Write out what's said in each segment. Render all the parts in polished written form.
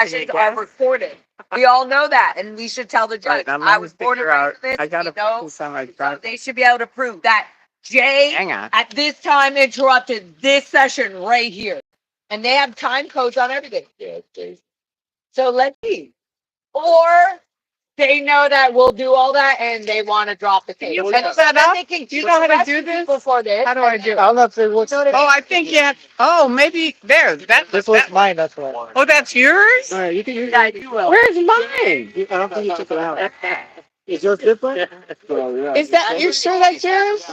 sessions are recorded. We all know that, and we should tell the judge. Right, I was born and raised in this. I gotta put this on my drive. They should be able to prove that Jay Hang on. at this time interrupted this session right here. And they have time codes on everything. So let's see. Or they know that we'll do all that and they want to drop the case. You set that up? Do you know how to do this? Before this. How do I do it? I don't know if it was. Oh, I think yeah. Oh, maybe there. This was mine. That's why. Oh, that's yours? All right, you can use Yeah, it. you will. Where's mine? I don't think you took it out. Is yours different? Is that you sure that's yours?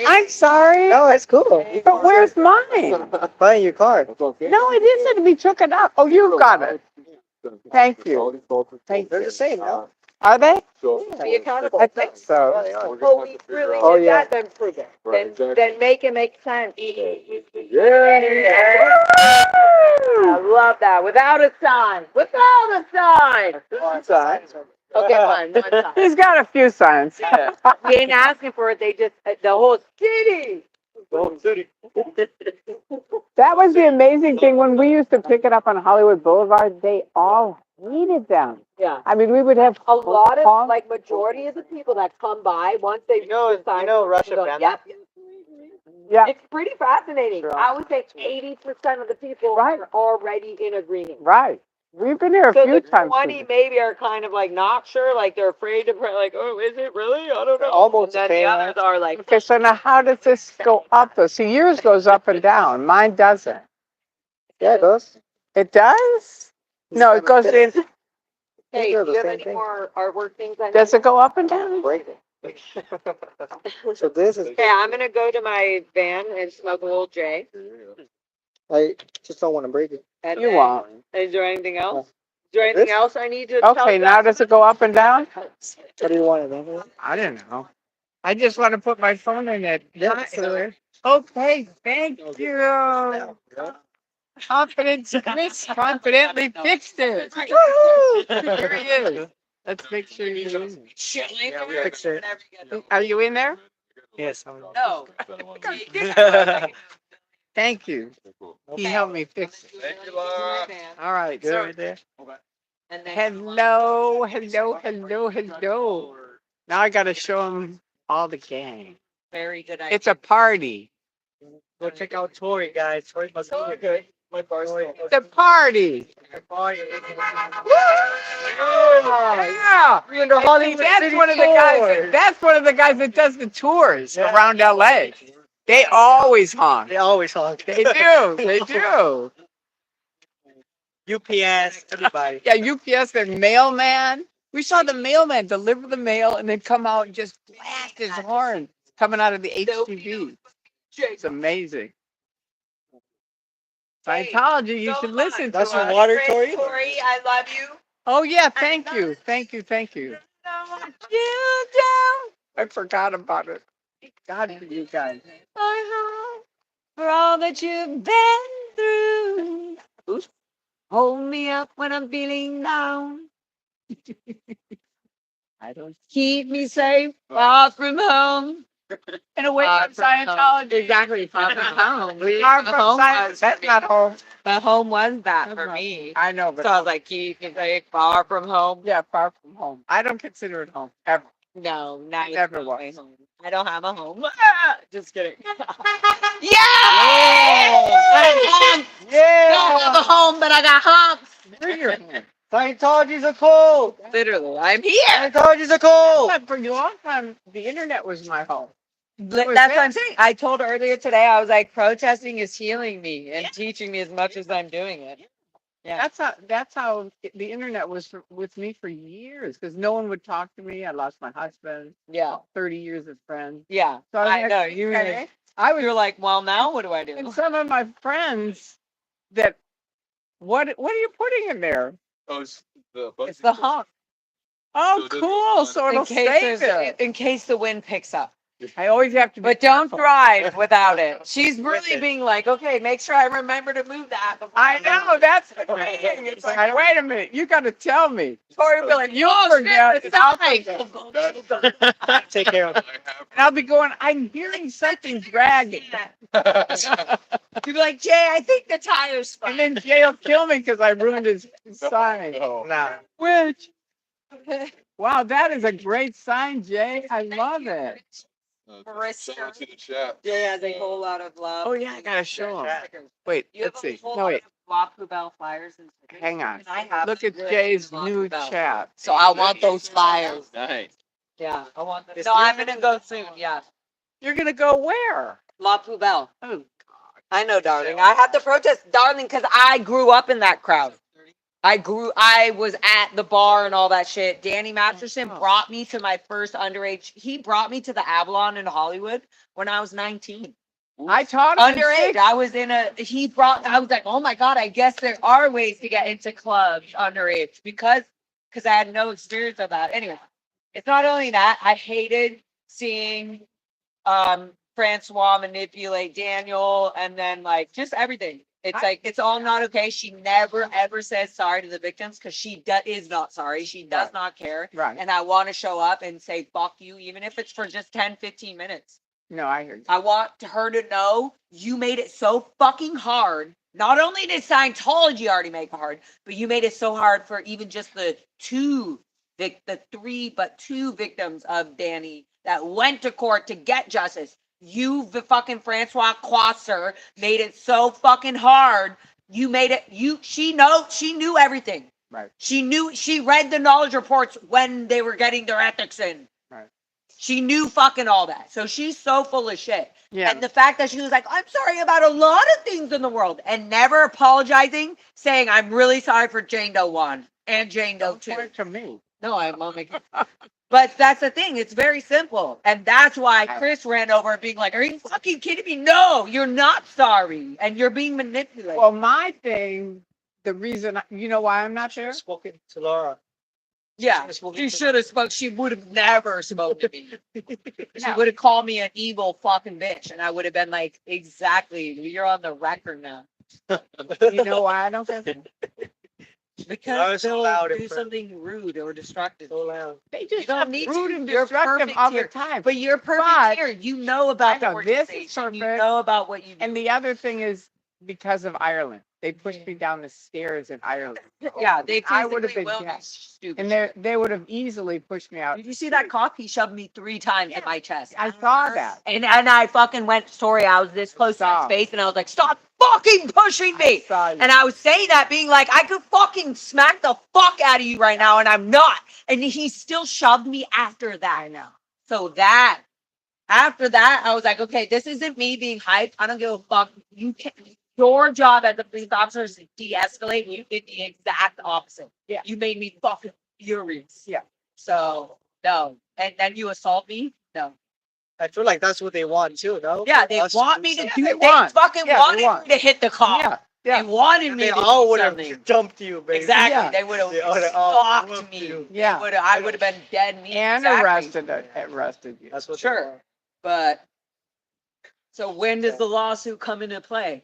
I'm sorry. No, it's cool. But where's mine? Buy your card. No, it isn't. We took it out. Oh, you got it. Thank you. Thank They're you. the same, no? Are they? Be accountable. I think so. Well, we really Oh, did yeah. that, then prove it. Then make it make sense. I love that. Without a sign. Without a sign. One side. Okay, fine. One sign. He's got a few signs. We ain't asking for it. They just, the whole city. That was the amazing thing when we used to pick it up on Hollywood Boulevard. They all hated them. Yeah. I mean, we would have A lot of, like, majority of the people that come by, once they You know Russia go, Venmo? yep. yeah, It's pretty fascinating. Sure. I would say 80% of the people Right. are already in agreement. right. We've been here a So few the times. 20 maybe are kind of like not sure, like they're afraid to, like, oh, is it really? I don't know. Almost And then the the same, others are like, Okay, so now how does this go up though? See, yours goes up and down. Mine doesn't. Yeah, it does. It does? No, it goes in. hey, They're do the you have same any thing. more artwork things? Does it go up and down? Break it. So this is. Okay, I'm gonna go to my van and smoke a little J. I just don't want to break it. And You then- won't. Is there anything else? No. Is there anything This? else I need to tell Okay, you now guys? does it go up and down? What do you want? Then? I don't know. I just want to put my phone in it. Yeah, so Okay, thank you. Confidence, Chris confidently fixed it. Woohoo! Here he is. Let's make sure you're in there. Yeah, we fixed it. Are you in there? Yes. No. Thank you. He helped me fix it. Thank you, Laura. All right, Good so right there. And then hello. Now I got to show him all the gang. very good idea. It's a party. Go check out Tory, guys. Tory must be good. My Barstool. It's a party. Yeah. We're in the See, Hollywood that's City one of the guys. tour. That's one of the guys that does the tours Yeah. around LA. They always honk. They always honk. They do. They do. UPS, everybody. Yeah, UPS, their mailman. We saw the mailman deliver the mail and then come out and just blast his horn coming out of the HTV. It's amazing. Scientology, you should listen to That's your us. water, Tory? Tori, I love you. Oh yeah, thank you. Thank you. I forgot about it. God for you guys. For all that you've been through. Oops. Hold me up when I'm feeling down. I don't. Keep me safe far from home. And away from Scientology. Exactly, far from home. Far from Scientology. That's not home. But home was that for me. I know, but So I was like, keep me safe far from home. yeah, far from home. I don't consider it home ever. No, not Never even was. my home. I don't have a home. Just kidding. Yeah! I don't have a home, but I got humps. Bring your home. Scientology's a cult. Literally, I'm here. Scientology's a cult. But for a long time, the internet was my home. That's was what it? I'm saying. I told her earlier today, I was like, protesting is healing me and teaching me as much as I'm doing it. Yeah. That's how the internet was with me for years because no one would talk to me. I lost my husband. Yeah. 30 years of friends. Yeah. So I was I like, know. You were okay. like, I was like, well, now what do I do? And some of my friends that what are you putting in there? Oh, it's It's the hump. Oh, So this cool. is So it'll stay there. In case the wind picks up. I always have to be. But don't careful. drive without it. She's With really it. being like, okay, make sure I remember to move that. before I go." know, that's the thing. It's like, wait a minute, you gotta tell me. Tori will be like, You oh, forget, shit, and I'll forget. Take care of it. And I'll be going, I'm hearing something dragging. You'd be like, Jay, I think the tire's spun. And then Jay will kill me because I ruined his sign. Nah. Which, wow, that is a great sign, Jay. I love it. Barista. To the chat. Jay has a whole lot of love. Oh, yeah, I gotta show him. Wait, You have let's a see. whole No, lot wait, of Wapu Bell flyers and stickers. hang on. And I have Look at really Jay's Wapu new Bell. chat. So I want those flyers. Nice. Yeah, I want them. This No, new I'm gonna go soon. Yeah, You're gonna go where? La Poubelle. Oh, I know, darling. I have to protest, darling, because I grew up in that crowd. I was at the bar and all that shit. Danny Masterson brought me to my first underage. He brought me to the Avalon in Hollywood when I was 19. I taught him in Underage. sixth. I was I was like, oh my God, I guess there are ways to get into clubs underage because I had no experience of that. Anyway, it's not only that, I hated seeing Francois manipulate Daniel and then like just everything. It's like it's all not okay. She never ever says sorry to the victims because she is not sorry. She does not care. Right. And I want to show up and say fuck you, even if it's for just 10, 15 minutes. No, I hear you. I want her to know you made it so fucking hard. Not only did Scientology already make it hard, but you made it so hard for even just the two victims of Danny that went to court to get justice. You, the fucking Francois Quasser, made it so fucking hard. You made it. She knew everything. Right. She read the knowledge reports when they were getting their ethics in. Right. She knew fucking all that. So she's so full of shit. Yeah. And the fact that she was like, I'm sorry about a lot of things in the world and never apologizing, saying, I'm really sorry for Jane Doe 1 and Jane Doe Don't 2. point to me. No, I'm not making. But that's the thing. It's very simple. And that's why Chris ran over being like, are you fucking kidding me? No, you're not sorry. And you're being manipulated. Well, my thing, the reason, you know why I'm not there? Spoken to Laura. yeah, she should have spoke. She would have never spoken to me. She would have called me an evil fucking bitch. And I would have been like, exactly. You're on the record now. You know why I don't go there? Because so they'll loud do in front. something rude or destructive. So loud. They You just don't have need rude to. and You're destructive perfect all the here. time. But you're perfect But- here. You know about I the know, this is organization. You perfect. know about what you do. And the other thing is because of Ireland. They pushed me down the stairs in Ireland. Yeah, they I would have physically been will dead. be stupid. And they would have easily pushed me out. Did you see that cop? He shoved me 3 times in my chest. I saw that. And I fucking went, sorry, I was this close to his Stop. face, and I was like, stop fucking pushing me. Saw you. And I was saying that being like, I could fucking smack the fuck out of you right now, and I'm not. And he still shoved me after that. I know. So after that, I was like, okay, this isn't me being hyped. I don't give a fuck. You can Your job as a police officer is to de-escalate. You did the exact opposite. Yeah. You made me fucking furious. Yeah. So no. And then you assault me? No. I feel like that's what they want too, no? Yeah, they Us want me to something. do. they They want. fucking Yeah, they wanted want. me to hit the cop. Yeah. Yeah. They wanted me They to all do would something. have dumped you, baby. Exactly. Yeah. They would have They would have all stalked whooped me. you. Yeah. I would have been dead meat. And Exactly. arrested you. That's what they Sure. want. But so when does the lawsuit come into play?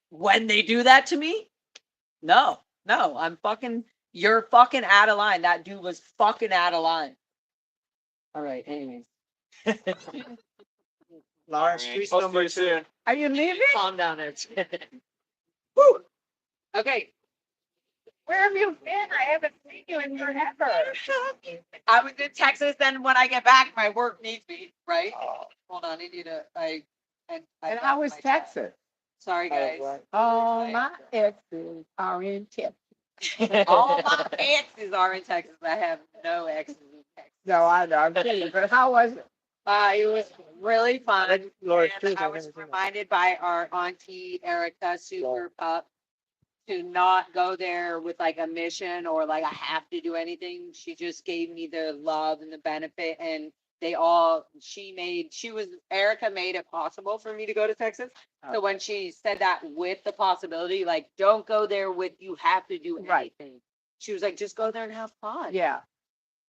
When they do that to me? No, you're fucking out of line. That dude was fucking out of line. All right, anyways. Laura, street Post number you soon. Are you leaving? Calm down there. Woo! Okay. Where have you been? I haven't seen you in forever. I was in Texas, then when I get back, my work needs me, right? Hold on, I need to And how was Texas? Sorry guys. All my exes are in Texas. All my exes are in Texas. I have no exes in Texas. No, I know. I'm kidding. But how was it? It was really fun. Lord, And I was reminded by our auntie Erica, super pup, to not go there with like a mission or like I have to do anything. She just gave me the love and the benefit, and Erica made it possible for me to go to Texas. So when she said that with the possibility, like don't go there with you have to do anything. Right. She was like, just go there and have fun. Yeah.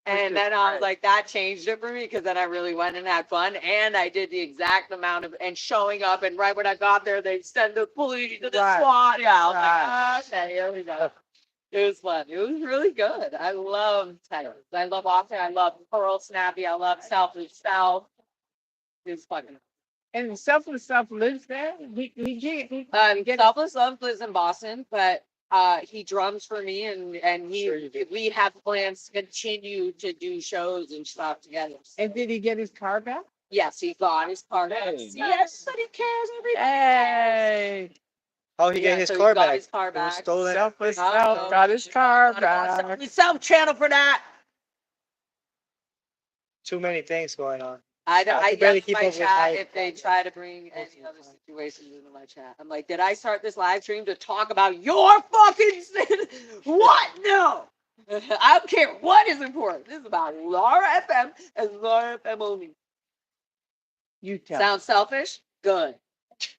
And then I was like, that changed it for me because then I really went and had fun. And I did the exact amount of, and showing up. And right when I got there, they sent the police to the Right. SWAT. Yeah, I was Right. like, okay, here we go. It was fun. It was really good. I love Texas. I love Austin. I love Pearl Snappy. I love Selfish South. It was fucking. And Selfless Self lives there. He Selfless Love lives in Boston, but he drums for me, and we have plans to continue to do shows and stuff together. And did he get his car back? Yes, he got his car back. Hey. See, everybody cares. Everybody Hey, How he get his so car he got back? his car It was back. stolen. Selfless Oh, Self no. got his car Gotta go on back. Selfless Self channel for that. Too many things going on. I can barely yelled keep in my up with chat hype. if they try to bring any other situations into my chat. I'm like, did I start this live stream to talk about your fucking what? No. I don't care what is important. This is about Laura FM and Laura FM only. You tell. Sounds selfish? Good.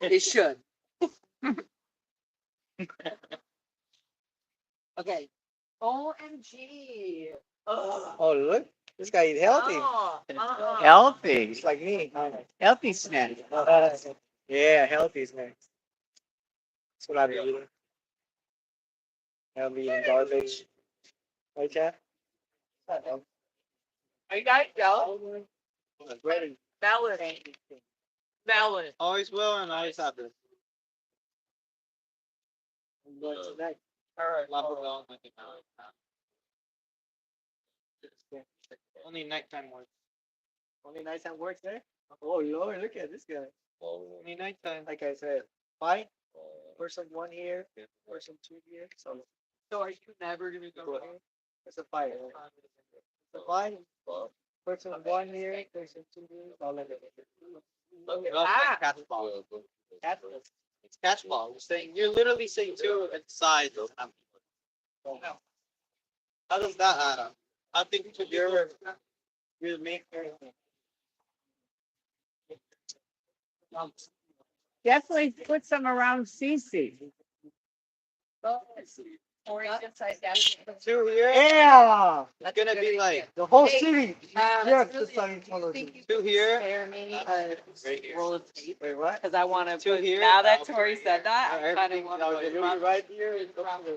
It should. Okay. OMG. Ugh. Oh, look. This guy eat healthy. Healthy. He's like me. Healthy snack. Yeah, healthy snacks. That's what I've been eating. I've been eating garbage. Right, Chad? Are you guys jealous? Ready. Melon. Melon. Always will and always have this. Tonight. All right. Only nighttime works. Only nighttime works there? Oh Lord, look at this guy. Only nighttime. Like I said, fight. Person one here, person two here. So are you never gonna go? it's a fight. It's a fight. Person one here, person two here. I'll let it. Catchball. It's catchball. You're literally saying two at the size of how does that add up? I think you're making Definitely put some around Cece. two here. Yeah. It's gonna be like The whole Hey, city. Yes, two here. spare me a roll of tape? Wait, what? Because I want to. Two here. Now that Tori said that, I kind of Everything want now, to. you're right here.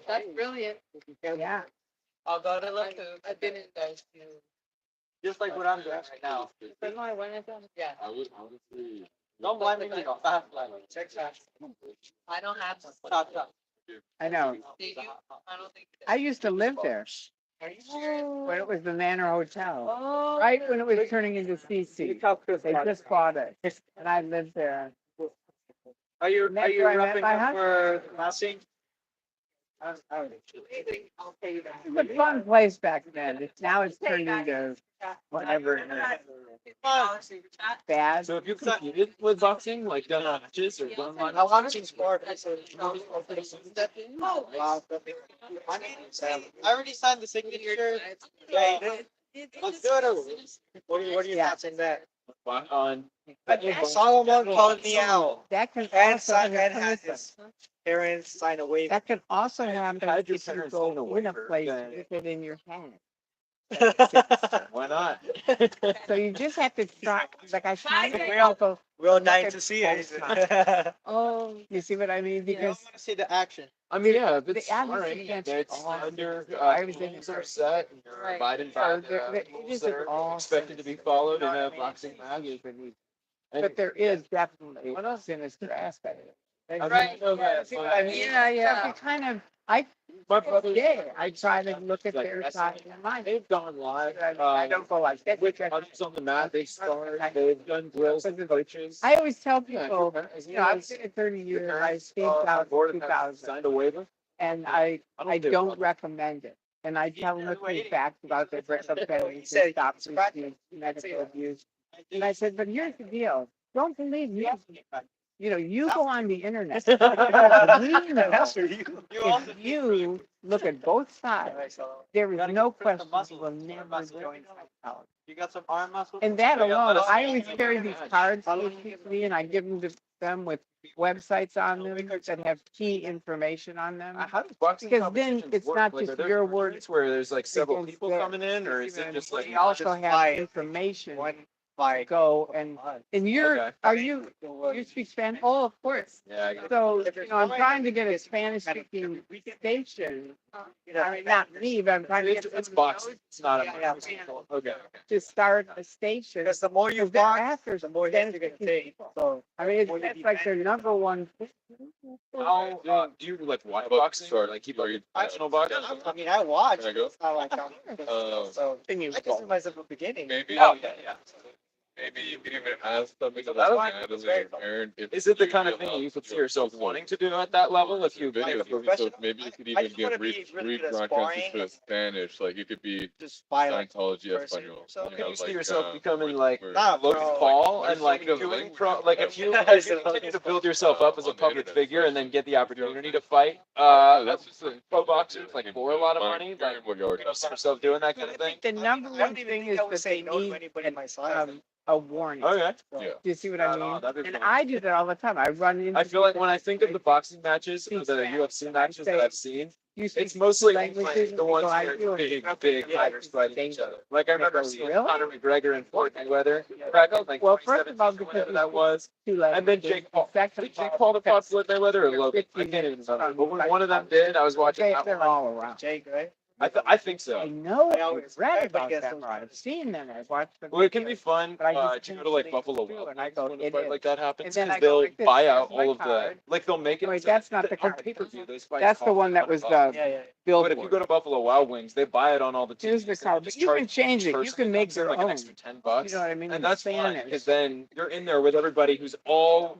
That's brilliant. Yeah. I'll go to look. I've been in those too. Just like what I'm doing right now. But no, I went in them. Yeah. Don't blame me. Fast line. Check fast. I don't have to. Stop, stop. I know. Did you? I don't think. I used to live there when it was the Manor Hotel. Oh. Right when it was turning into CC. They just bought it. And I lived there. Are you That's where I met wrapping my up for massing? I'll pay you that. It was a fun place back then. Now it's turned into whatever it is. Bad. So if you competed with boxing, like done matches or done like I want to sport. I already signed the signature. Yeah, you did. Let's do it. What are you not saying that? on Solomon called me out. That can And also signed and happen. had his parents sign a waiver. That can also happen Had your if you parents go sign a in a waiver, place then- with it in your hand. why not? So you just have to try, like I try to We're all- people, We're all dying to see it. oh, you see what I mean? I Because want to see the action. I mean, yeah, if The it's advocacy sparring, against it's all under everything rules are set, and you're abiding by So the it rules isn't that are all expected to be followed in a boxing match. but there is definitely a sinister aspect. Right. I mean, Yeah. so you kind of, My brother, I try to look at their like, side and mine. they've gone live. I don't go like that. With others on the mat, they start, they've done drills with coaches. I always tell Yeah, people, as you know, I've long as been at 30 your years, I parents, stayed on out board in and have 2000, signed a waiver. and I do don't it. recommend it. And I tell them the three facts about the benefits said- and stop abuse, medical abuse. And I said, but here's the deal. Don't believe me. you go on the internet. That's We for know you. if you look at both sides, there is no question you will never join psychology. You got some arm muscle? And that alone, I always carry these cards with me and I give them to them with websites on them that have key information on them. How does boxing Because then competitions it's work? not Like, just are there your tournaments word. where there's like several against people their- coming in, or is it just like We also just have fight information one to fight? go and you're, Okay. are you speak Spanish? Oh, of course. Yeah, I get So, I'm trying to get a Spanish speaking station. I mean, not me, but I'm trying to get it's some of boxing. those It's not a Yeah. okay. to start a station. Because the more you Because they're box, after the more hits Spanish you're gonna speaking take. people. So I mean, it's like their number one. How do you like watch boxing or like keep up your professional boxing? I mean, I watch. Can I go? It's not like I'm. So Thing I is, consider myself a beginning. Maybe, Oh yeah, yeah. maybe you can even ask something So like that that was as a parent. Is it the kind of thing that you could see yourself wanting to do at that level if you Video, so maybe you could I even just wanna get be really good at rebroadcasted sparring. to Spanish. Like it could be Just fight like Scientology person. Espanol. So Can you see like, yourself becoming like where- Nah, Logan bro. Paul Like, and like there's so doing many pro like if you continue to build yourself up as a on the public internet, figure and then especially. get the opportunity to fight That's just a pro boxers like for a lot of money, like what you already see yourself doing that kind I of thing. think the number one thing is that say they no to need anybody my size. a warning. Okay. Do Yeah. you see what I Right mean? on, that'd be And fun. I do that all the time. I run into. I feel like when I think of the boxing matches, the UFC matches that I've seen, it's mostly like the ones where big fighters fighting each other. Like I remember seeing Conor McGregor and Floyd Mayweather crack out like Well, first of all, 2017, because whatever that was. and And then Jake Paul. Did Jake Paul to fought Floyd Mayweather or Logan? I can't even remember. But when one of them did, I was watching that they're one. all around. Jake, right? I think I so. know. I I always read everybody about gets them. those. I've seen them. I've watched them. Well, it can be fun But I just to go to like can't Buffalo believe Wild it. And I Wings go, when a it fight is. like that happens And then because I go they'll like this, buy out here's my all of the card. like they'll make it. Wait, that's not the on card. pay per view. Those fights. That's the cost one that was $100. the Yeah. billboard. But if you go to Buffalo Wild Wings, they buy it on all the TVs. Here's the card, but Just you can charge change it. You person can that make comes in, your like own. an extra $10. You know what I mean? And that's fine Spanish. because then you're in there with everybody who's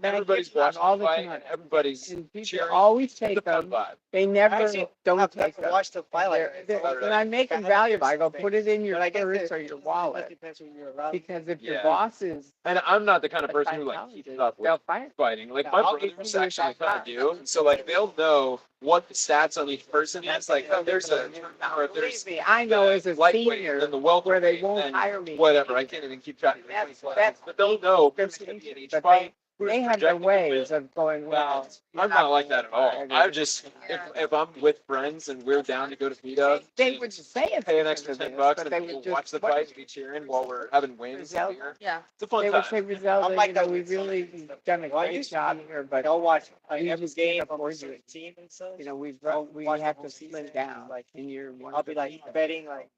everybody's watching all the the fight time. and everybody's And people cheering. always It's a take fun them. vibe. They never Actually, don't I've take them. watched the fight like And I make them valuable. I go put it in your purse or your wallet. Depends when you're around. Because if your Yeah. boss is And I'm not the kind of a person who like keeps psychologist, up with they'll fight. fighting. Like Yeah, my I'll brothers give you actually that kind of do. So like they'll know what the stats on each person is. Like oh, there's a or if there's Believe me, I know as a lightweight senior and the welterweight where they won't and hire me. whatever. I can't even keep track of That's- it. that's- But they'll know who's going to be in each But fight. they have their ways of going, well, I'm not like that at all. I just if I'm with friends and we're down to go to meetup, they would say it's pay an extra because of $10 this, but and they we'll would just watch the fight and be cheering while we're having wins. Rizal- Beer. Yeah. It's a fun They would time. say, Griselda, I'm like that we've with really done a Well, I great used to job be- here, Like but I'll watch we every just game can't of a afford certain you. team and stuff. we I'll we watch have the to whole slim season, down. like, And you're one I'll of be the like people. betting like,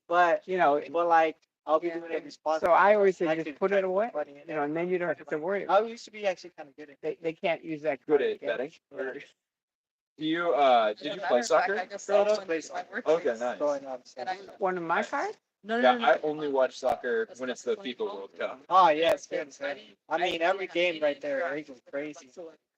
but like I'll be doing it responsibly. So I always say I just could put try it to put away, money in you know, and then you don't have to worry. I used to be actually kind of good at it. They can't use that Good card at again. betting. Do you did you play soccer? Okay, nice. Going on. One of my cards? Yeah, I only watch soccer when it's the FIFA World Cup. Oh yeah, it's good. I mean, every game right there, they go crazy.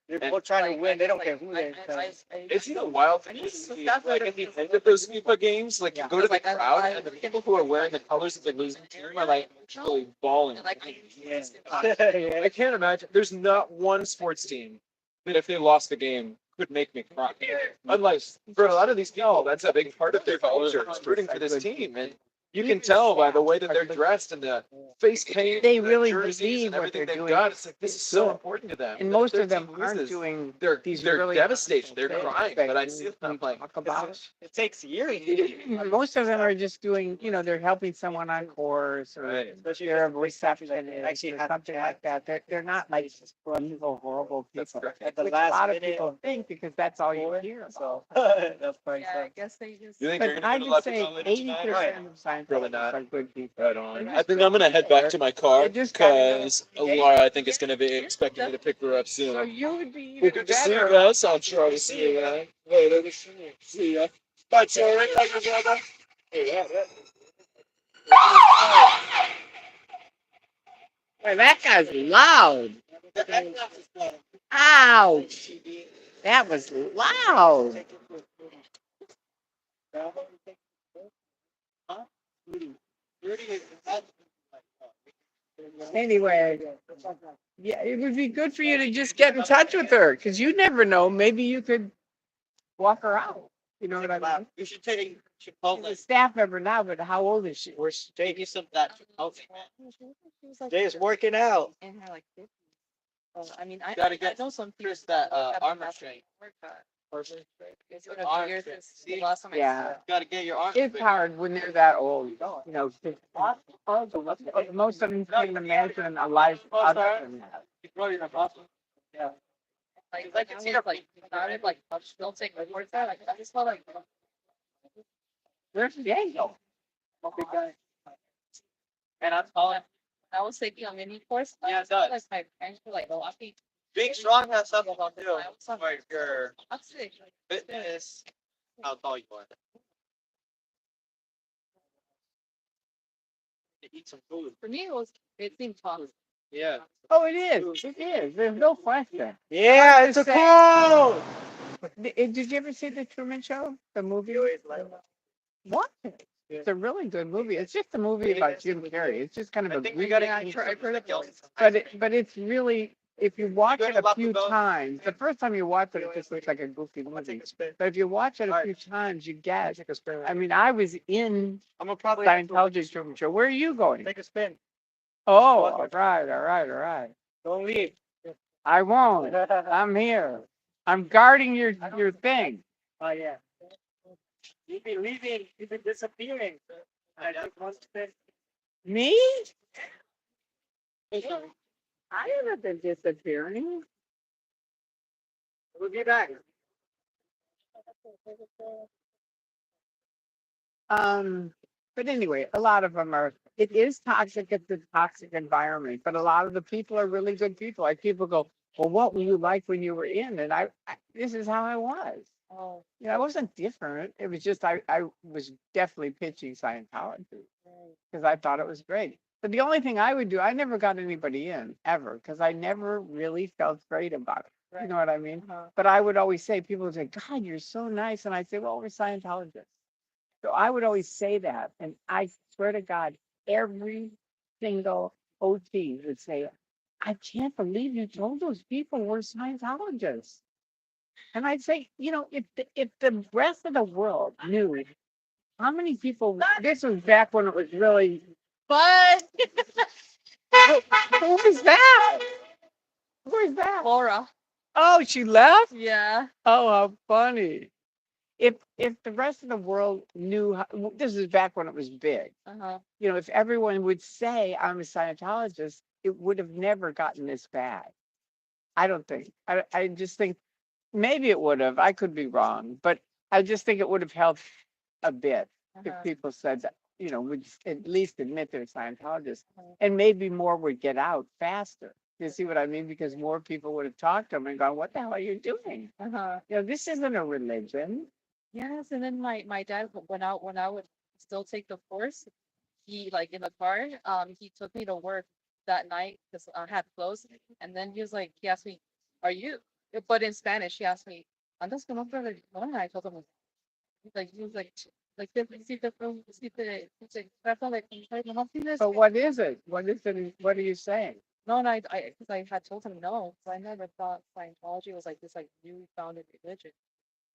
They're both trying to win. They don't care who they're playing. It's a wild thing to see. Like at the end of those FIFA games, like you go to the crowd and the people who are wearing the colors of the losing team are like actually bawling. Yeah. I can't imagine. There's not one sports team that if they lost the game could make me cry. Unlike for a lot of these people, that's a big part of their culture, is rooting for this team. And you can tell by the way that they're dressed and the face paint, They the really jerseys believe and what everything they're they've doing. got. It's like this is so important to them. And That if most their of them team aren't loses, doing They're these they're really devastated. They're things crying. that But I see them we I'm like, talk about. It takes years. Most of them are just doing, you know, they're helping someone on course or right. Especially they're a if it's countries that receptionist actually or have something like that. They're not like evil, horrible That's people. great. at the Which a last lot of minute. people think because that's all you hear. So that's pretty Yeah, I fun. guess they just. You think you're But gonna I go to would La say Pizza later 80% of Scientologists Probably not. are good people. Right on. I think I'm gonna head back to my car because Laura, I think, is gonna be expecting me to pick her up So soon. you would be Well, even good to see you better. guys. I'm sure I'll see you later. See ya. Bye, Tory. Bye, brother. Boy, that guy's loud. Ouch. That was loud. Anyway, yeah, it would be good for you to just get in touch with her because you never know. Maybe you could walk her out. You know what I mean? You should take She's Chipotle. a staff member now, but how old is she? Where's Jay? Give some of that Chipotle. She was like Jay is working out. in her like 50s. I mean, Gotta I get know some people Chris that have armor massive strength. workout. Person. It's been a Arm few years strength. since See? the last time I Yeah. saw her. Gotta get your arms. It's big. hard when they're that old. You know, most of them can't imagine a life other than that. Yeah. Like I was like started like still taking reports out. Like I just felt like Where's Daniel? And I'm calling. I was taking a mini course. Yeah, it I felt does. like my parents were like laughing. Being strong has something to do I was with your I'm sick. fitness. How tall you are. To eat some food. For me, it seemed tough. Yeah. Oh, it is. It is. There's no question. Yeah, it's a cold. Did you ever see the Truman Show? The movie? Watch it. It's a really good movie. It's just a movie about Jim Carrey. It's just kind of I a think we really- gotta. I've heard of those. but it's really, if you watch You it gotta a few go. times, the first time you watch it, it just looks like a goofy movie. But if you watch it a few times, you get. I mean, I was in I'm gonna probably have to Scientology Truman Show. Where are you going? take a spin. Oh, all right. Don't leave. I won't. I'm here. I'm guarding your thing. Oh yeah. You've been leaving. You've been disappearing. I took one spin. Me? I haven't been disappearing. We'll be back. But anyway, a lot of them are. It is toxic. It's a toxic environment, but a lot of the people are really good people. Like people go, well, what were you like when you were in? And I this is how I was. Oh, You know, I wasn't different. It was just I was definitely pitching Scientology because I thought it was great. But the only thing I would do, I never got anybody in ever because I never really felt great about it. You know what I mean? But I would always say, people would say, God, you're so nice. And I'd say, well, we're Scientologists. So I would always say that. And I swear to God, every single OT would say, I can't believe you told those people we're Scientologists. And I'd say, you know, if the rest of the world knew how many people, this was back when it was really, but who was that? Who was that? Laura, Oh, she left? yeah. Oh, how funny. If the rest of the world knew, this is back when it was big. You know, if everyone would say I'm a Scientologist, it would have never gotten this bad. I don't think. I just think maybe it would have. I could be wrong, but I just think it would have helped a bit if people said that, you know, would at least admit they're Scientologists, and maybe more would get out faster. You see what I mean? Because more people would have talked to them and gone, "What the hell are you doing? You know, this isn't a religion." Yes, and then my dad when I would still take the course, he like in the car, he took me to work that night because I had closed, and then he was like, he asked me, "Are you?" But in Spanish, he asked me, "Andas con otro religión?" And I told him, like he was like si te trata de contar, no tienes But que-" what is it? What is it? What are you saying? No, and because I had told him no, because I never thought Scientology was like this like new founded religion.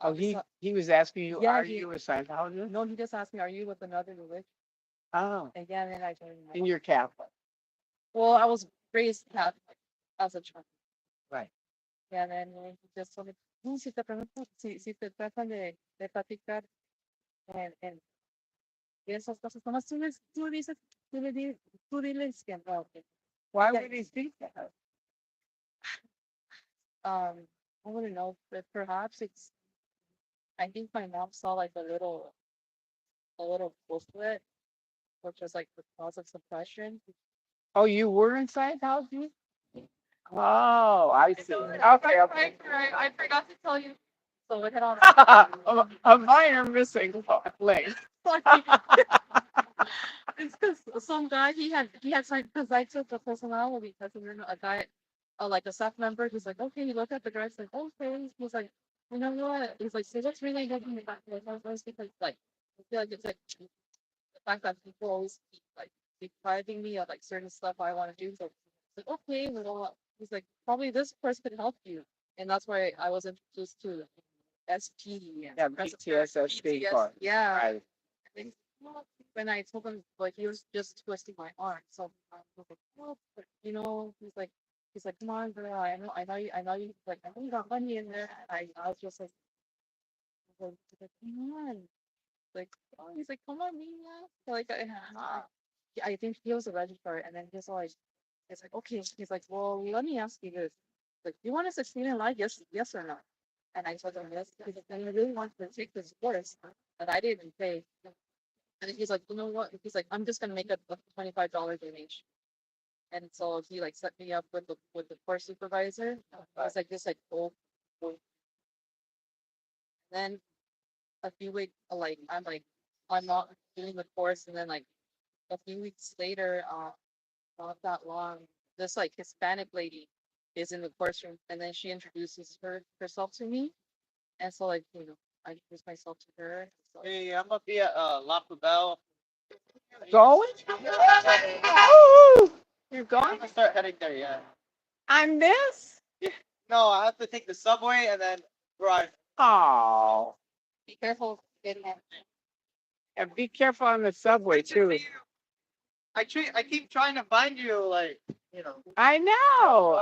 Oh, So- he was asking you, Yeah, are he- you a Scientologist? no, he just asked me, "Are you with another religion?" Oh, And yeah, then I told him and no. you're Catholic, Well, I was raised Catholic as a child. right? Yeah, and then he just told me, "No, si te pregunto, si te tratan de platicar en esas cosas, nomás tú dices, tú diles que no." Why Yeah. would he think that? I wouldn't know, but perhaps it's, I think my mom saw like a little booklet, which was like the cause of suppression. Oh, you were in Scientology? Oh, I see. Okay, okay. I forgot to tell you. So look at all A minor missing link. It's because some guy he had signed because I took the personality test and then a guy, like a staff member, he's like, okay, he looked at the guy's like, okay, he's like, you know what? He's like, so what's really holding me back? Like, because like I feel like it's like the fact that people always keep like depriving me of like certain stuff I want to do. So it's like, okay, well, he's like, probably this course could help you. And that's why I was introduced to SP and Yeah, progressive PTSD PTS. part. Yeah. Right. I think well, when I told him like he was just twisting my arm, so I was like, well, but, he's like, come on, girl, I know you, like, I know you got money in there. I was just like, come on, like, oh, he's like, come on, Nina, like, I think he was a registrar, and then he's like, okay, he's like, well, let me ask you this, like, you want to succeed in life, yes or no? And I told him yes, because I really wanted to take this course, but I didn't pay. And he's like, you know what? He's like, I'm just gonna make a $25 donation. And so he like set me up with the course supervisor. I was like, just like, oh, oh. Then a few weeks, I'm not doing the course, and then like a few weeks later, not that long, this like Hispanic lady is in the course room, and then she introduces herself to me, and so like I introduce myself to her. So, Hey, I'm gonna be at La Poubelle. Going? Woo! You're I'm going gonna start heading there. Yeah. on this? No, I have to take the subway and then drive. Oh, be careful getting it. and be careful on the subway too. I keep trying to find you, like I know.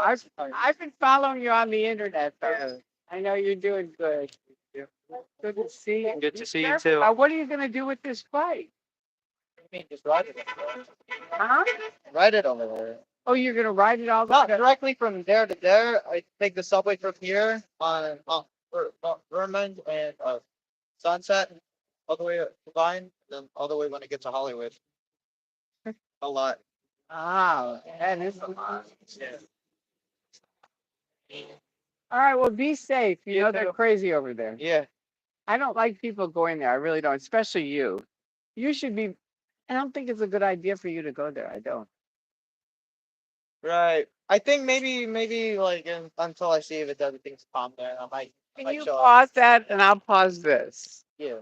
I've been following you on the internet though. I know you're doing good. Good to see you. Good to Be see you careful. too. Now, what are you gonna do with this bike? I mean, just ride it. Huh? Ride it over there. Oh, you're gonna ride it all the Not way? directly from there to there. I take the subway from here on Vermont and Sunset, all the way to Vine, then all the way when it gets to Hollywood. A lot. Ah, that is a lot. Yeah. All right, well, be safe. You You know they're too. crazy over there. Yeah. I don't like people going there. I really don't, especially you. You should be. I don't think it's a good idea for you to go there. I don't. Right. I think maybe like until I see if it does things calm there, I Can might you show up. pause that and I'll pause this? Yeah.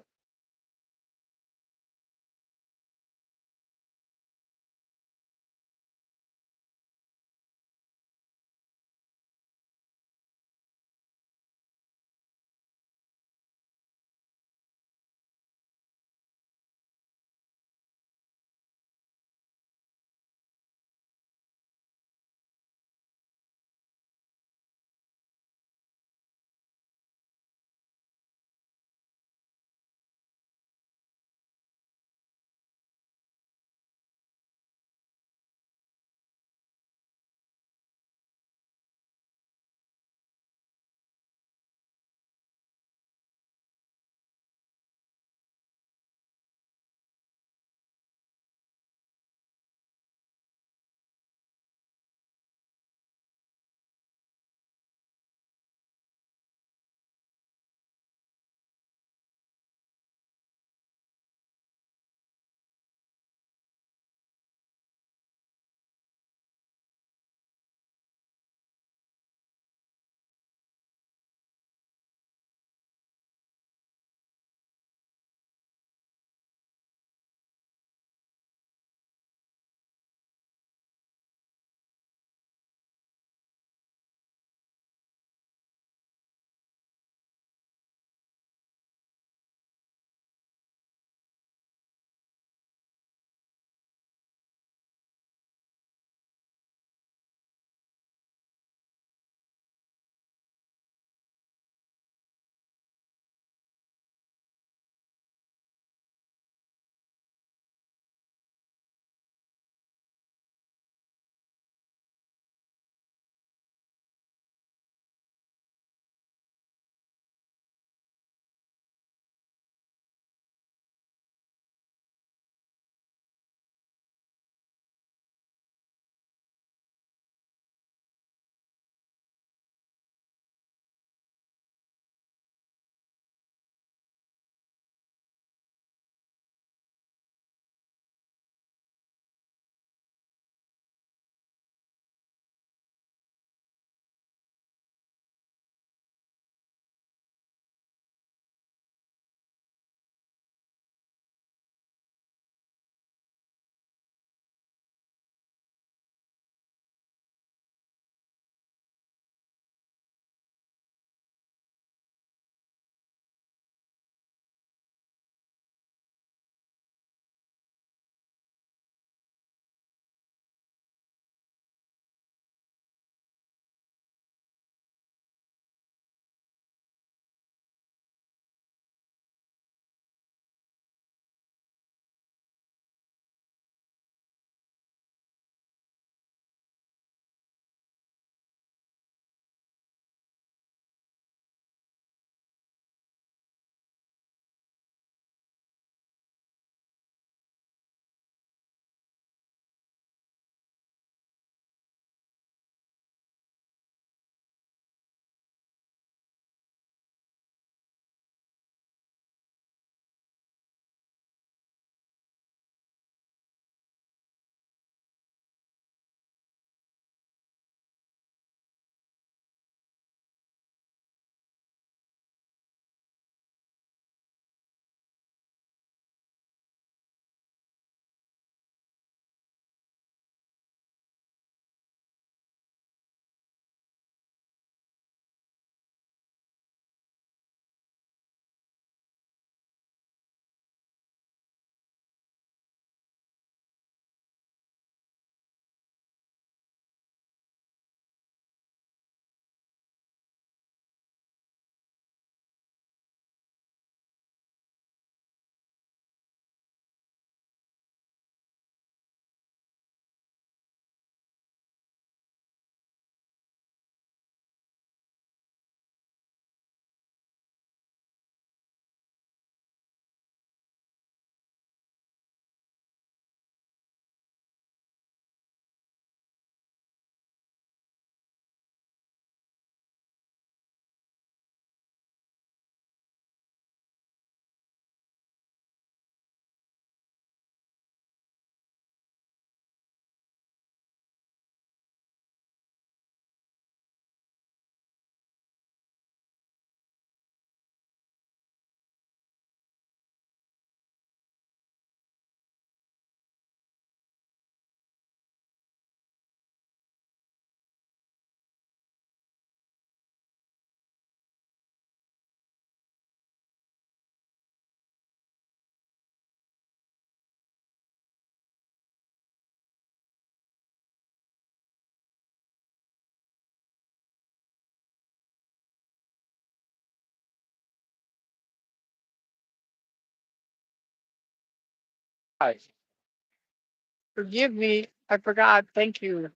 Forgive me, I forgot. Thank you.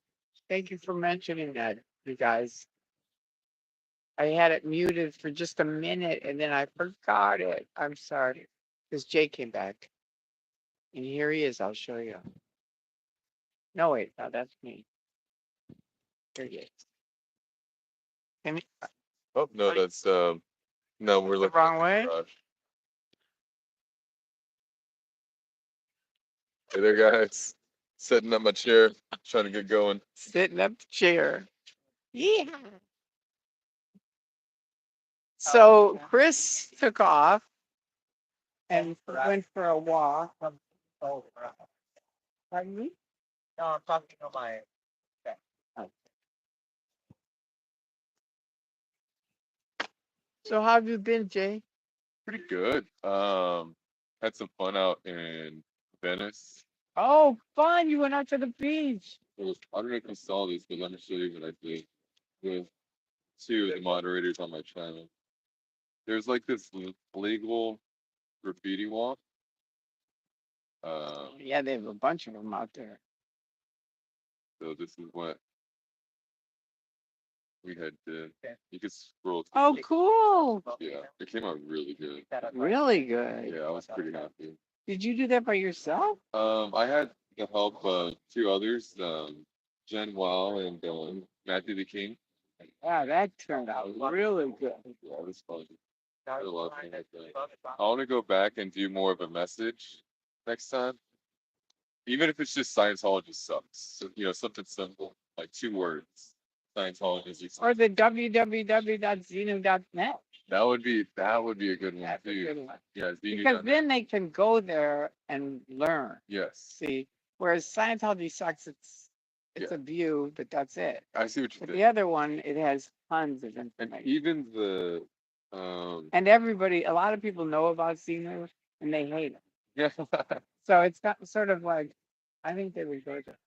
Thank you for mentioning that, you guys. I had it muted for just a minute and then I forgot it. I'm sorry. Because Jay came back. And here he is. I'll show you. No, wait. No, that's me. Here he is. Can you, Oh no, that's no, we're the looking wrong at way? the garage. Hey there, guys. Setting up my chair, trying to get going. Sitting up the chair. Yeah. So Chris took off and went for a walk. Pardon me? No, I'm talking to my. So how have you been, Jay? Pretty good. Had some fun out in Venice. Oh, fun. You went out to the beach. So, I don't know if you saw this, but let me show you what I did with two of the moderators on my channel. There's like this legal graffiti wall. Yeah, they have a bunch of them out there. So this is what we had did. You can scroll. To Oh, cool. Yeah, it came out really good. Really good. Yeah, I was pretty happy. Did you do that by yourself? I had the help of two others, Jen Wow and Matthew the King. Yeah, that turned out really good. Yeah, it was fun. I love things like that. I want to go back and do more of a message next time, even if it's just Scientology sucks. So, something simple like 2 words. Scientology is. Or the www.zeno.net. That would be a good one That's a too. good one. Yeah, Because then they can go there and learn. yes, See, whereas Scientology sucks, it's Yeah. a view, but that's it. I see what you But did. the other one, it has tons of And information. even the And everybody, a lot of people know about Zeno and they hate it. yeah. So it's got sort of like, I think they would go there.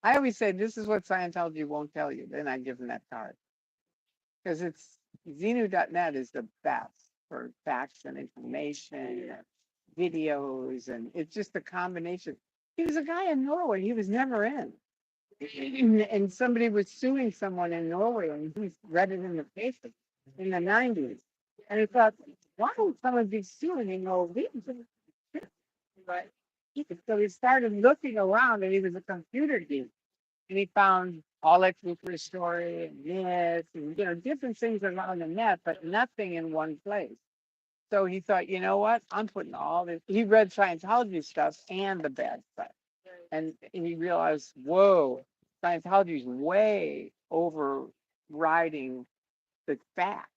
I always say this is what Scientology won't tell you. Then I give them that card. Because it's Zenu.net is the best for facts and information, and videos, and it's just a combination. He was a guy in Norway, he was never in. And somebody was suing someone in Norway, and he read it in the paper in the 90s. And he thought, why would someone be suing in Norwegian? But so he started looking around, and he was a computer geek. And he found all that true story and this and different things around the net, but nothing in one place. So he thought, you know what? I'm putting all this. He read Scientology stuff and the bad stuff, and he realized, whoa, Scientology is way overriding the facts.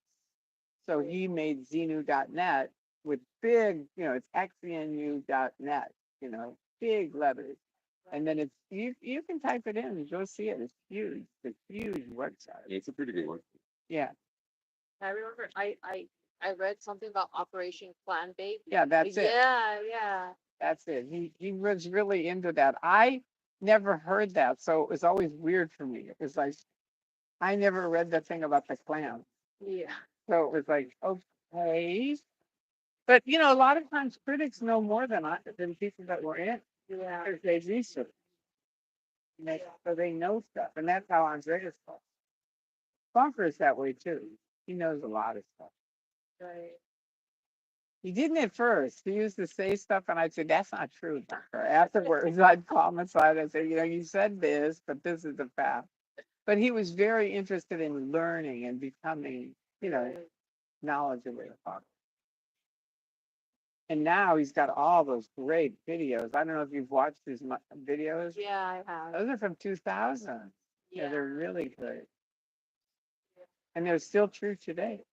So he made Xenu.net with big, it's xenu.net, big letters. And then it's you can type it in and go see it. It's huge. It's a huge website. It's a pretty good one. Yeah. I remember I read something about Operation Plan B. Yeah, that's it. Yeah. That's it. He was really into that. I never heard that, so it was always weird for me. It was like I never read the thing about the clown. Yeah. So it was like, okay. But a lot of times critics know more than people that were in. Yeah. Because they research. So they know stuff. And that's how Andreas talks. Bunker's that way too. He knows a lot of stuff. Right. He didn't at first. He used to say stuff, and I'd say, that's not true, Bunker. Afterwards, I'd call him aside and say, you said this, but this is the fact. But he was very interested in learning and becoming, knowledgeable about it. And now he's got all those great videos. I don't know if you've watched his videos. Yeah, I have. Those are from 2000. Yeah, they're really good. And they're still true today.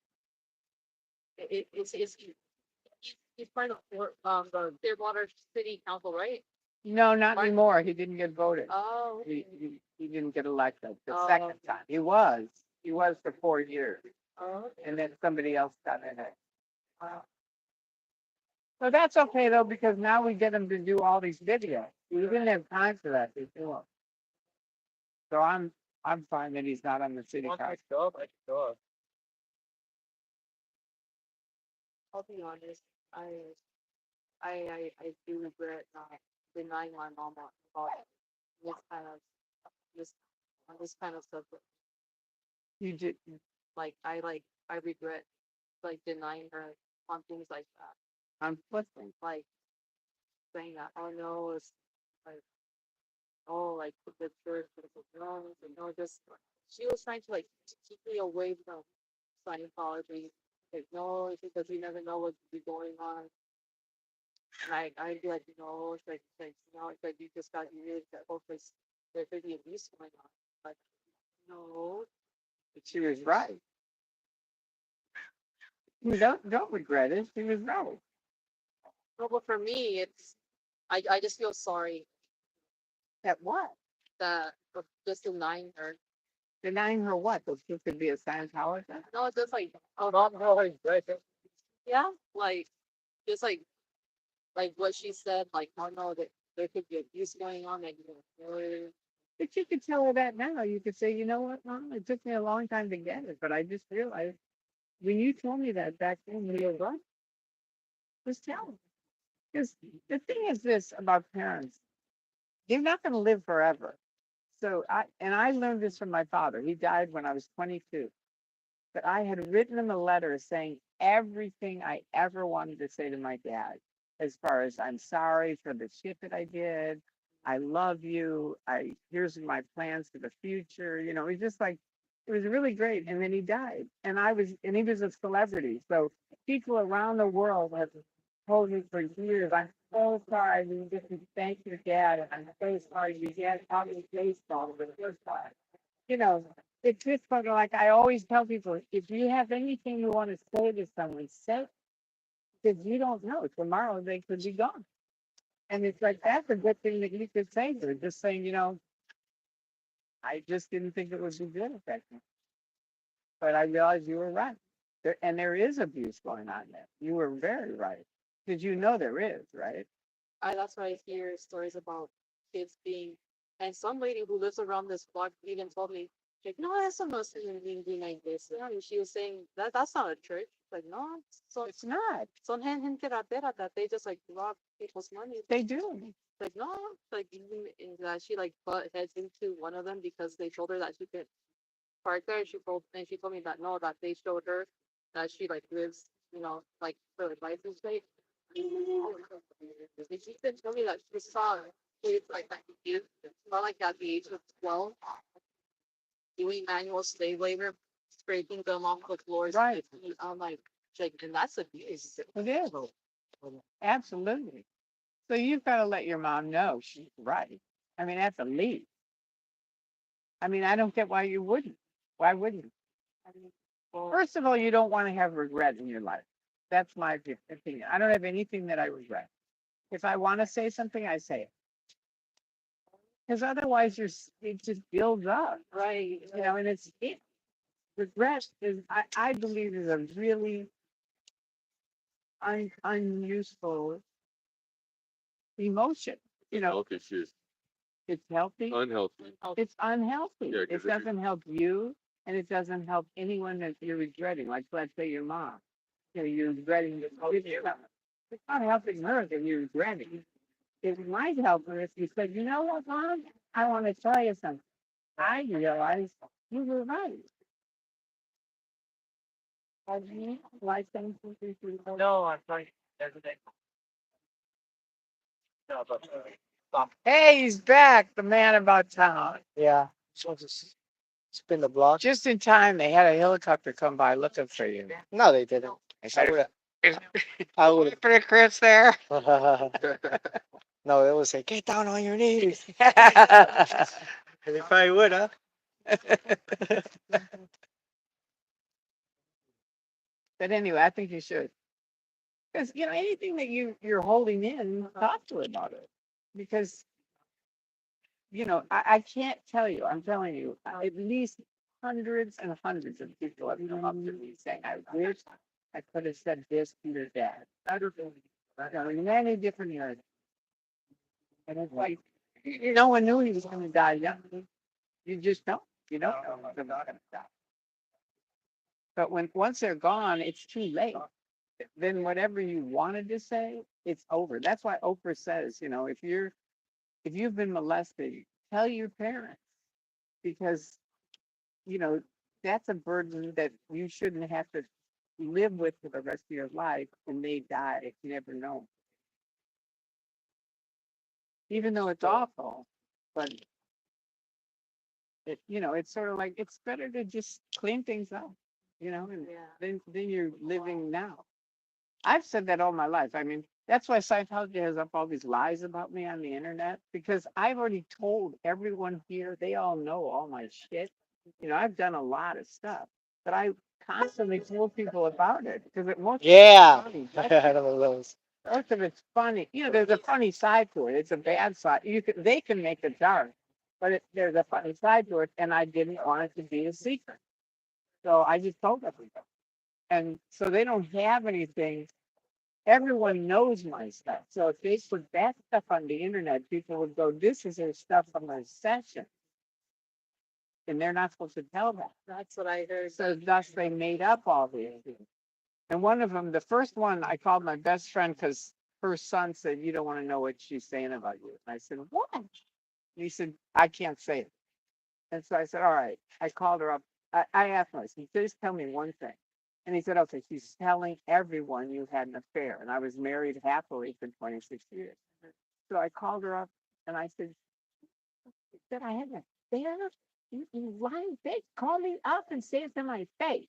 He's part of the Clearwater City Council, right? No, not anymore. He didn't get voted. Oh. He didn't get elected the Oh. second time. He was for 4 years. Oh. And then somebody else got in it. So that's okay though, because now we get him to do all these videos. We didn't have time for that before. So I'm fine that he's not on the city Once I council. show up, I can show up. I'll be honest. I do regret not denying my mom about this kind of this on this kind of subject. You did. I regret like denying her on things like that. I'm flipping. Like saying that, oh no, it's like, oh, like the church, no, no, just she was trying to like keep me away from Scientology. Like, no, because you never know what could be going on. And I'd be like, no, it's like you just got to really careful because there could be abuse going on. Like, no, But she was right. You don't regret it. She was right. no, but for me, I just feel sorry At what? that for just denying her. Denying her what? That she could be a Scientologist? No, it's just like, Oh, not really, right? yeah, like, just like what she said, like, oh no, that there could be abuse going on, that you don't know. But you could tell her that now. You could say, you know what, Mom, it took me a long time to get it, but I just realized when you told me that back then, you were right. Just tell them. Because the thing is this about parents, they're not going to live forever. So I learned this from my father. He died when I was 22. But I had written him a letter saying everything I ever wanted to say to my dad, as far as I'm sorry for the shit that I did. I love you. Here's my plans for the future. You know, it was just like it was really great. And then he died. And he was a celebrity. So people around the world have told me for years, I'm so sorry you didn't thank your dad. And I'm so sorry you dad probably baseball for the first time. You know, it's just sort of like I always tell people, if you have anything you want to say to someone, say it. Because you don't know. Tomorrow they could be gone. And it's like that's a good thing that you could say to her. Just saying, you know, I just didn't think it would be good at that time. But I realized you were right. There is abuse going on there. You were very right. Because you know there is, right? That's why I hear stories about kids being, and some lady who lives around this block even told me, like, no, that's a Muslim being like this. Yeah, and she was saying that's not a church. Like, no, so It's not. son gente ratera that they just like rob people's money. They do. Like, no, like even that she like butt heads into one of them because they told her that she could park there. She told me that no, that they showed her that she like lives, like her license plate. She said told me that she saw kids like that youth, not like at the age of 12, doing manual slave labor, scraping them off the floors. Right. I'm like, and that's abuse. It is. Absolutely. So you've got to let your mom know she's right. I mean, at the least. I mean, I don't get why you wouldn't. Why wouldn't you? First of all, you don't want to have regret in your life. That's my opinion. I don't have anything that I regret. If I want to say something, I say it. Because otherwise, it just builds up, Right. and regret I believe, is a really unuseful emotion. Healthy shit. It's healthy. Unhealthy. It's unhealthy. Yeah, 'cause It if you- doesn't help you, and it doesn't help anyone that you're regretting. Like, let's say your mom. You're regretting this. It's not helping her that you're regretting. It might help her if you said, you know what, Mom? I want to tell you something. I realized you were right. Have you licensed? No, I'm trying. Everything. No, but Hey, he's back, the man about town. Yeah. So just spin the block. Just in time, they had a helicopter come by looking for you. No, they didn't. I would Is I would for Chris there? No, it was like, get down on your knees. And they probably would, huh? But anyway, I think you should. Because, anything that you're holding in, talk to it about it. Because, I can't tell you, I'm telling you, at least hundreds and hundreds of people have come up to me saying, I wish I could have said this to your dad. In many different areas. And it's like, no one knew he was going to die young. You just don't. You don't know when they're going to die. But once they're gone, it's too late. then whatever you wanted to say, it's over. That's why Oprah says, if you've been molested, tell your parents because you know that's a burden that you shouldn't have to live with for the rest of your life and they die. You never know. Even though it's awful, but it's sort of like it's better to just clean things up, and then you're living now. I've said that all my life. I mean, that's why Scientology has up all these lies about me on the internet because I've already told everyone here, they all know all my shit. I've done a lot of stuff, but I constantly told people about it because Yeah. funny. I know those. Most of it's funny. There's a funny side to it. It's a bad side. They can make it dark, but there's a funny side to it, and I didn't want it to be a secret, so I just told everybody. And so they don't have anything. Everyone knows my stuff. So if they put that stuff on the internet, people would go, "This is their stuff from a session," and they're not supposed to tell that. That's what I heard. So thus they made up all these things. And one of them, the first one, I called my best friend because her son said, "You don't want to know what she's saying about you." And I said, "What?" And he said, "I can't say it." And so I said, "All right." I called her up. I asked him, I said, "Just tell me one thing." And he said, "Okay, she's telling everyone you had an affair." And I was married happily for 26 years. So I called her up and I said, I had an affair? You lying bitch. Call me up and say it to my face.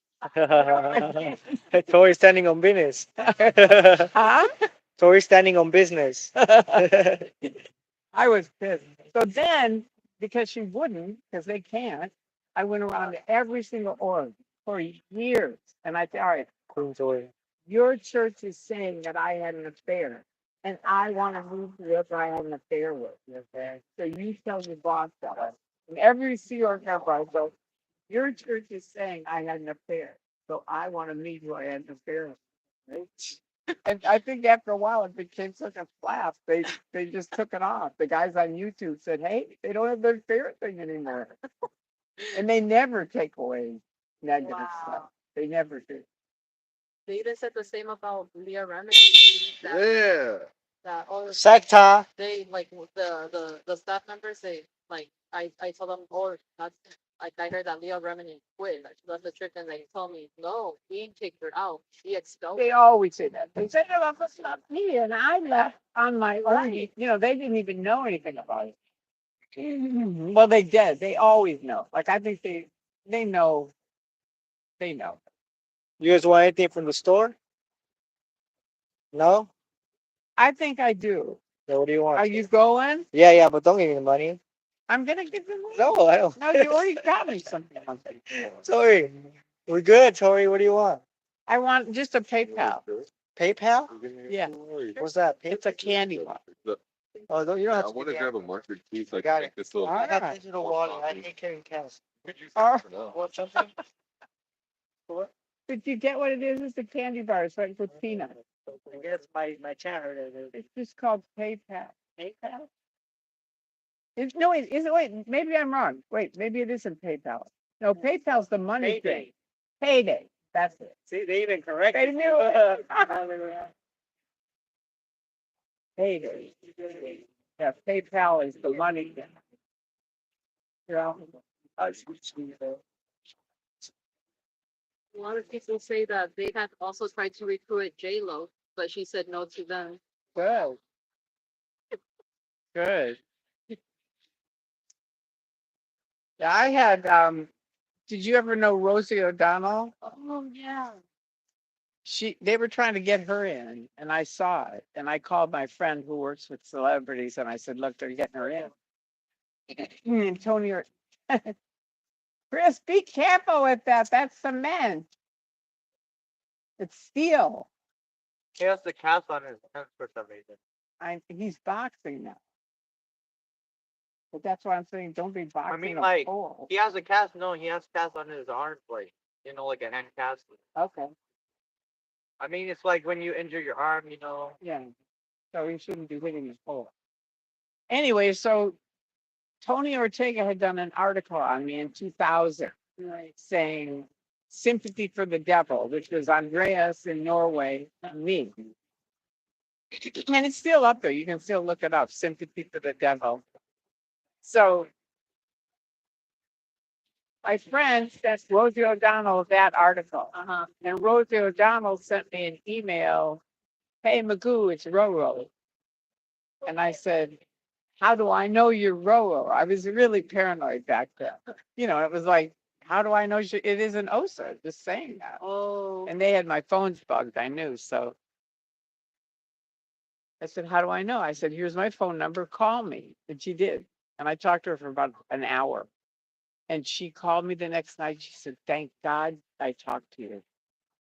Tory standing on business. Huh? Tory standing on business. I was pissed. So then, because she wouldn't, because they can't, I went around to every single org for years. And I said, "All right, Queen Tory. your church is saying that I had an affair, and I want to move whoever I had an affair with. Okay? So you tell your boss that." And every Sea Org member, I go, "Your church is saying I had an affair, so I want to meet who I had an affair with." Right? And I think after a while it became such a flap. They just took it off. The guys on YouTube said, "Hey, they don't have their favorite thing anymore," and they never take away negative stuff. They never do. They even said the same about Leah Remini. Yeah. That all Sector. they like the staff members. They like I told them, or that's like I heard that Leah Remini quit. Like she left the church, and they told me, "No, we didn't kick her out. We expelled her." They always say that. They say, "No, that's not me," and I left on my own. They didn't even know anything about it. Well, they did. They always know. Like I think they know. They know. You guys want anything from the store? No? I think I do. So what do you want? Are you going? Yeah, but don't give me the money. I'm gonna give you money. No, I don't. No, you already got me something. Tori, we're good. Tori, what do you want? I want just a PayPal. PayPal? Yeah. What's that? It's a candy one. Oh, no, you don't I have to. want to grab a marker too, so I Got can make this little. All I got right. digital wallet. I ain't carrying cash. Oh. Want something? Did you get what it is? It's a candy bar. It's like with peanuts. I guess my chat heard it. It's just called PayPal. PayPal? No, wait, wait, maybe I'm wrong. Wait, maybe it isn't PayPal. No, PayPal's the money thing. Payday. That's it. See, they even correct. They knew it. Payday. Yeah, PayPal is the money thing. A lot of people say that they had also tried to recruit J-Lo, but she said no to them. Good. Good. Yeah, I had did you ever know Rosie O'Donnell? Oh yeah. They were trying to get her in and I saw it and I called my friend who works with celebrities and I said, "Look, they're getting her in." And Tony, Chris, be careful with that. That's cement. It's steel. He has the cast on his hands for some reason. He's boxing now. But that's why I'm saying don't be boxing. I mean, a like, pole. he has a cast. No, he has cast on his arm, like, like a hand cast. Okay. I mean, it's like when you injure your arm, Yeah. So he shouldn't be hitting his pole. Anyway, so Tony Ortega had done an article on me in 2000 saying Sympathy for the Devil, which was Andreas in Norway, and me. And it's still up there. You can still look it up. Sympathy for the Devil. So my friend sent Rosie O'Donnell that article. And Rosie O'Donnell sent me an email. Hey, Magoo, it's Roro. And I said, how do I know you're Roro? I was really paranoid back then. You know, it was like, how do I know it isn't Osa? Just saying that. Oh. And they had my phones bugged, I knew. So I said, how do I know? I said, here's my phone number, call me. And she did. And I talked to her for about an hour. And she called me the next night. She said, thank God I talked to you.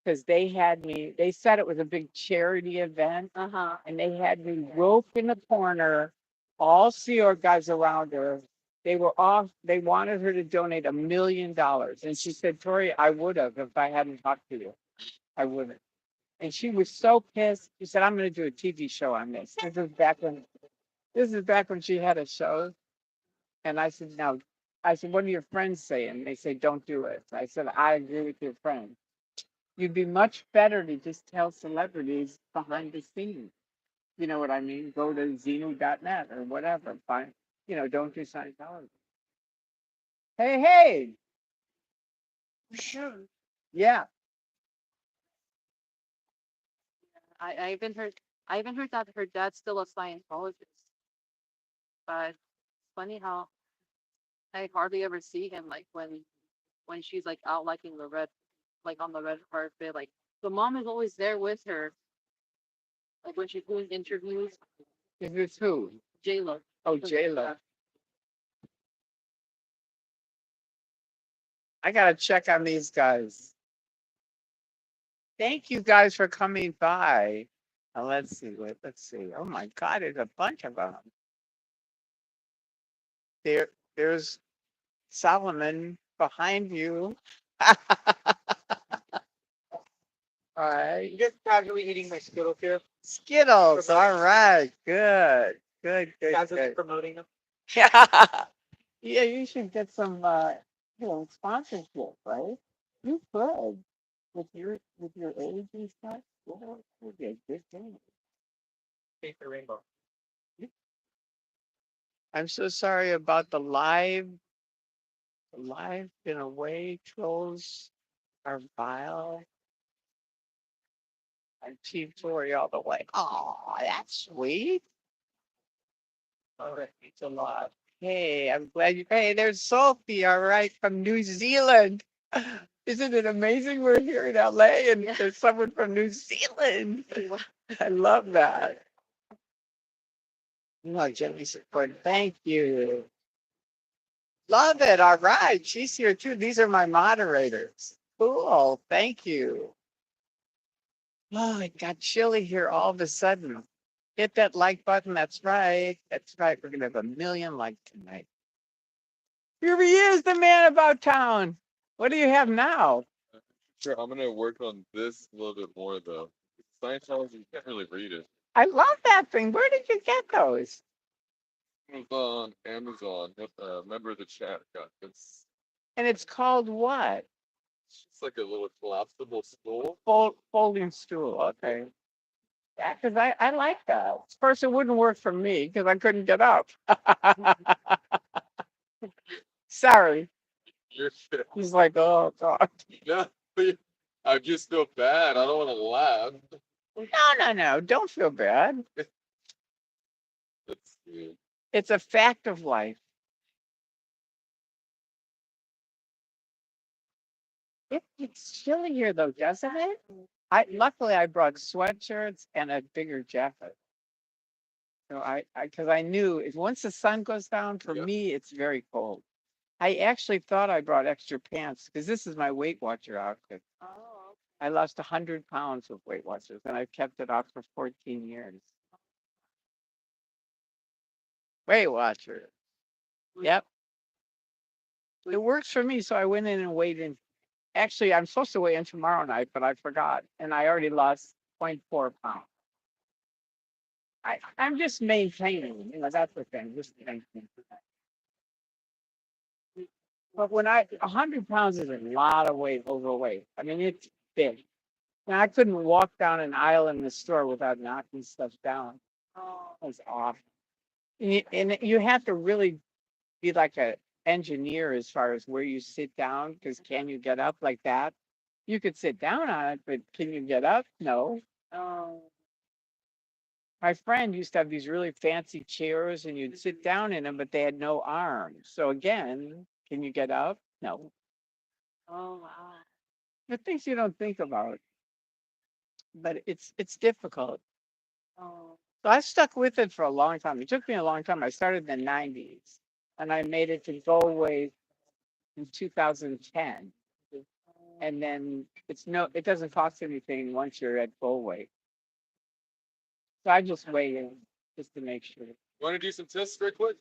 Because they said it was a big charity event. And they had me roped in a corner, all Sea Org guys around her. They wanted her to donate $1 million. And she said, Tori, I would have if I hadn't talked to you. I wouldn't. And she was so pissed. She said, I'm going to do a TV show on this. This is back when she had a show. And I said, what do your friends say? And they say, don't do it. I said, I agree with your friends. You'd be much better to just tell celebrities behind the scenes. You know what I mean? Go to Xenu.net or whatever. Fine. You know, don't do Scientology. Hey. Sure. Yeah. I even heard that her dad's still a Scientologist. But it's funny how I hardly ever see him like when she's like out like in the red like on the red carpet. Like the mom is always there with her. Like when she's doing interviews. Is this who? J-Lo. Oh, J-Lo. I got to check on these guys. Thank you guys for coming by. Let's see. Oh my God, there's a bunch of them. There's Solomon behind you. All right. You guys casually eating my Skittles here? Skittles. All right. Good. Casually promoting them? Yeah. Yeah, you should get some sponsorship, right? You could with your age and stuff. Well, it would be a good thing. Paint the rainbow. I'm so sorry about the live. The live been away. Trolls are vile. I'm Team Tory all the way. Oh, that's sweet. All right, it's a lot. Hey, I'm glad you. Hey, there's Sophie. All right, from New Zealand. Isn't it amazing? We're here in LA and there's someone from New Zealand. I love that. No, gently support. Thank you. Love it. All right. She's here too. These are my moderators. Cool. Thank you. Oh, it got chilly here all of a sudden. Hit that like button. That's right. That's right. We're going to have 1 million likes tonight. Here he is, the man about town. What do you have now? Sure, I'm gonna work on this a little bit more though. Scientology, you can't really read it. I love that thing. Where did you get those? It was on Amazon. Member of the chat got this. And it's called what? It's like a little collapsible stool. Folding stool. Okay. Yeah, because I like that. Of course, it wouldn't work for me because I couldn't get up. Sorry. You're shit. He's like, oh, God. No, I just feel bad. I don't want to laugh. No. Don't feel bad. That's good. It's a fact of life. It's chilly here, though, doesn't it? Luckily I brought sweatshirts and a bigger jacket. So because I knew once the sun goes down, for me, it's very cold. I actually thought I brought extra pants because this is my Weight Watcher outfit. Oh. I lost 100 pounds with Weight Watchers and I've kept it off for 14 years. Weight Watcher. Yep. It works for me. So I went in and weighed in. Actually, I'm supposed to weigh in tomorrow night, but I forgot. And I already lost 0.4 pounds. I'm just maintaining, that's the thing. Just maintaining. But 100 pounds is a lot of weight overweight. I mean, it's big. And I couldn't walk down an aisle in the store without knocking stuff down. Oh, it was awful. And you have to really be like a engineer as far as where you sit down, because can you get up like that? You could sit down on it, but can you get up? No. Oh. My friend used to have these really fancy chairs and you'd sit down in them, but they had no arms. So again, can you get up? No. Oh wow. The things you don't think about, but it's difficult. Oh. So I stuck with it for a long time. It took me a long time. I started in the 90s and I made it to Galway in 2010. And then it doesn't cost anything once you're at Galway. So I just weigh in just to make sure. You want to do some tests real quick?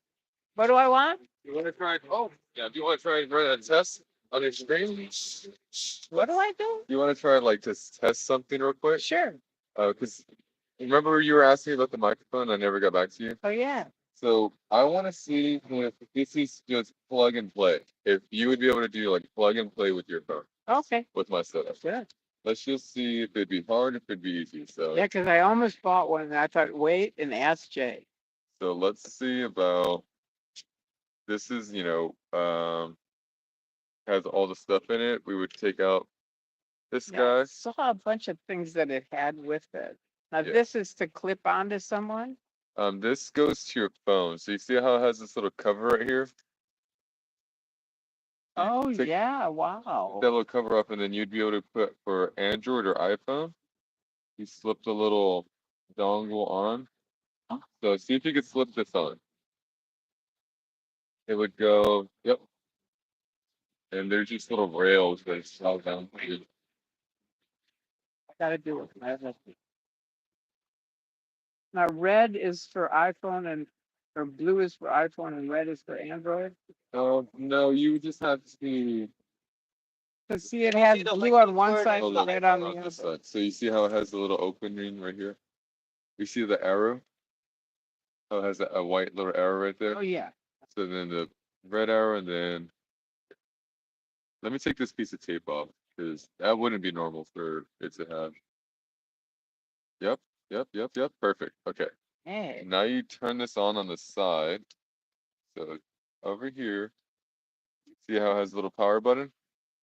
What do I want? You want to try? Oh, yeah. Do you want to try and run a test on your screen? What do I do? You want to try like to test something real quick? Sure. Because remember you were asking me about the microphone. I never got back to you. Oh yeah. So I want to see if this is just plug and play. If you would be able to do like plug and play with your phone Okay. with my setup. Good. Let's just see if it'd be hard, if it'd be easy. So Yeah, because I almost bought one and I thought, wait and ask Jay. so let's see about this is, has all the stuff in it. We would take out this Yeah, guy. I saw a bunch of things that it had with it. Now Yeah. this is to clip onto someone. This goes to your phone. So you see how it has this little cover right here? Oh Take yeah, that wow. little cover up, and then you'd be able to put for Android or iPhone. You slip the little dongle on. Oh. So see if you could slip this on. It would go, yep. And there's just little rails that fall down. I gotta do it. Now red is for iPhone or blue is for iPhone and red is for Android. No, you just have to. So see it has blue on one side Oh, and red on the on other. this side. So you see how it has the little opening right here? You see the arrow? How it has a white little arrow right there? Oh yeah. So then the red arrow, and then let me take this piece of tape off because that wouldn't be normal for it to have. Yep. Perfect. Okay. Hey. Now you turn this on the side. So over here, see how it has a little power button?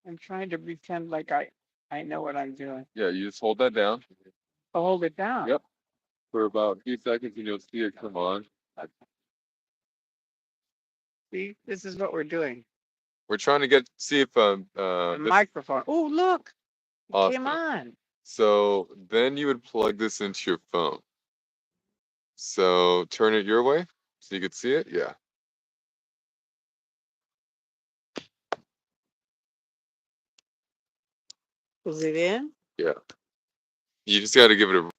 I'm trying to pretend like I know what I'm doing. Yeah, you just hold that down. I'll hold it down. Yep. For about a few seconds, and you'll see it come on. See, this is what we're doing. We're trying to see if The this microphone. Oh, look, it came awesome. on. So then you would plug this into your phone. So turn it your way so you could see it. Yeah. Is it in? Yeah. You just got to give it a.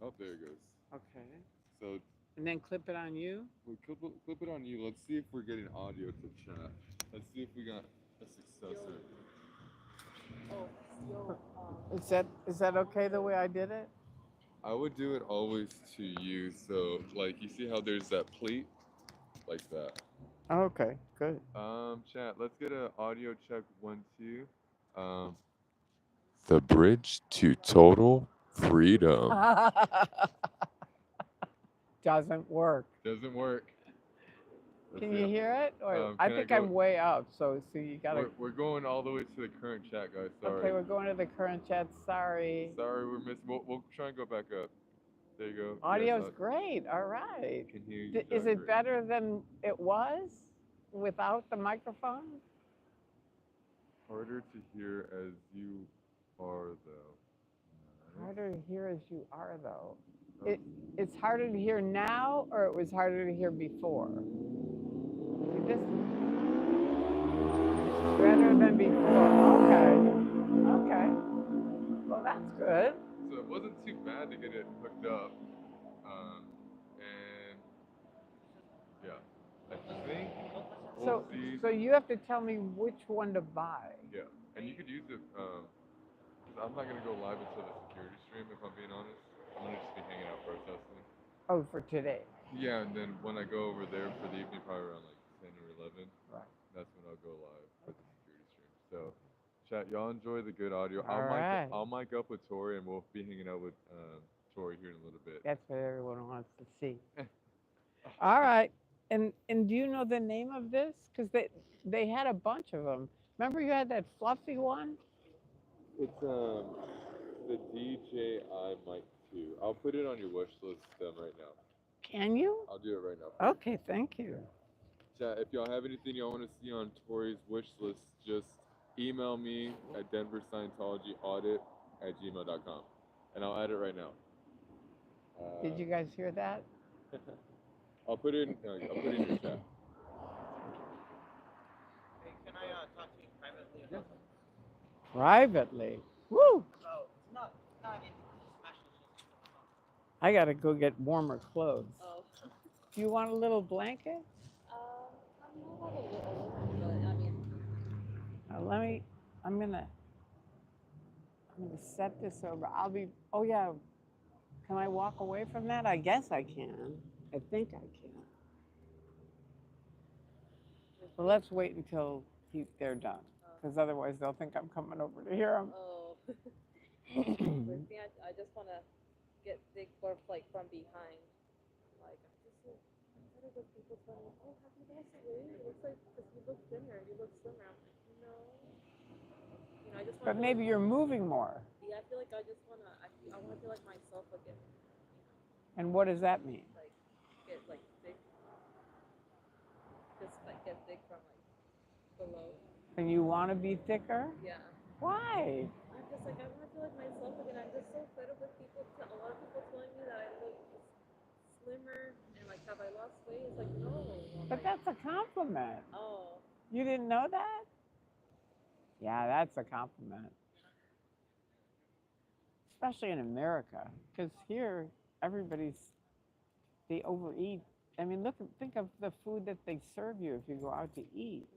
Oh, there it goes. Okay. So And then clip it on you. we clip it on you. Let's see if we're getting audio to chat. Let's see if we got a successor. Is that okay the way I did it? I would do it always to you. So like you see how there's that pleat like that. Okay, good. Chat. Let's get an audio check 1 2. The bridge to total freedom. Doesn't work. Doesn't work. Can you hear it? Or I can I think go- I'm way out. So you gotta. We're going all the way to the current chat, guys. Sorry. Okay, we're going to the current chat. Sorry. Sorry, we're missing. We'll try and go back up. There you go. Audio's Yes, great. All right. I can hear you. Is it better than it was without the microphone? Harder to hear as you are, though. Harder to hear as you are, though. It's harder to hear now, or it was harder to hear before? This better than before. Okay. Well, that's good. So it wasn't too bad to get it hooked up. And I think So, we'll see. so you have to tell me which one to buy. Yeah, and you could use it. 'Cause I'm not gonna go live until the security stream. If I'm being honest, I'm gonna just be hanging out protesting. Oh, for today. Yeah, and then when I go over there for the evening, probably around like 10 or 11, Right. that's when I'll go live for the security stream. So, chat, y'all enjoy the good audio. All right. I'll mic up with Tori, and we'll be hanging out with Tori here in a little bit. That's what everyone wants to see. All right. And do you know the name of this? Because they had a bunch of them. Remember you had that fluffy one? It's the DJI Mic 2. I'll put it on your wish list right now. Can you? I'll do it right now. For you. Okay, thank you. Chat, if y'all have anything y'all want to see on Tori's wish list, just email me at denverscientologyaudit@gmail.com, and I'll add it right now. Did you guys hear that? I'll put it in your chat. Hey, can I talk to you privately about something? Privately. Woo! So it's not anything special. It's just I got to go get warmer clothes. Oh. Do you want a little blanket? I'm not a little, but I mean, I'm gonna set this over. Oh yeah, can I walk away from that? I guess I can. I think I can. Well, let's wait until they're done, because otherwise they'll think I'm coming over to hear them. oh. With me, I just want to get big for like from behind. Like I'm just so tired of people telling me, "Oh, have you lost weight? It looks like because you look thinner, you look slimmer." I'm like, no. You know, I just want. But maybe you're moving more. Yeah, I feel like I just want to. I want to feel like myself again. And what does that mean? Like get like big. Just like get big from like below. And you want to be thicker? Yeah. Why? I'm just like I want to feel like myself again. I'm just so fed up with people. A lot of people telling me that I look slimmer and like have I lost weight? It's like no. But that's a compliment. Oh. You didn't know that? Yeah, that's a compliment. Especially in America, because here they overeat. I mean, think of the food that they serve you if you go out to eat.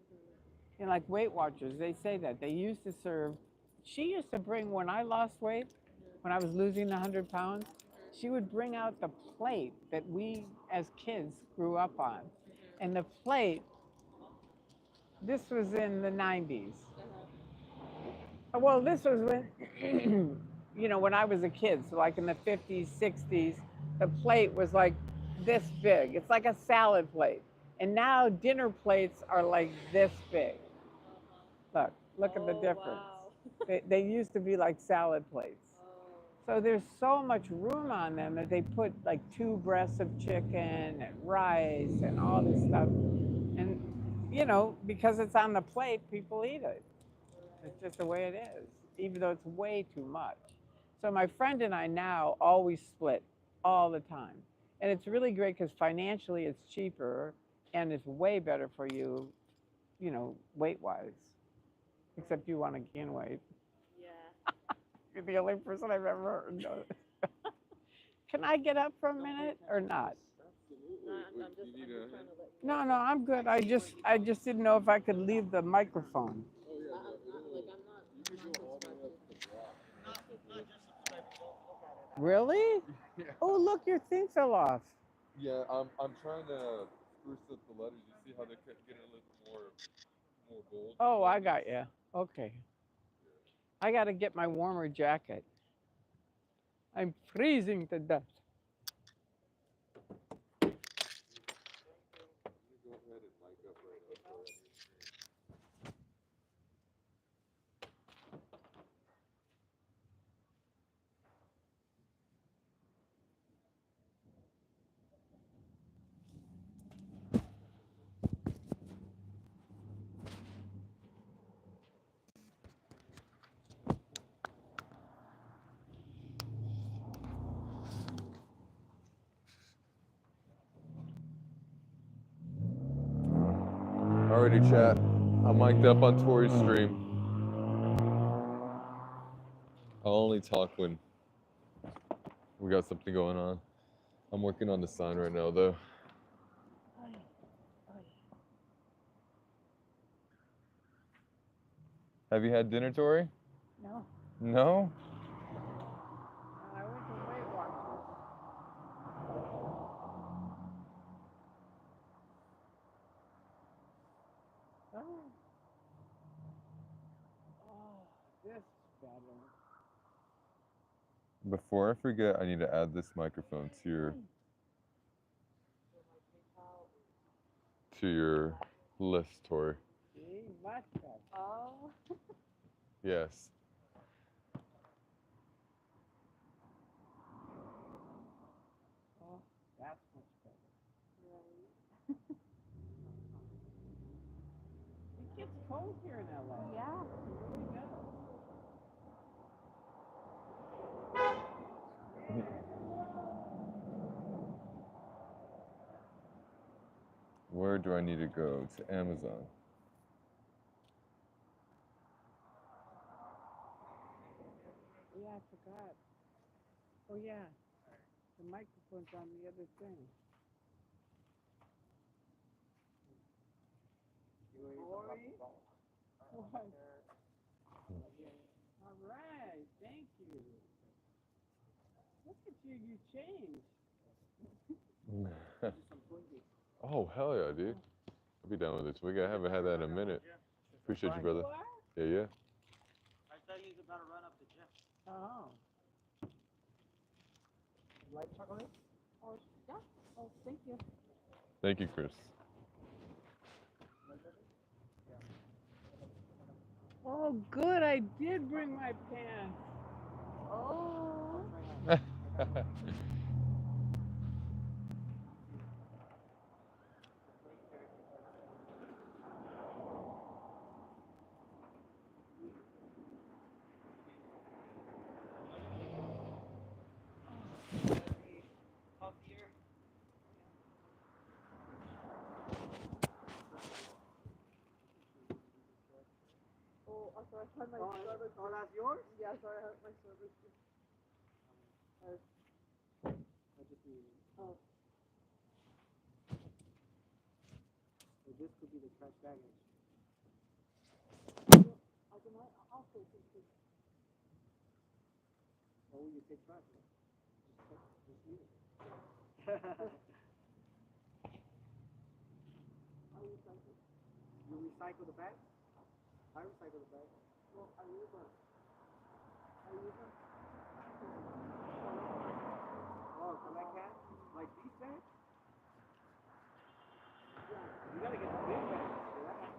You know, like Weight Watchers, they say that they used to serve. She used to bring, when I lost weight, when I was losing 100 pounds, she would bring out the plate that we as kids grew up on. And the plate, this was in the 90s. Well, this was when, when I was a kid, so like in the 50s, 60s, the plate was like this big. It's like a salad plate. And now dinner plates are like this big. Look at the difference. Wow. They used to be like salad plates. So there's so much room on them that they put like 2 breasts of chicken and rice and all this stuff. And, because it's on the plate, people eat it. It's just the way it is, even though it's way too much. So my friend and I now always split all the time. And it's really great because financially it's cheaper and it's way better for you, weight-wise. Except you want to gain weight. Yeah. You're the only person I've ever heard. Can I get up for a minute or not? I'm just trying to let you No, I'm good. I just didn't know if I could leave the microphone. Really? Yeah. Oh, look, your thing fell off. Yeah, I'm trying to spruce up the letters. You see how they're getting a little more bold? Oh, I got you. Okay. I got to get my warmer jacket. I'm freezing to death. I'm gonna go ahead and mic up right now. Alrighty, chat. I'm mic'd up on Tori's stream. I'll only talk when we got something going on. I'm working on the sign right now, though. Have you had dinner, Tori? No. No? I went to Weight Watchers. Oh. Oh, this is better. Before I forget, I need to add this microphone to your list, Tori. See, much better. Oh. Yes. Oh, that's much better. It gets cold here in LA. Yeah. It really does. Where do I need to go? To Amazon. Yeah, I forgot. Oh yeah, the microphone's on the other thing. Tori? What? All right, thank you. Look at you, you changed. Oh, hell yeah, dude. I'll be down with this. I haven't had that in a minute. Appreciate you, brother. You are? Yeah, yeah. I thought you was about to run up the gym. Oh. Light chocolate? Oh, yeah. Oh, thank you. Thank you, Chris. Oh, good, I did bring my pants. Oh. Oh, I'm sorry, I had my service. Oh, that's yours? Yeah, sorry, I had my service. I just need it. Oh. So this could be the trash baggage. I can, I'll take it. What will you take trash with? Just leave it. I'll recycle. You recycle the bags? I recycle the bags. Well, I use them. I use them. Oh, collect cans? Like these bags? Yeah. You gotta get the big bags for that.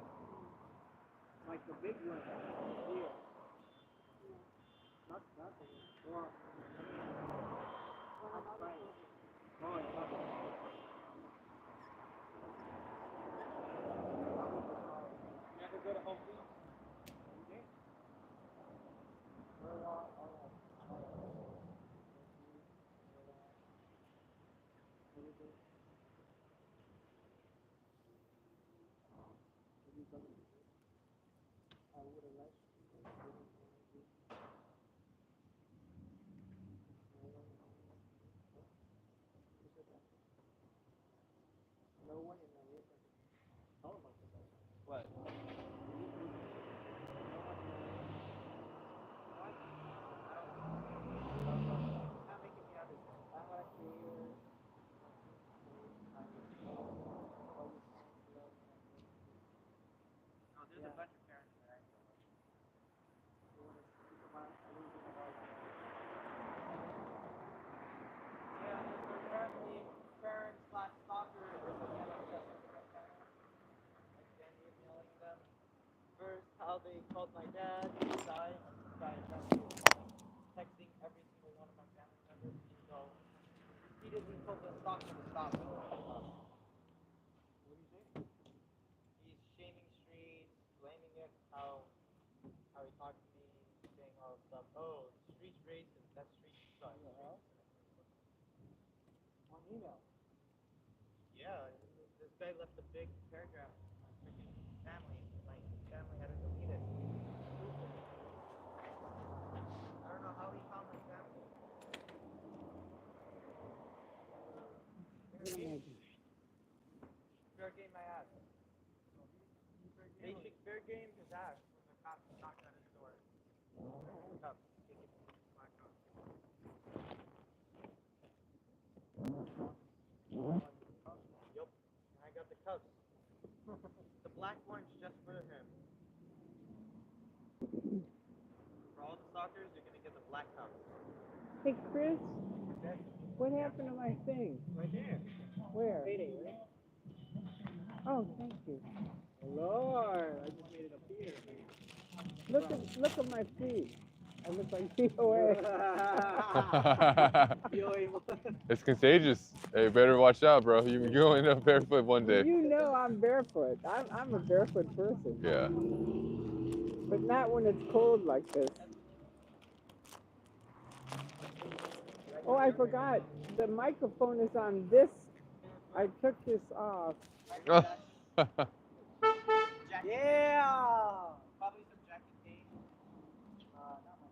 Like the big ones. Here. Not that one. Or, that's right. Oh, it's not that. You ever go to Home Foods? You did? What? No, there's a bunch of parents there. Yeah, there's apparently parents slash stalker is again obsessed with their parents. Like then emailing them. First, how they called my dad, he died, and this guy apparently is texting every single one of my family members, even though repeatedly told the stalker to stop. What do you say? He's shaming streets, blaming it, how he talked to me, saying all this stuff. Oh, the street's racist, that street sucks. On email. Yeah, this guy left a big paragraph on my freaking family. My family had to delete it. I don't know how he found my family. Fair game my ass. They should fair game his ass when the cops knocked Hey, Chris, what happened to my thing? Right there. Where? Payday, right? Oh, thank you. Lord, I just made it appear. Look at my feet. I look like POA. It's contagious. Hey, better watch out, bro. You're going up barefoot one day. You know I'm barefoot. I'm a barefoot person. Yeah. But not when it's cold like this. Oh, I forgot. The microphone is on this. I took this off. Yeah. Probably some jacket paint. Not much.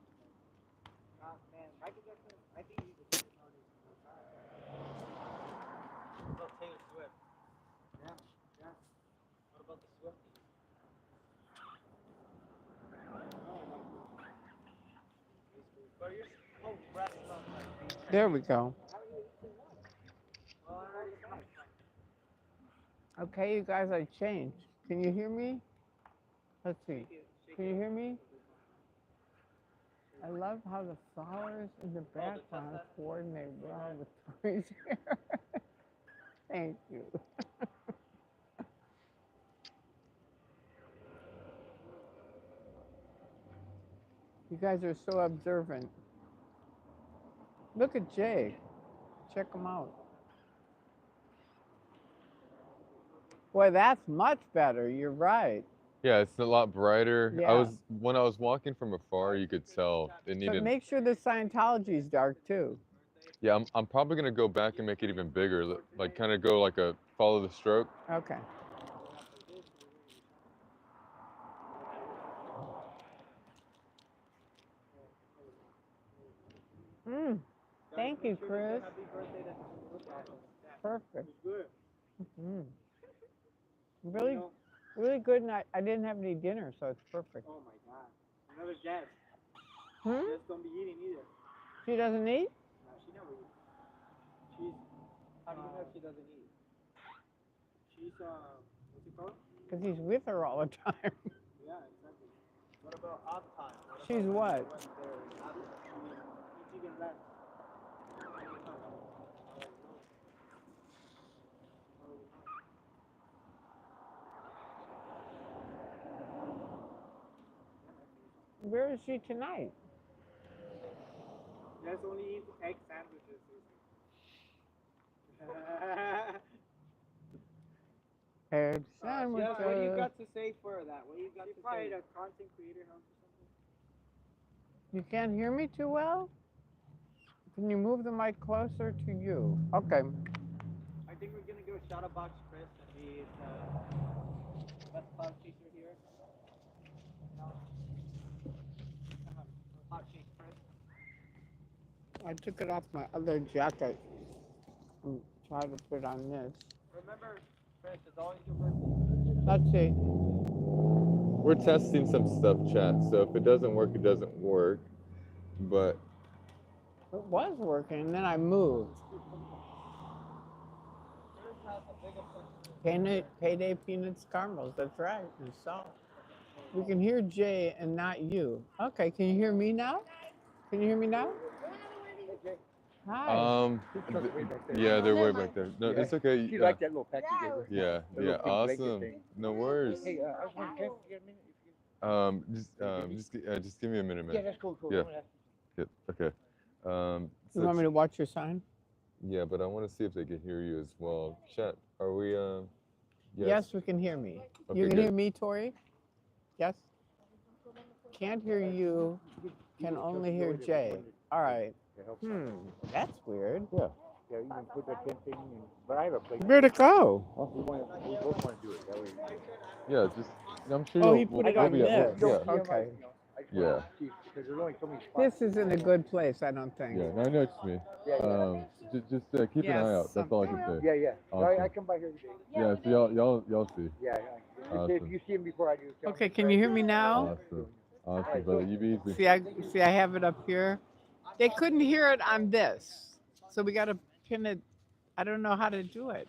Man, Michael Jackson. I think he's the biggest artist of all time. What about Taylor Swift? Yeah. Yeah. What about the Swifties? But you're so pressed on like. There we go. Okay, you guys, I changed. Can you hear me? Let's see. Can you hear me? I love how the flowers in the background coordinate well with Tori's hair. Thank you. You guys are so observant. Look at Jay. Check him out. Boy, that's much better. You're right. Yeah, it's a lot brighter. Yeah. When I was walking from afar, you could tell it But needed. make sure the Scientology is dark too. Yeah, I'm probably gonna go back and make it even bigger. Like kind of go like a follow the stroke. Okay. Thank you, Chris. Perfect. Really, really good. And I didn't have any dinner, so it's perfect. Oh my God. Another Jess. Hmm? Jess don't be eating either. She doesn't eat? No, she never eats. She's. How do you know she doesn't eat? She's what's it called? Because he's with her all the time. Yeah, exactly. What about off time? She's what? She's even less. Where is she tonight? Jess only eats egg sandwiches. Egg sandwiches. What do you got to say for that? What do you got to say? A content creator house or something? You can't hear me too well? Can you move the mic closer to you? Okay. I think we're gonna go shadow box Chris and be best cloud chaser here. Cloud chase Chris. I took it off my other jacket and tried to put on this. Remember, Chris, it's always your birthday. Let's see. We're testing some stuff, chat. So if it doesn't work, it doesn't work. But It was working, and then I moved. Payday peanuts caramels. That's right. And salt. We can hear Jay and not you. Okay. Can you hear me now? Can you hear me now? Hi. yeah, they're way back there. No, it's okay. You like that little package? Yeah, The yeah, little pink blanket awesome. thing. No worries. Hey, I was wondering, can I get a minute? Just give me a minute, man. Yeah, that's cool. Yeah. Yeah, okay. You want me to watch your sign? Yeah, but I want to see if they can hear you as well. Chat, are we? Yes, we can hear me. Okay, You can good. hear me, Tori? Yes? Can't hear you, can only hear Jay. All right. That's weird. Yeah, you can put that thing in, but I have a place. Where'd it go? We both want to do it. That way. Yeah, just. I'm sure. Oh, you'll- he put we'll- it on we'll be at- this. we'll- Yeah. Okay. Yeah. Because there's only so many spots. This isn't a good place, I don't think. Yeah, no, I know what you mean. Just keep an eye out. That's all I can say. Yeah. Awesome. I come by here today. Yeah, so y'all see. Yeah. Awesome. If you see him before I do. tell me. Okay, can you hear me now? Awesome, brother. You be easy. See, I have it up here. They couldn't hear it on this, so we got to pin it. I don't know how to do it.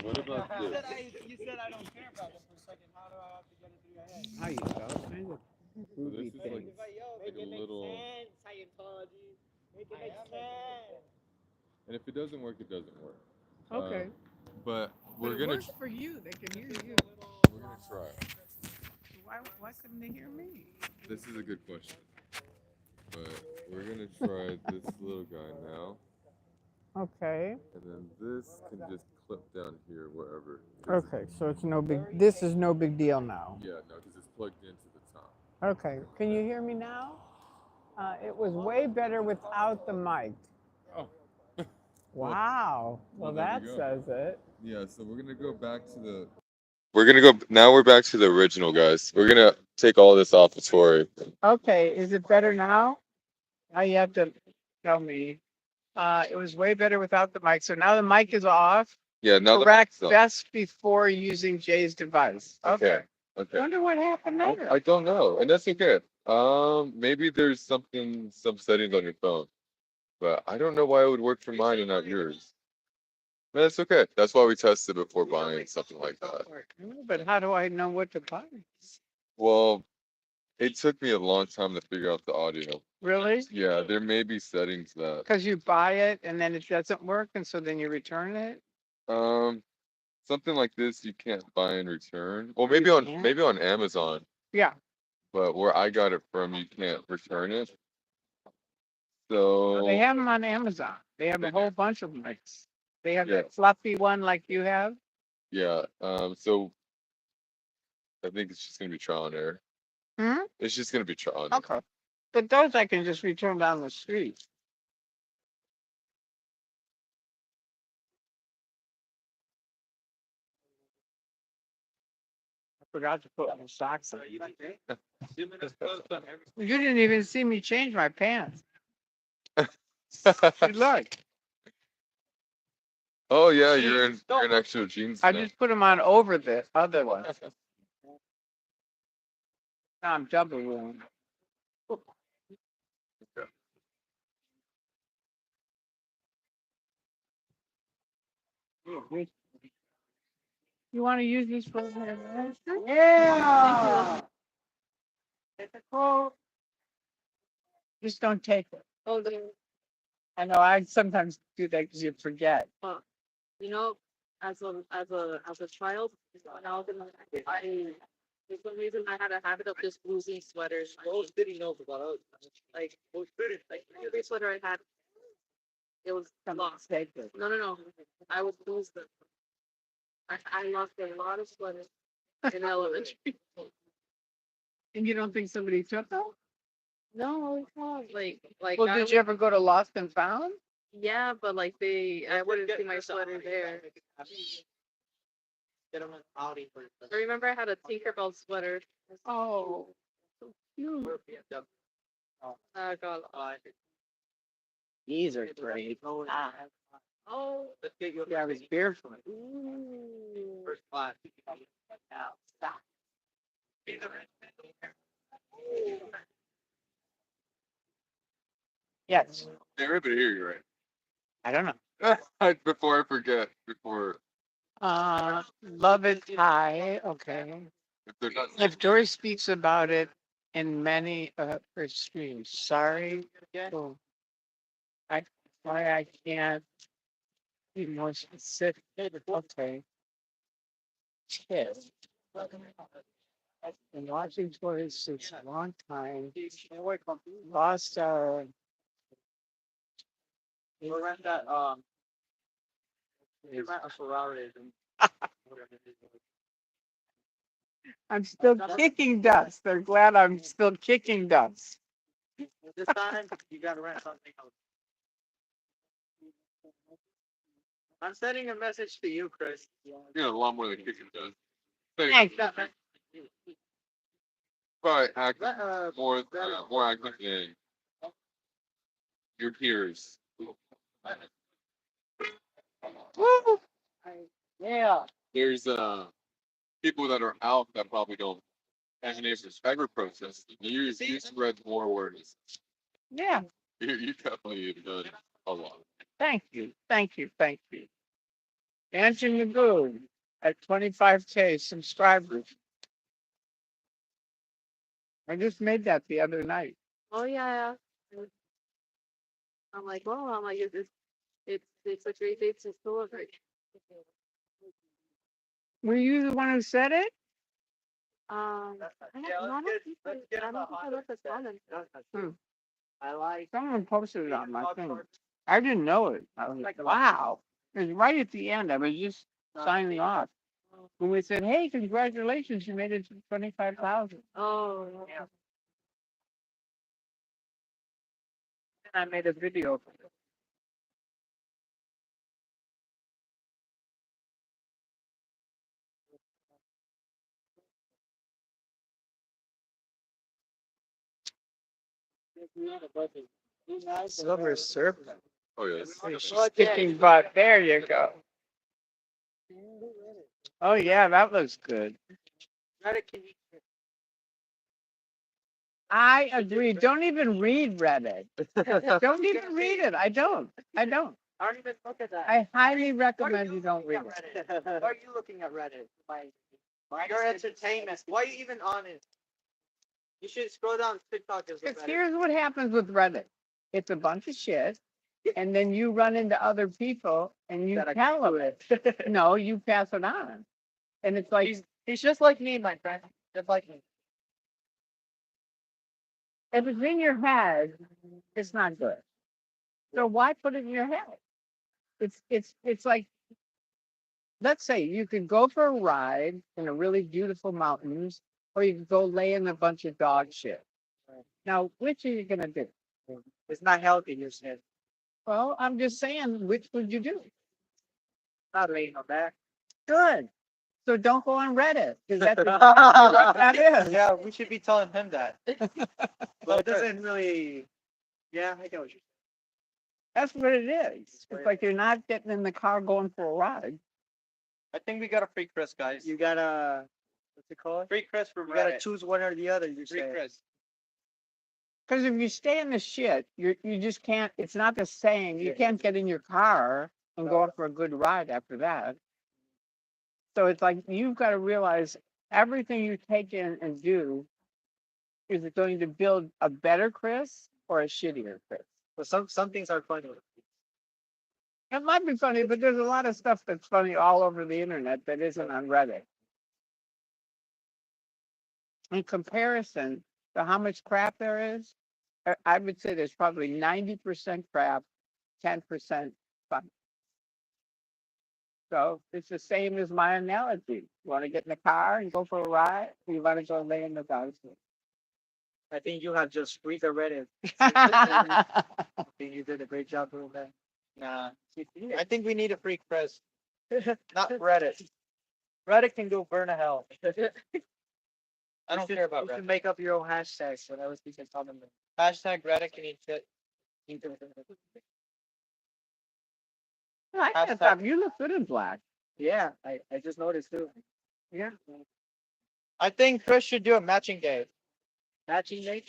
What about this? You said I don't care about it for a second. How do I have to get it through your head? How you go? Kind of So this is like Yo, like a little. Scientology. make it make sense. And if it doesn't work, it doesn't work. Okay. But But we're it gonna works for you. They can hear you. we're gonna try. Why couldn't they hear me? This is a good question. But we're gonna try this little guy now, Okay. and then this can just clip down here wherever. Okay. So it's no big. This is no big deal now. Yeah, no, because it's plugged into the top. Okay. Can you hear me now? It was way better without the mic. Oh. Wow. Well, Well, there that we go. says it. Yeah, so we're gonna go back to the. We're gonna go now. We're back to the original, guys. We're gonna take all this off of Tory. Okay. Is it better now? Now you have to tell me. It was way better without the mic. So now the mic is off. Yeah, now Correct. the. Best before using Jay's device. Okay. Okay. Wonder what happened there. I don't know, and that's okay. Maybe there's some settings on your phone, but I don't know why it would work for mine and not yours. But that's okay. That's why we tested before buying something like that. But how do I know what to buy? Well, it took me a long time to figure out the audio. Really? Yeah, there may be settings that. Because you buy it and then it doesn't work, and so then you return it. Um, Something like this you can't buy and return. Well, can't? maybe on Amazon, Yeah. but where I got it from, you can't return it. Well, So they have them on Amazon. They have They a do. whole bunch of them. They have Yeah. that fluffy one like you have. yeah, so I think it's just gonna be trial and error. Hmm? It's just gonna be trial and error. Okay. But those I can just return down the street. I forgot to put my socks on. You didn't even see me change my pants. Good luck. Oh yeah, you're in actual jeans I now. just put them on over the other one. Now I'm double wearing. You want to use these for hair? Yeah. It's a quote. Just don't take it. Oh, I know I sometimes do that because you forget. you know, as a child, when I was in for some reason I had a habit of just losing sweaters. Like every sweater I had, it was lost. Take it. No. I would lose them. I lost a lot of sweaters in elementary. And you don't think somebody took them? No, it's not like Well, I did you ever go to Lost and Found? yeah, but like I wouldn't see my sweater there. Get them an Audi for. I remember I had a Tinkerbell sweater. Oh, so cute. I got These are great. oh Let's get you Yeah, I was barefoot. first class. Stop. Yes. Everybody hear you, right? I don't know. Before I forget, Love it high. Okay. if they're not. If Dory speaks about it in many of her streams, sorry. Oh, why I can't be more specific. Okay. Tip. I've been watching Dory since a long time. Lost our. We'll rent that, you rent a Ferrari and. I'm still kicking dust. They're glad I'm still kicking dust. This time, you gotta rent something else. I'm sending a message to you, Chris. A lot more than kicking does. Thanks. Probably act more more active than your peers. Woo! Yeah. There's people that are out that probably don't have any ever protest. You spread more awareness. Yeah. You definitely have done a lot. Thank you. Thank you. Thank you. Dancing the Good at 25K subscribers. I just made that the other night. oh yeah. I'm like, well, it's a great day to celebrate. Were you the one who said it? I don't think I left this comment. I like. Someone posted it on my thing. I didn't know it. I was like, wow. It was right at the end. I was just signing off. When we said, hey, congratulations, you made it to 25,000. Oh, yeah. And I made a video. Silver Serpent. Oh yes. Kicking butt. There you go. Oh, yeah, that looks good. I agree. Don't even read Reddit. Don't even read it. I don't. I don't. I don't even look at that. I highly recommend you don't read it. Why are you looking at Reddit? Your entertainment. Why are you even on it? You should scroll down TikTok as Because Reddit. here's what happens with Reddit. It's a bunch of shit, and then you run into other people and you tell them it. No, you pass it on. And it's like, He's just like me, my friend. Just like me. if it's in your head, it's not good. So why put it in your head? It's like, let's say you could go for a ride in a really beautiful mountains, or you could go lay in a bunch of dog shit. Now, which are you gonna do? It's not healthy, you said. Well, I'm just saying, which would you do? Not laying on that. Good. So don't go on Reddit, because that's exactly what that is. Yeah, we should be telling him that. But it doesn't really. Yeah, I get what you're That's what it is. It's like you're not getting in the car going for a ride. I think we got a free Chris, guys. You gotta. What's it called? Free Chris for Reddit. You gotta choose one or the other. You free Chris. Because if you stay in the shit, you just can't. It's not the same. You can't get in your car and go out for a good ride after that. So it's like you've got to realize everything you take in and do is it going to build a better Chris or a shittier Chris. But some things are funny. It might be funny, but there's a lot of stuff that's funny all over the internet that isn't on Reddit. In comparison to how much crap there is, I would say there's probably 90% crap, 10% fun. So it's the same as my analogy. You want to get in the car and go for a ride? Or you want to go lay in the dog seat? I think you have just free the Reddit. I think you did a great job doing that. Nah. I think we need a free Chris. Not Reddit. Reddit can go burn to hell. I don't care about Reddit. You can make up your own hashtags, so that was decent comment. Hashtag Reddit can eat shit. I can't stop. You look good in black. Yeah, I just noticed too. Yeah. I think Chris should do a matching day. Matching day?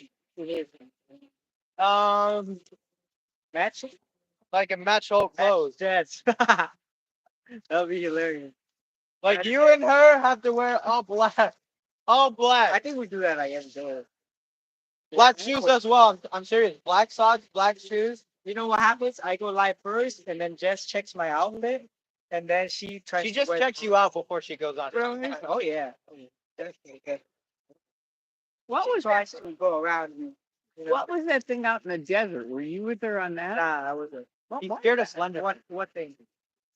Matching? Like a match all clothes. That's that'll be hilarious. Like you and her have to wear all black. All black. I think we do that. I am doing. Black shoes as well. I'm serious. Black socks, black shoes. You know what happens? I go live first, and then Jess checks my outfit, and then she tries. She just checks you out before she goes on. Really? Oh yeah. Definitely good. What was tries to go around? What was that thing out in the desert? Were you with her on that? Nah, I wasn't. He's What? scared of Slender. What thing?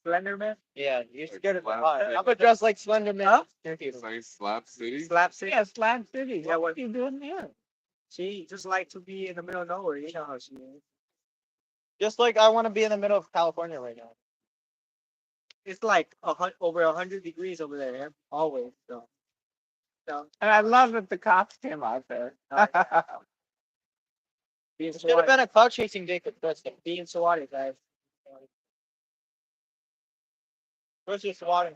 Slenderman? Yeah, you're scared of I'm gonna dress like Slenderman. Huh? It's like Slap City. Slap City. Yeah, Slab City. Yeah, What are you doing there? She just like to be in the middle of nowhere. You know how she is. Just like I want to be in the middle of California right now. It's like over 100 degrees over there, always. So. And I love that the cops came out there. It should have been a cloud chasing day for Preston. Being swatted, guys. Where's your swatting?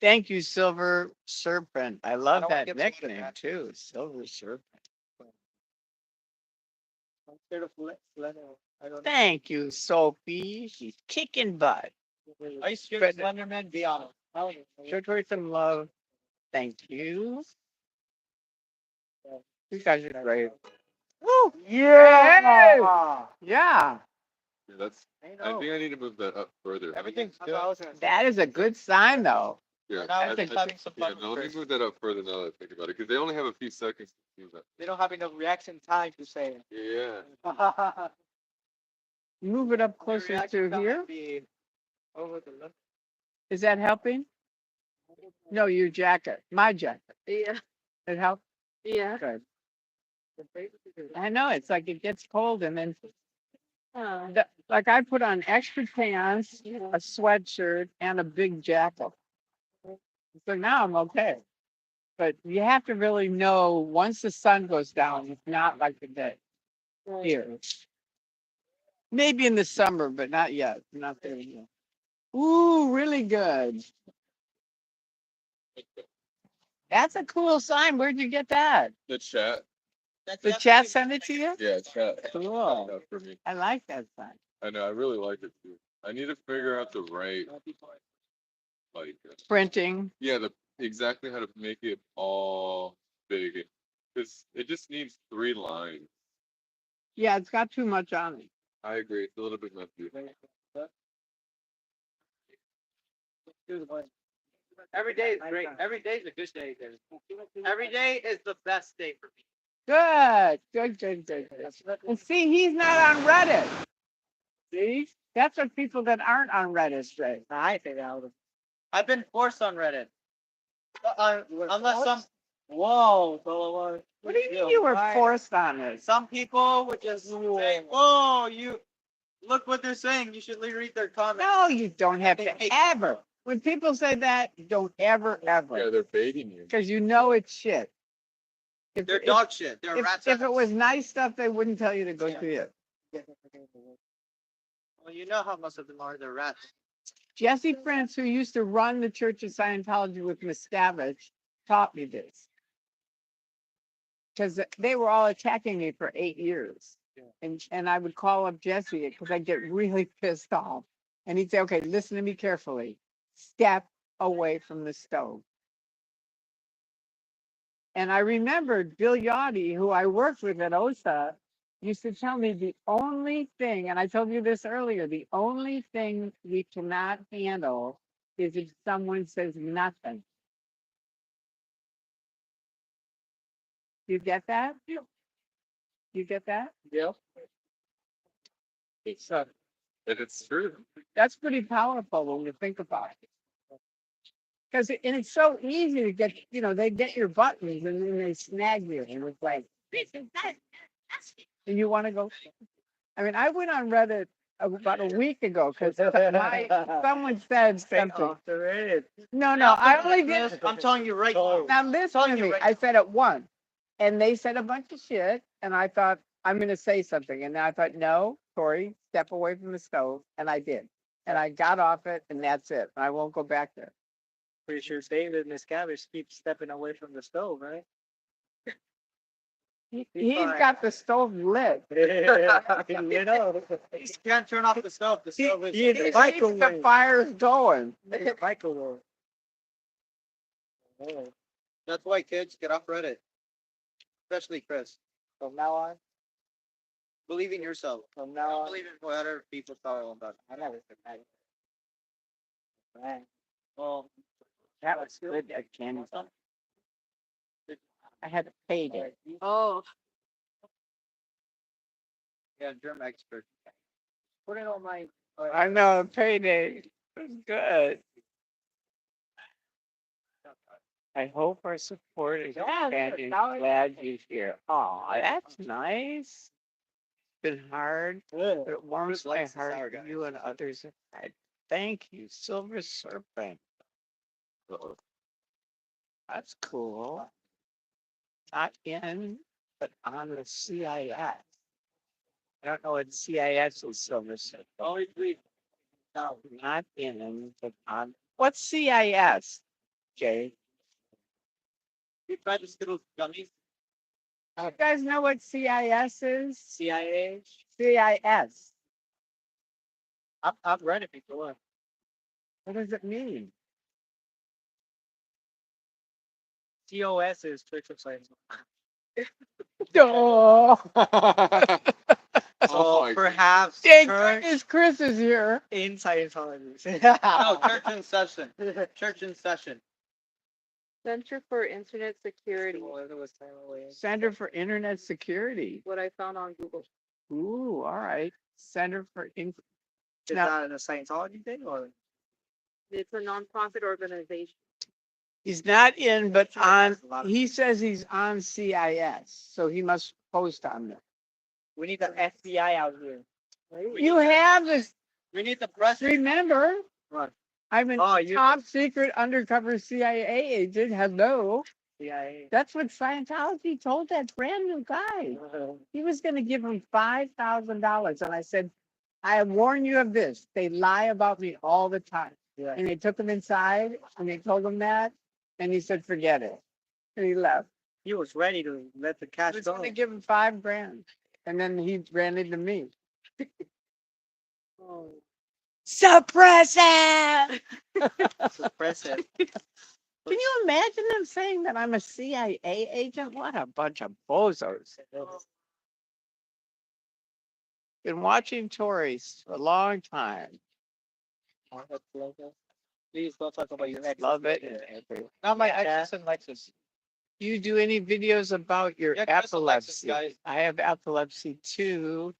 Thank you, Silver Serpent. I love don't wanna that get nickname that. too, Silver Serpent. I'm scared of Slender. I don't know. Thank you, Sophie. She's kicking butt. Are you scared of Slenderman? Be honest. Show her some love. Thank you. You guys are great. Woo! Yeah. Yeah. Yeah, that's. I I know. think I need to move that up further. Everything's That's good. what I was gonna say. That is a good sign, though. Yeah, Now we're I just having think, some yeah, fun. no, with let me Chris. move that up further now that I think about it, because they only have a few seconds to do that. They don't have enough reaction time to say it. Yeah. Move it up Your closer reaction to time here. would be over the left. Is that helping? No, your jacket, my jacket. Yeah, It helped? yeah. Good. I know, it's like it gets cold and then, like I put on extra pants, a sweatshirt and a big jacket. So now I'm okay. But you have to really know once the sun goes down, it's not like the day here. Maybe in the summer, but not yet. Not there yet. Ooh, really good. That's a cool sign. Where'd you get that? The chat. The chat sent it to you? Yeah, chat. Cool. Yeah, for me. I like that sign. I know. I really like it too. I need to figure out the right, like, Printing. yeah, the exactly how to make it all big, because it just needs 3 lines. Yeah, it's got too much on it. I agree. It's a little bit messy. Every day is great. Every day is a good day. Every day is the best day for me. Good. Good. And see, he's not on Reddit. See? That's what people that aren't on Reddit say. I say that all the I've been forced on Reddit. Unless some Whoa, so What do you mean you were forced on this? some people would just say, "Whoa, you look what they're saying. You should read their comments." No, you don't have to ever. When people say that, don't ever. Yeah, they're baiting you. Because you know it's shit. They're dog shit. They're rats. If it was nice stuff, they wouldn't tell you to go see it. Well, you know how most of them are. They're rats. Jesse Prince, who used to run the Church of Scientology with Miscavige, taught me this. Because they were all attacking me for 8 years. And I would call up Jesse because I'd get really pissed off. And he'd say, okay, listen to me carefully. Step away from the stove. And I remembered Bill Yachty, who I worked with at OSA, used to tell me the only thing, and I told you this earlier, the only thing we cannot handle is if someone says nothing. You get that? You get that? Yeah. It's And it's true. that's pretty powerful when you think about it. Because it's so easy to get, they get your buttons and then they snag you and it's like, this is that. And you want to go. I mean, I went on Reddit about a week ago because someone said something. No, I only did. I'm telling you right now. Now listen to me. I said it once, and they said a bunch of shit, and I thought I'm going to say something, and then I thought, no, Tori, step away from the stove, and I did, and I got off it, and that's it. I won't go back there. Pretty sure David Miscavige keeps stepping away from the stove, right? He's got the stove lit. You know, You can't turn off the stove. The stove is. he is He a keeps microwave. the fires going. Microwave. That's why kids get off Reddit, especially Chris. From now on, Believe in yourself. from now Don't on, believe in what other people tell about. I never said that. Right. Well, That was good, that candy. I had a payday. Oh, yeah, germ expert. Put it on my. I know, payday. It was good. I hope our support is expanding. Glad you're here. Oh, that's nice. Been hard, but it warms my likes the sour heart. guys. You and others have had. Thank you, Silver Serpent. That's cool. Not in, but on the CIS. I don't know what CIS is, Silver Serpent. Only 3. No, not in, but on. What's CIS, Jay? You tried the Skittles gummies? You guys know what CIS is? CIA. CIS. I've read it before. What does it mean? COS is Church of Science. Oh. Oh my So perhaps Thank church goodness Chris is here. in Scientology. No, church in session. Church in session. Center for Internet Security. Center for Internet Security. What I found on Google. Ooh, all right. Center for Is Now- that a Scientology thing or? It's a nonprofit organization. He's not in, but Sure, on. that's a lot of- He says he's on CIS, so he must post on there. We need the FBI out here. You have this. We need the press. Remember, What? I'm a Oh, you- top secret undercover CIA agent. Hello. CIA. That's what Scientology told that brand new guy. He was going to give him $5,000. And I said, I warn you of this. They lie about me all the time. Yeah. And they took him inside and they told him that. And he said, forget it. And he left. He was ready to let the I cash was go. going to give him $5,000. And then he ran into me. Oh. Suppress it! Suppress it. Can you imagine them saying that I'm a CIA agent? What a bunch of bozos. Been watching Tories for a long time. Please don't talk about your ex. Love it. Not my ex and Lexus. Do you do any videos about your Yeah, Chris and Lexus, epilepsy? guys. I have epilepsy too,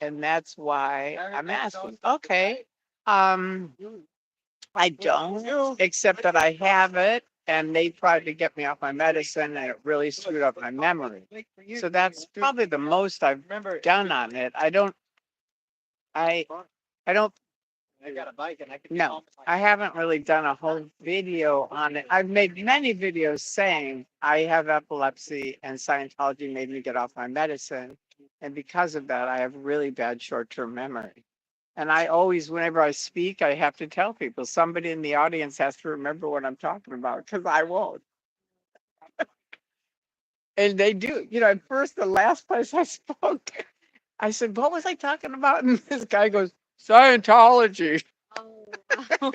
and that's why I I'm heard asking. that. Okay. I don't, except that I have it, and they tried to get me off my medicine, and it really screwed up my memory. So that's probably the most I've Remember, done on it. I don't. I don't. I got a bike and I can. No, I haven't really done a whole video on it. I've made many videos saying I have epilepsy and Scientology made me get off my medicine. And because of that, I have really bad short-term memory. And I always, whenever I speak, I have to tell people, somebody in the audience has to remember what I'm talking about because I won't. And they do. You know, at first, the last place I spoke, I said, what was I talking about? And this guy goes, Scientology. Oh.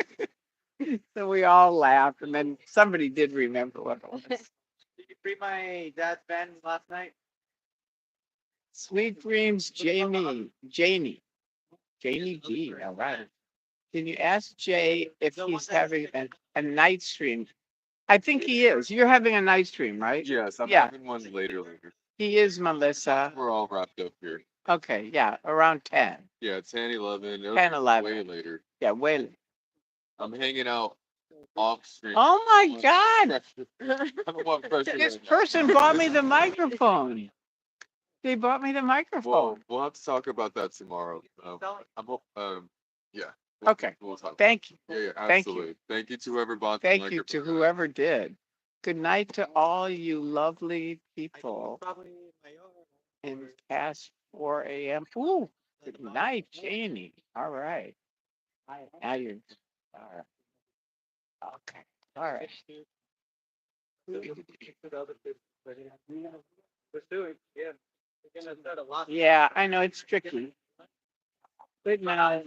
So we all laughed, and then somebody did remember what it was. Did you free my dad's van last night? Sweet dreams, Janie B. All right. Can you ask Jay if he's having a night stream? I think he is. You're having a night stream, right? Yes, I'm Yeah. having one later. He is, Melissa. We're all wrapped up here. Okay, yeah, around 10. Yeah, 10, 11. It'll 10, be 11. Way later. Yeah, way. I'm hanging out off stream. Oh my God! I'm above pressure This right now. person bought me the microphone. They bought me the Well, microphone. we'll have to talk about that tomorrow. Yeah. Okay. We'll talk. Thank you. Yeah, Thank you. absolutely. Thank you to whoever bought the Thank you to microphone. whoever did. Good night to all you lovely people Probably my own. in past 4 a.m. Ooh, good night, Janie. All right. Now you're all right. Okay. All right. Pursuing, yeah. We're gonna start a lot. Yeah, I know it's tricky. But now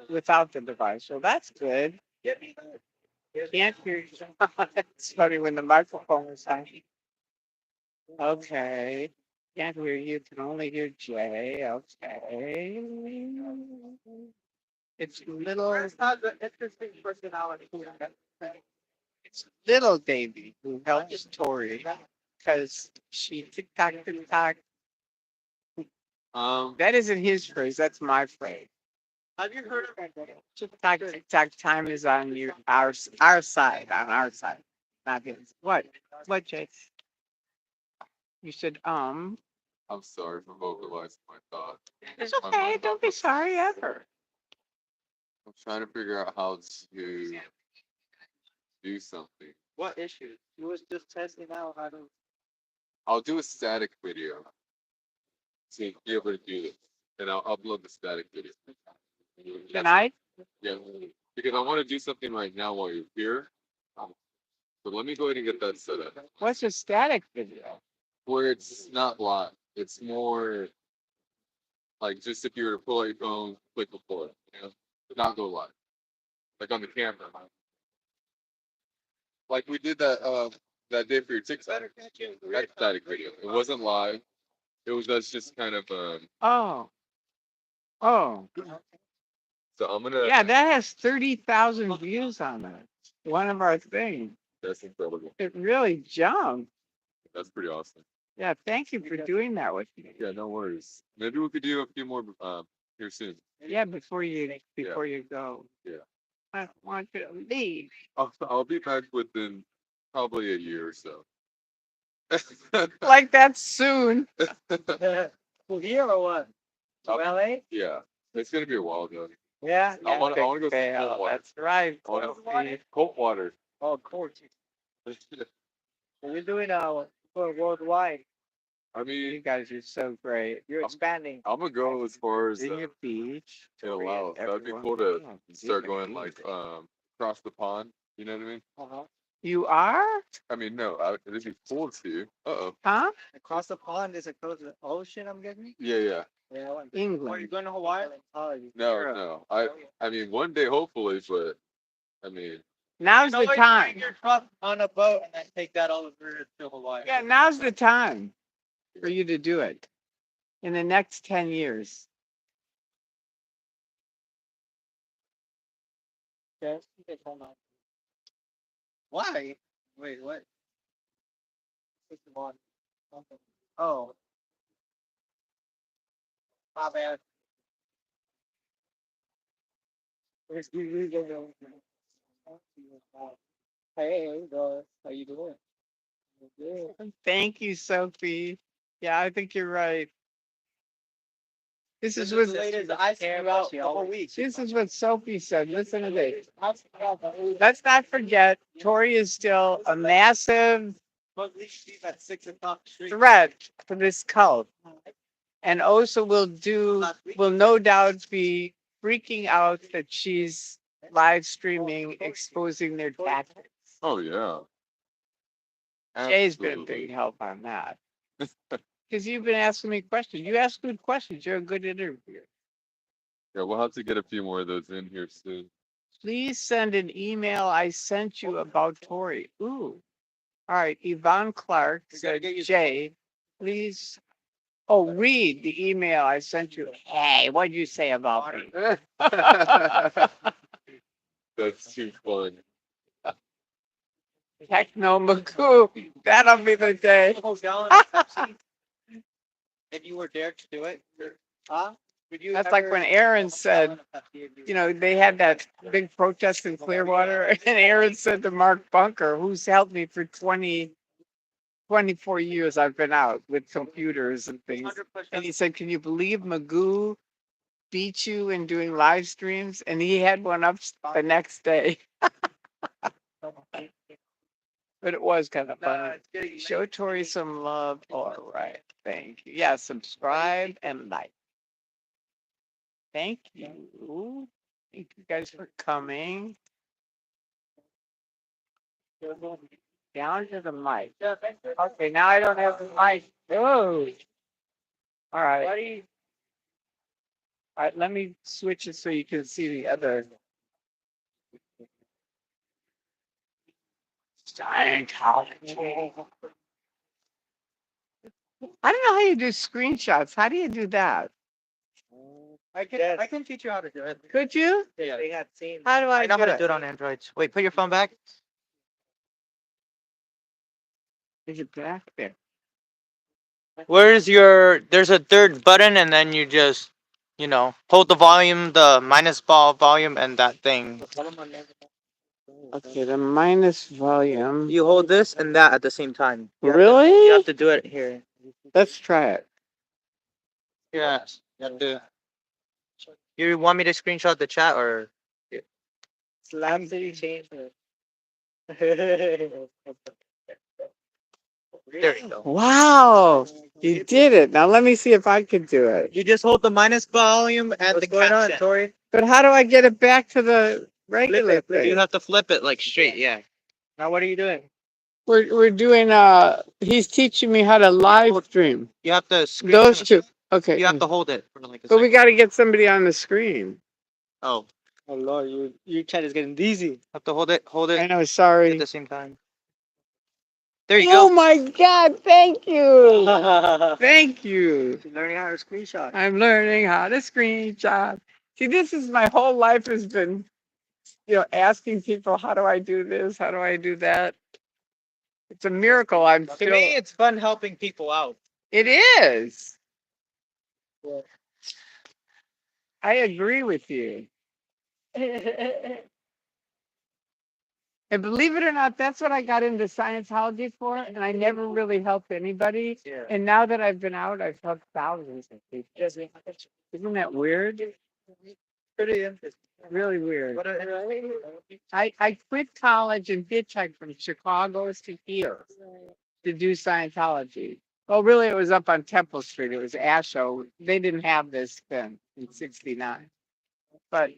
without the device. So that's good. Can't hear you. It's funny when the microphone is on. Okay. Can't hear you. Can only hear Jay. Okay. It's little. It's not the interesting personality. It's little Davy who helps Tori because she tick-tock, tick-tock. That isn't his phrase. That's my phrase. Have you heard of Tick-tock, tick-tock. Time is on our side, on our side, not his. What? What, Jay? You said, I'm sorry for vocalizing my thought. It's okay. Don't be sorry ever. I'm trying to figure out how to do something. what issues? He was just testing out how to. I'll do a static video to be able to do this, and I'll upload the static video. Tonight? Yeah, because I want to do something right now while you're here. So let me go ahead and get that set up. What's a static video? Where it's not live. It's more like just if you were to pull out your phone, click record, not go live. Like on the camera. Like we did that day for your TikTok. That static video. It wasn't live. It was us just kind of Oh, oh, so I'm gonna yeah, that has 30,000 views on it. One of our things. that's incredible. It really jumped. That's pretty awesome. Yeah, thank you for doing that with me. Yeah, no worries. Maybe we could do a few more here soon. Yeah, before you go. Yeah. I don't want you to leave. I'll be back within probably a year or so. Like that soon. Here or what? To LA? Yeah. It's gonna be a while though. Yeah. I wanna go Big fail. cold water. That's right. I wanna cold water. Oh, cool. We're doing for worldwide. I You mean, guys are so great. You're expanding. I'm gonna go as far as Virginia Beach. it allows. That'd be everyone. cool to Oh, start Virginia going like Beach. across the pond. You know what I mean? Uh-huh. You are? I mean, no, it'd be cool to. Uh-oh. Huh? Across the pond is across the ocean, I'm guessing. Yeah, yeah. Yeah. Are England. you going to Hawaii? No, no. I mean, one day hopefully, but I mean, Now's the time. Your truck on a boat and then take that all over to Hawaii. Yeah, now's the time for you to do it. In the next 10 years. Yes. Why? Wait, what? Oh. My bad. Hey, how you doing? Good. Thank you, Sophie. Yeah, I think you're right. This is The what latest I see you out a couple weeks. this is what Sophie said. Listen to this. Let's not forget, Tori is still a massive But leave at 6 o'clock straight. threat for this cult. And Osa will no doubt be freaking out that she's live streaming, exposing their tactics. oh yeah. Jay's been a Absolutely. big help on that. Because you've been asking me questions. You ask good questions. You're a good interviewer. Yeah, we'll have to get a few more of those in here soon. Please send an email I sent you about Tori. Ooh. All right. Yvonne Clark said, Jay, please. Oh, read the email I sent you. Hey, what'd you say about me? That's too fun. Techno Magoo. That'll be the day. If you were dared to do it, huh? Would you That's like ever- when Aaron said, you know, they had that big protest in Clearwater, and Aaron said to Mark Bunker, who's helped me for 24 years I've been out with computers and things. And he said, can you believe Magoo beat you in doing live streams? And he had one up the next day. But it was kind of fun. Show Tori some love. All right. Thank you. Yeah, subscribe and like. Thank you. Thank you guys for coming. Down to the mic. Okay, now I don't have the mic. Oh. All right. All right, let me switch it so you can see the other. Scientology. I don't know how you do screenshots. How do you do that? I can teach you how to do it. Could you? Yeah. They had seen. How do I I know do how to it? do it on Androids. Wait, put your phone back. Is it back there? Where's there's a third button and then you just, hold the volume, the minus ball volume and that thing. Okay, the minus volume. You hold this and that at the same time. Really? You have to do it here. Let's try it. Yes. You have to. You want me to screenshot the chat or? Slam change it. There you go. Wow, you did it. Now let me see if I can do it. You just hold the minus volume and the caption. Tori? But how do I get it back to the regular You thing? have to flip it like straight, yeah. Now what are you doing? We're doing he's teaching me how to live stream. You have to Those two. Okay. You have to hold it for like a But we second. got to get somebody on the screen. Oh. Oh Lord, your chat is getting dizzy. Have to hold it I know, at sorry. the same time. There you Oh go. my God! Thank you. Thank you. Learning how to screenshot. I'm learning how to screenshot. See, this is my whole life has been, asking people, how do I do this? How do I do that? It's a miracle. I'm To still. me, it's fun helping people out. It is. I agree with you. And believe it or not, that's what I got into Scientology for, and I never really helped anybody. Yeah. And now that I've been out, I've helped thousands of people. Isn't that weird? Pretty interesting. Really weird. But I quit college and hitchhiked from Chicago to here to do Scientology. Well, really, it was up on Temple Street. It was Asho. They didn't have this then in '69. But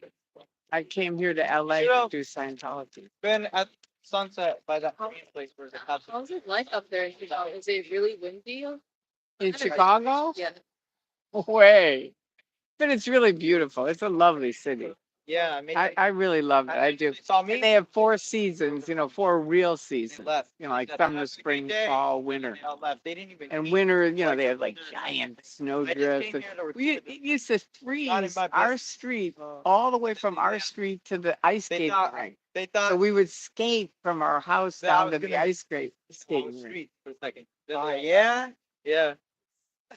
I came here to LA to do Scientology. been at Sunset by that green place where the cops. How's it like up there? Is it really windy? In Chicago? Yeah. Way. But it's really beautiful. It's a lovely city. Yeah, I mean, I really love it. I do. They saw me. And they have 4 seasons, 4 real They seasons. left. Like That summer, last spring, day, fall, winter. They all left. They didn't even. And eat. winter, they have like giant I just snowdrifts. came here to record It this. used to Not in freeze my our business. street all the way from our street to the ice They skating thought- rink. They So thought we would skate from our house that I down was to the gonna ice skating rink. street for a second. Yeah, yeah.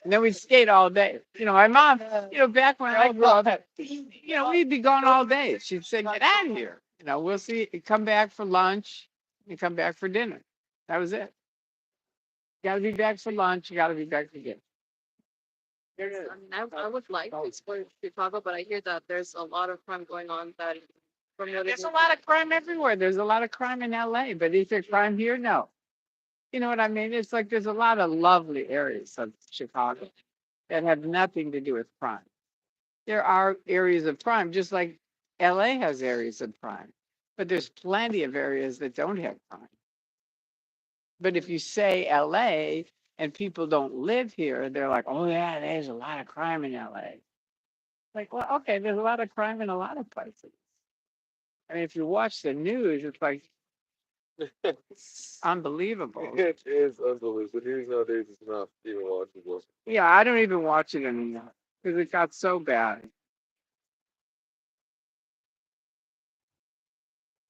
And then we'd skate all day. My mom, back when I grew up, we'd be gone all day. She'd say, get out of here. We'll see. Come back for lunch and come back for dinner. That was it. You gotta be back for lunch. You gotta be back for dinner. I mean, I would like to explore Chicago, but I hear that there's a lot of crime going on that from what There's a lot of crime everywhere. There's a lot of crime in LA, but is there crime here? No. You know what I mean? It's like there's a lot of lovely areas of Chicago that have nothing to do with crime. There are areas of crime, just like LA has areas of crime, but there's plenty of areas that don't have crime. But if you say LA and people don't live here, they're like, oh, yeah, there's a lot of crime in LA. Like, well, okay, there's a lot of crime in a lot of places. I mean, if you watch the news, it's like it's unbelievable. It is unbelievable. The news nowadays is not even watchable. Yeah, I don't even watch it anymore because it got so bad.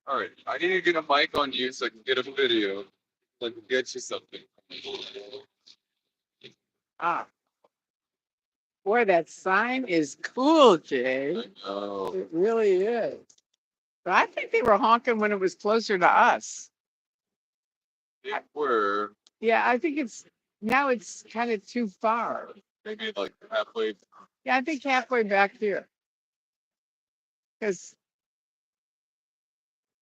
All right, I need to get a mic on you so I can get a video. So I can get you something. Ah, boy, that sign is cool, Jay. I know. It really is. But I think they were honking when it was closer to us. They were Yeah, I think now it's kind of too far. maybe like halfway. Yeah, I think halfway back here. Because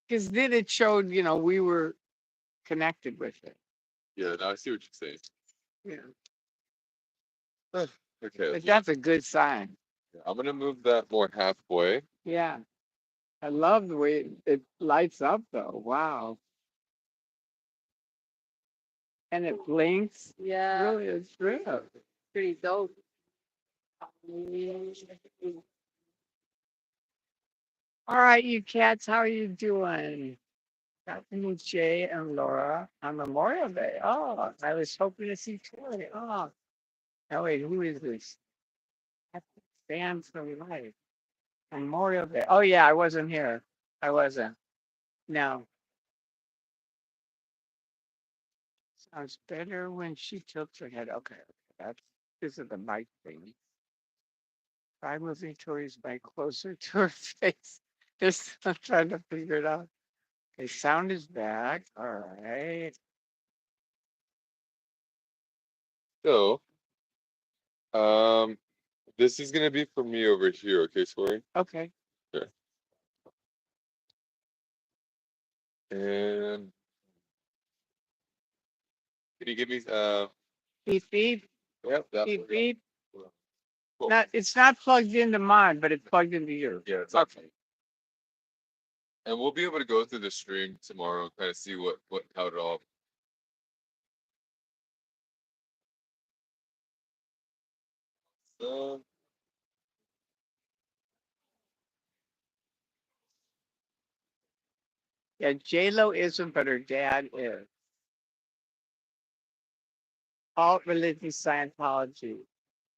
then it showed, we were connected with it. Yeah, now I see what you're saying. Yeah. Okay, But that's a good sign. I'm gonna move that more halfway. Yeah. I love the way it lights up though. Wow. And it blinks. Yeah, Really, it's real. pretty dope. All right, you cats, how are you doing? Got to meet Jay and Laura on Memorial Day. Oh, I was hoping to see Tori. Oh, wait, who is this? Fan for life. Memorial Day. Oh, yeah, I wasn't here. I wasn't. No. Sounds better when she tilts her head. Okay, this is the mic thing. Try moving Tori's mic closer to her face. I'm trying to figure it out. Okay, sound is back. All right. So, this is gonna be for me over here. Okay, sorry. Okay. And can you give me Beep beep. Yep, that Beep one. beep. Cool. It's not plugged into mine, but it's plugged into yours. Yeah, it's okay. And we'll be able to go through the stream tomorrow and kind of see how it all. So, Yeah, J-Lo isn't, but her dad is. alt religion Scientology.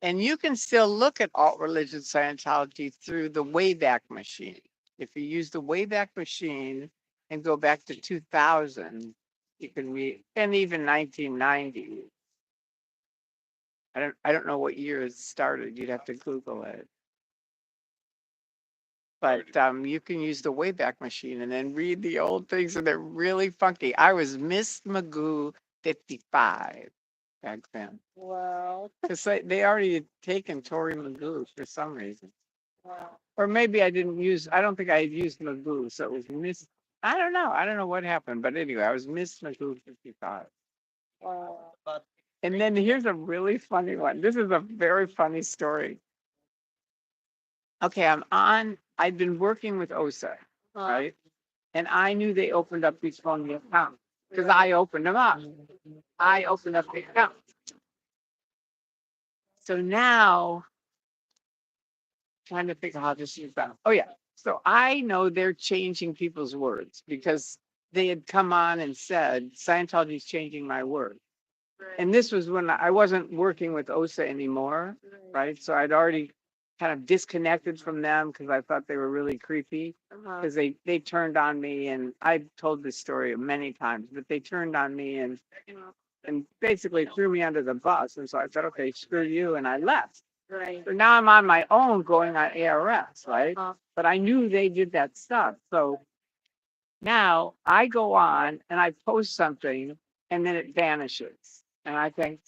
And you can still look at alt religion Scientology through the Wayback Machine. If you use the Wayback Machine and go back to 2000, you can read, and even 1990. I don't know what year it started. You'd have to Google it. But you can use the Wayback Machine and then read the old things, and they're really funky. I was Miss Magoo 55 back then. Wow. Because they already had taken Tory Magoo for some reason. Wow. Or maybe I didn't use, I don't think I had used Magoo. So it was Miss, I don't know. I don't know what happened. But anyway, I was Miss Magoo 55. Wow. And then here's a really funny one. This is a very funny story. Okay, I've been working with OSA, right? And I knew they opened up these phony accounts because I opened them up. I opened up the account. So now, trying to think of how this is done. Oh, yeah. So I know they're changing people's words because they had come on and said, Scientology's changing my word. And this was when I wasn't working with OSA anymore, right? So I'd already kind of disconnected from them because I thought they were really creepy because they turned on me, and I've told this story many times, but they turned on me and basically threw me under the bus. And so I said, okay, screw you, and I left. Right. So now I'm on my own going on ARS, right? But I knew they did that stuff. So now I go on and I post something and then it vanishes. And I think,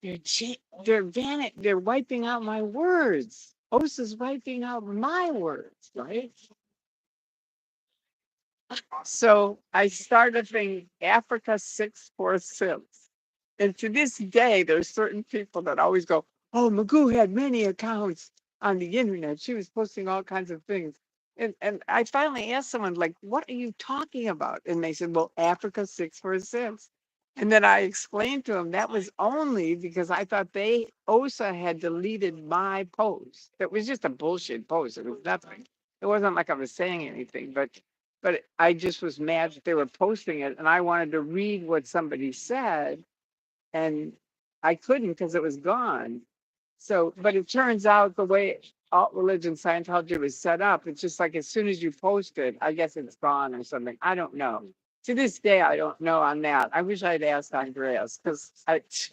they're wiping out my words. OSA's wiping out my words, right? So I started thinking Africa 646. And to this day, there's certain people that always go, oh, Magoo had many accounts on the internet. She was posting all kinds of things. And I finally asked someone, like, what are you talking about? And they said, well, Africa 646. And then I explained to them that was only because I thought OSA had deleted my post. That was just a bullshit post. It was nothing. It wasn't like I was saying anything, but I just was mad that they were posting it, and I wanted to read what somebody said, and I couldn't because it was gone. So, but it turns out the way alt religion Scientology was set up, it's just like as soon as you post it, I guess it's gone or something. I don't know. To this day, I don't know on that. I wish I'd asked Andreas because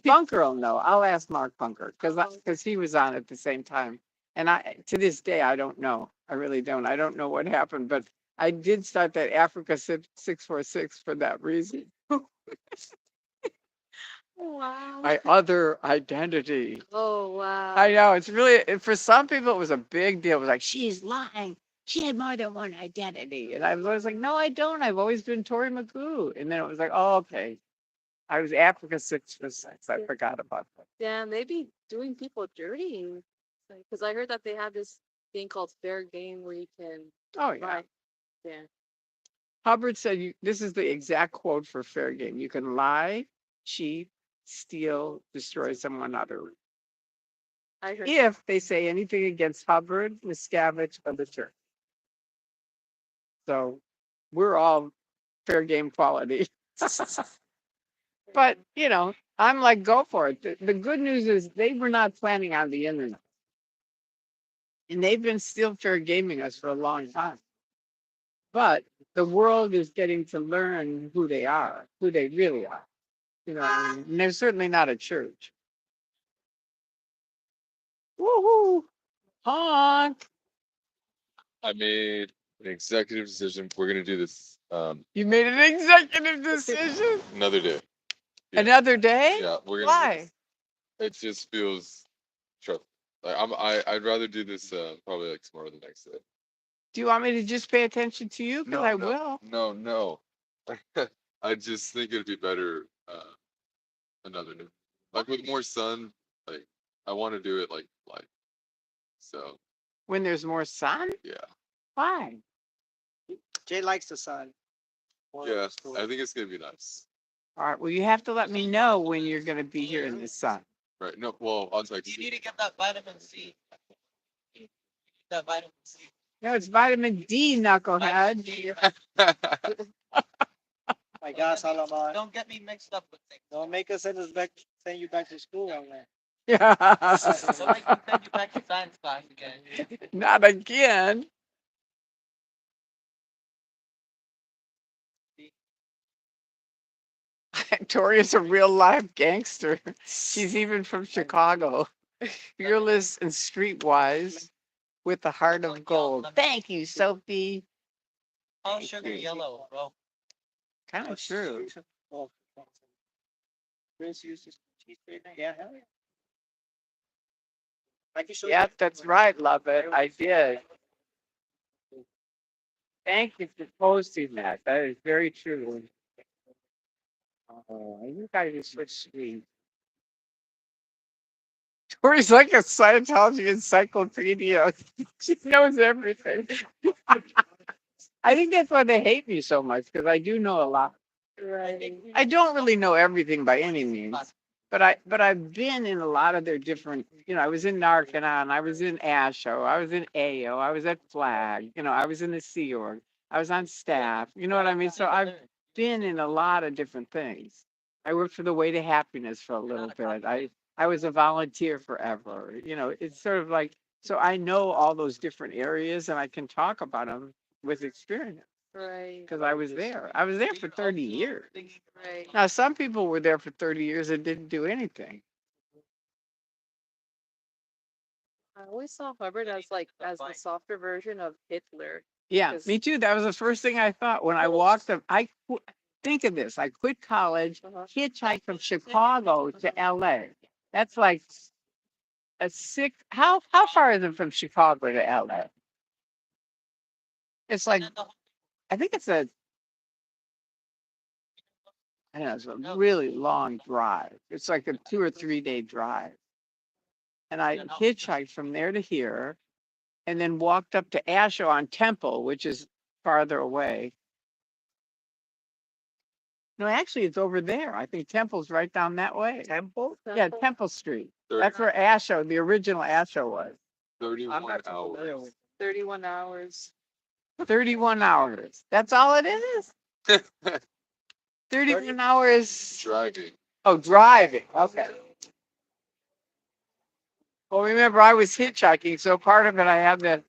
Bunker will know. I'll ask Mark Bunker because he was on at the same time. And to this day, I don't know. I really don't. I don't know what happened, but I did start that Africa 646 for that reason. Wow. My other identity. Oh, wow. I know, it's really, for some people, it was a big deal. It was like, she's lying. She had more than one identity. And I was like, no, I don't. I've always been Tory Magoo. And then it was like, oh, okay. I was Africa 646. I forgot about that. Damn, they be doing people dirty. Because I heard that they have this thing called fair game where you can. Oh, yeah. Right. Yeah. Hubbard said, this is the exact quote for fair game. You can lie, cheat, steal, destroy someone other. I heard. If they say anything against Hubbard, Miscavige, or the church. So we're all fair game quality. But, I'm like, go for it. The good news is they were not planning on the internet. And they've been still fair gaming us for a long time. But the world is getting to learn who they are, who they really are. And they're certainly not a church. Woohoo! Honk! I made an executive decision. We're gonna do this You made an executive decision? another day. Yeah. Another day? Yeah, we're gonna. Why? It just feels trust. Like I'd rather do this probably like tomorrow or the next day. Do you want me to just pay attention to you? Because I will. No. I just think it'd be better another day. Like with more sun. Like I want to do it like so. When there's more sun? Yeah. Why? Jay likes the sun. Yeah, I think it's gonna be nice. All right. Well, you have to let me know when you're going to be here in the sun. Right. No. Well, I'll text You you. need to get that vitamin C. That vitamin C. No, it's vitamin D, knucklehead. My God, Salaman. Don't get me mixed up with things. Don't make us send send you back to school. I'm like, Yeah. So I can send you back to science class again. Not again. Tori is a real life gangster. She's even from Chicago. Fearless and streetwise with a heart of gold. Thank you, Sophie. Oh, sugar yellow, bro. Kind of true. oh, Prince used to cheese straight. Yeah, hell yeah. I can show you. Yeah, that's right, love it. I did. Thank you for posting that. That is very true. Oh, you guys are so sweet. Tori's like a Scientology encyclopedia. She knows everything. I think that's why they hate me so much because I do know a lot. Right. I don't really know everything by any means, but I've been in a lot of their different. I was in Narconon, I was in ASHO, I was in AO, I was at Flag. I was in the Sea Org, I was on staff. You know what I mean? So I've been in a lot of different things. I worked for the Way to Happiness for a little bit. I was a volunteer forever. It's sort of like so I know all those different areas and I can talk about them with experience Right. because I was there. I was there for 30 years. Right. Now, some people were there for 30 years and didn't do anything. I always saw Hubbard as as the softer version of Hitler. Yeah, Because- me too. That was the first thing I thought when I walked up. Think of this. I quit college, hitchhiked from Chicago to LA. That's like a six. How far is it from Chicago to LA? It's like, I think it's I don't know, it's a really long drive. It's like a 2 or 3 day drive. And I hitchhiked from there to here and then walked up to Asho on Temple, which is farther away. No, actually, it's over there. I think Temple's right down that way. Temple? Yeah, Temple Street. 30 That's where Asho, the original Asho was. 31 I'm not too hours. familiar with 31 hours. 31 hours. That's all it is? 31 hours. Driving. Oh, driving. Okay. Well, remember, I was hitchhiking, so part of it I had to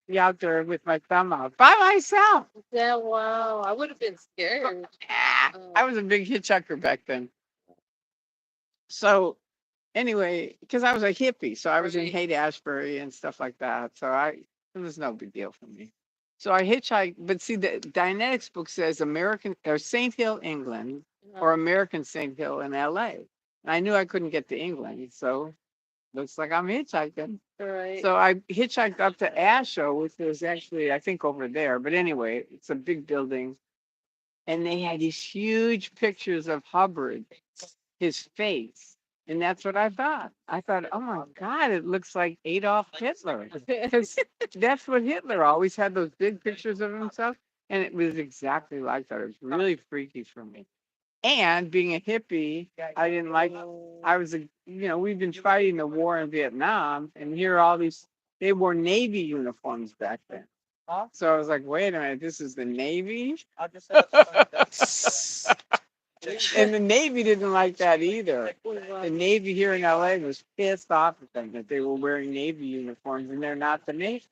be out there with my thumb out by myself. Yeah, wow. I would have been scared. I was a big hitchhiker back then. So anyway, because I was a hippie, so I was in Right. Haight-Ashbury and stuff like that. So it was no big deal for me. So I hitchhiked, but see, the Dianetics book says American or St. Hill, England, or American St. Hill in LA. And I knew I couldn't get to England, so looks like I'm hitchhiking. Right. So I hitchhiked up to Asho, which was actually, I think, over there. But anyway, it's a big building. And they had these huge pictures of Hubbard, his face. And that's what I thought. I thought, oh my God, it looks like Adolf Hitler. Because that's what Hitler always had, those big pictures of himself. And it was exactly like that. It was really freaky for me. And being a hippie, I didn't like, we've been fighting the war in Vietnam. And here are all these, they wore Navy uniforms back then. So I was like, wait a minute, this is the Navy? I'll just And the Navy didn't like that either. The Navy here in LA was pissed off at them that they were wearing Navy uniforms and they're not the Navy.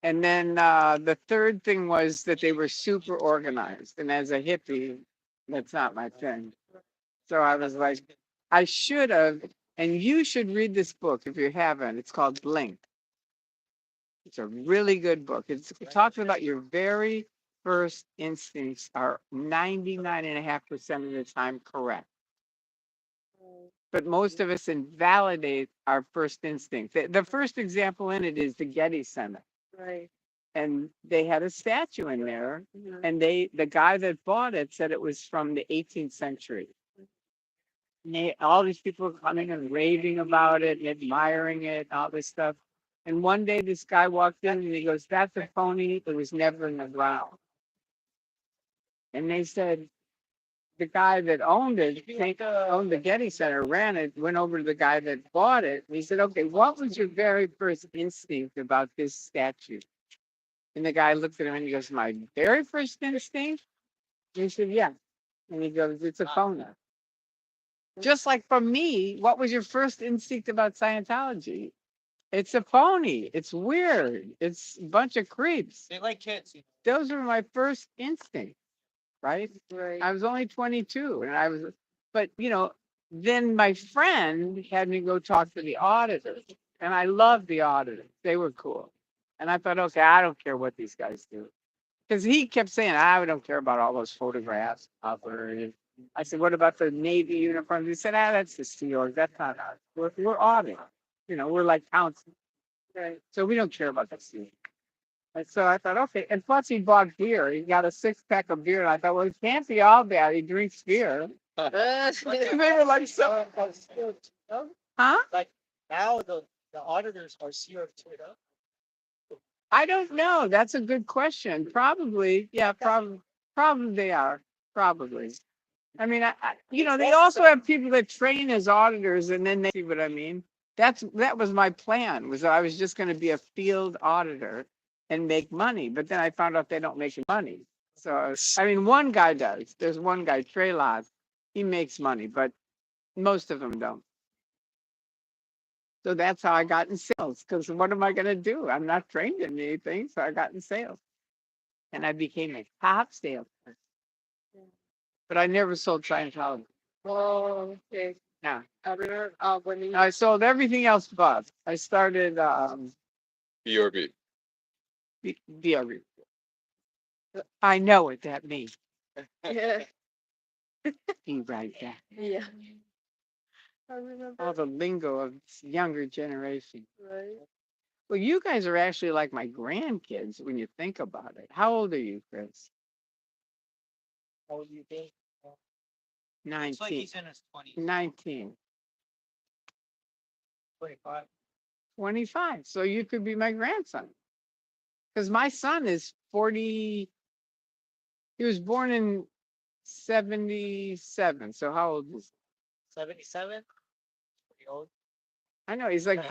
And then the third thing was that they were super organized. And as a hippie, that's not my thing. So I was like, I should have, and you should read this book if you haven't. It's called Blink. It's a really good book. It talks about your very first instincts are 99.5% of the time correct. But most of us invalidate our first instinct. The first example in it is the Getty Center. Right. And they had a statue in there, and the guy that bought it said it was from the 18th century. And all these people were coming and raving about it and admiring it, and all this stuff. And one day this guy walked in and he goes, "That's a phony. It was never in the ground." And they said, the guy that owned it, owned the Getty Center, ran it, went over to the guy that bought it. And he said, "Okay, what was your very first instinct about this statue?" And the guy looked at him and he goes, "My very first instinct?" And he said, "Yeah." And he goes, "It's a phony." Just like for me, what was your first instinct about Scientology? It's a phony. It's weird. It's a bunch of creeps. They like kids. Those were my first instincts, right? Right. I was only 22 and I was, but then my friend had me go talk to the auditors and I loved the auditors. They were cool. And I thought, okay, I don't care what these guys do. Because he kept saying, I don't care about all those photographs. I said, what about the Navy uniforms? He said, that's the Sea Org. That's not us. We're auditing. We're like council. Right. So we don't care about the Sea Org. And so I thought, okay. And plus he bought beer. He got a 6-pack of beer. And I thought, well, it can't be all bad. He drinks beer. They were like, so, huh? Like now the auditors are CR turned up. I don't know. That's a good question. Probably. Yeah, probably they are. Probably. I mean, they also have people that train as auditors and then they see what I mean. That was my plan, was that I was just going to be a field auditor and make money. But then I found out they don't make money. So, I mean, one guy does. There's one guy, Trey Laz. He makes money, but most of them don't. So that's how I got in sales. Because what am I going to do? I'm not trained in anything. So I got in sales. And I became a top salesperson. But I never sold Scientology. Oh, okay. No. I remember when you I sold everything else but. I started BRB. BRB. I know what that means. yeah. Be right back. Yeah. I remember. All the lingo of this younger generation. Right. Well, you guys are actually like my grandkids when you think about it. How old are you, Chris? How old do you think? 19. It's like he's in his 20s. 19. 25. 25. So you could be my grandson. Because my son is 40. He was born in 77. So how old is he? 77? Pretty old. I know he's like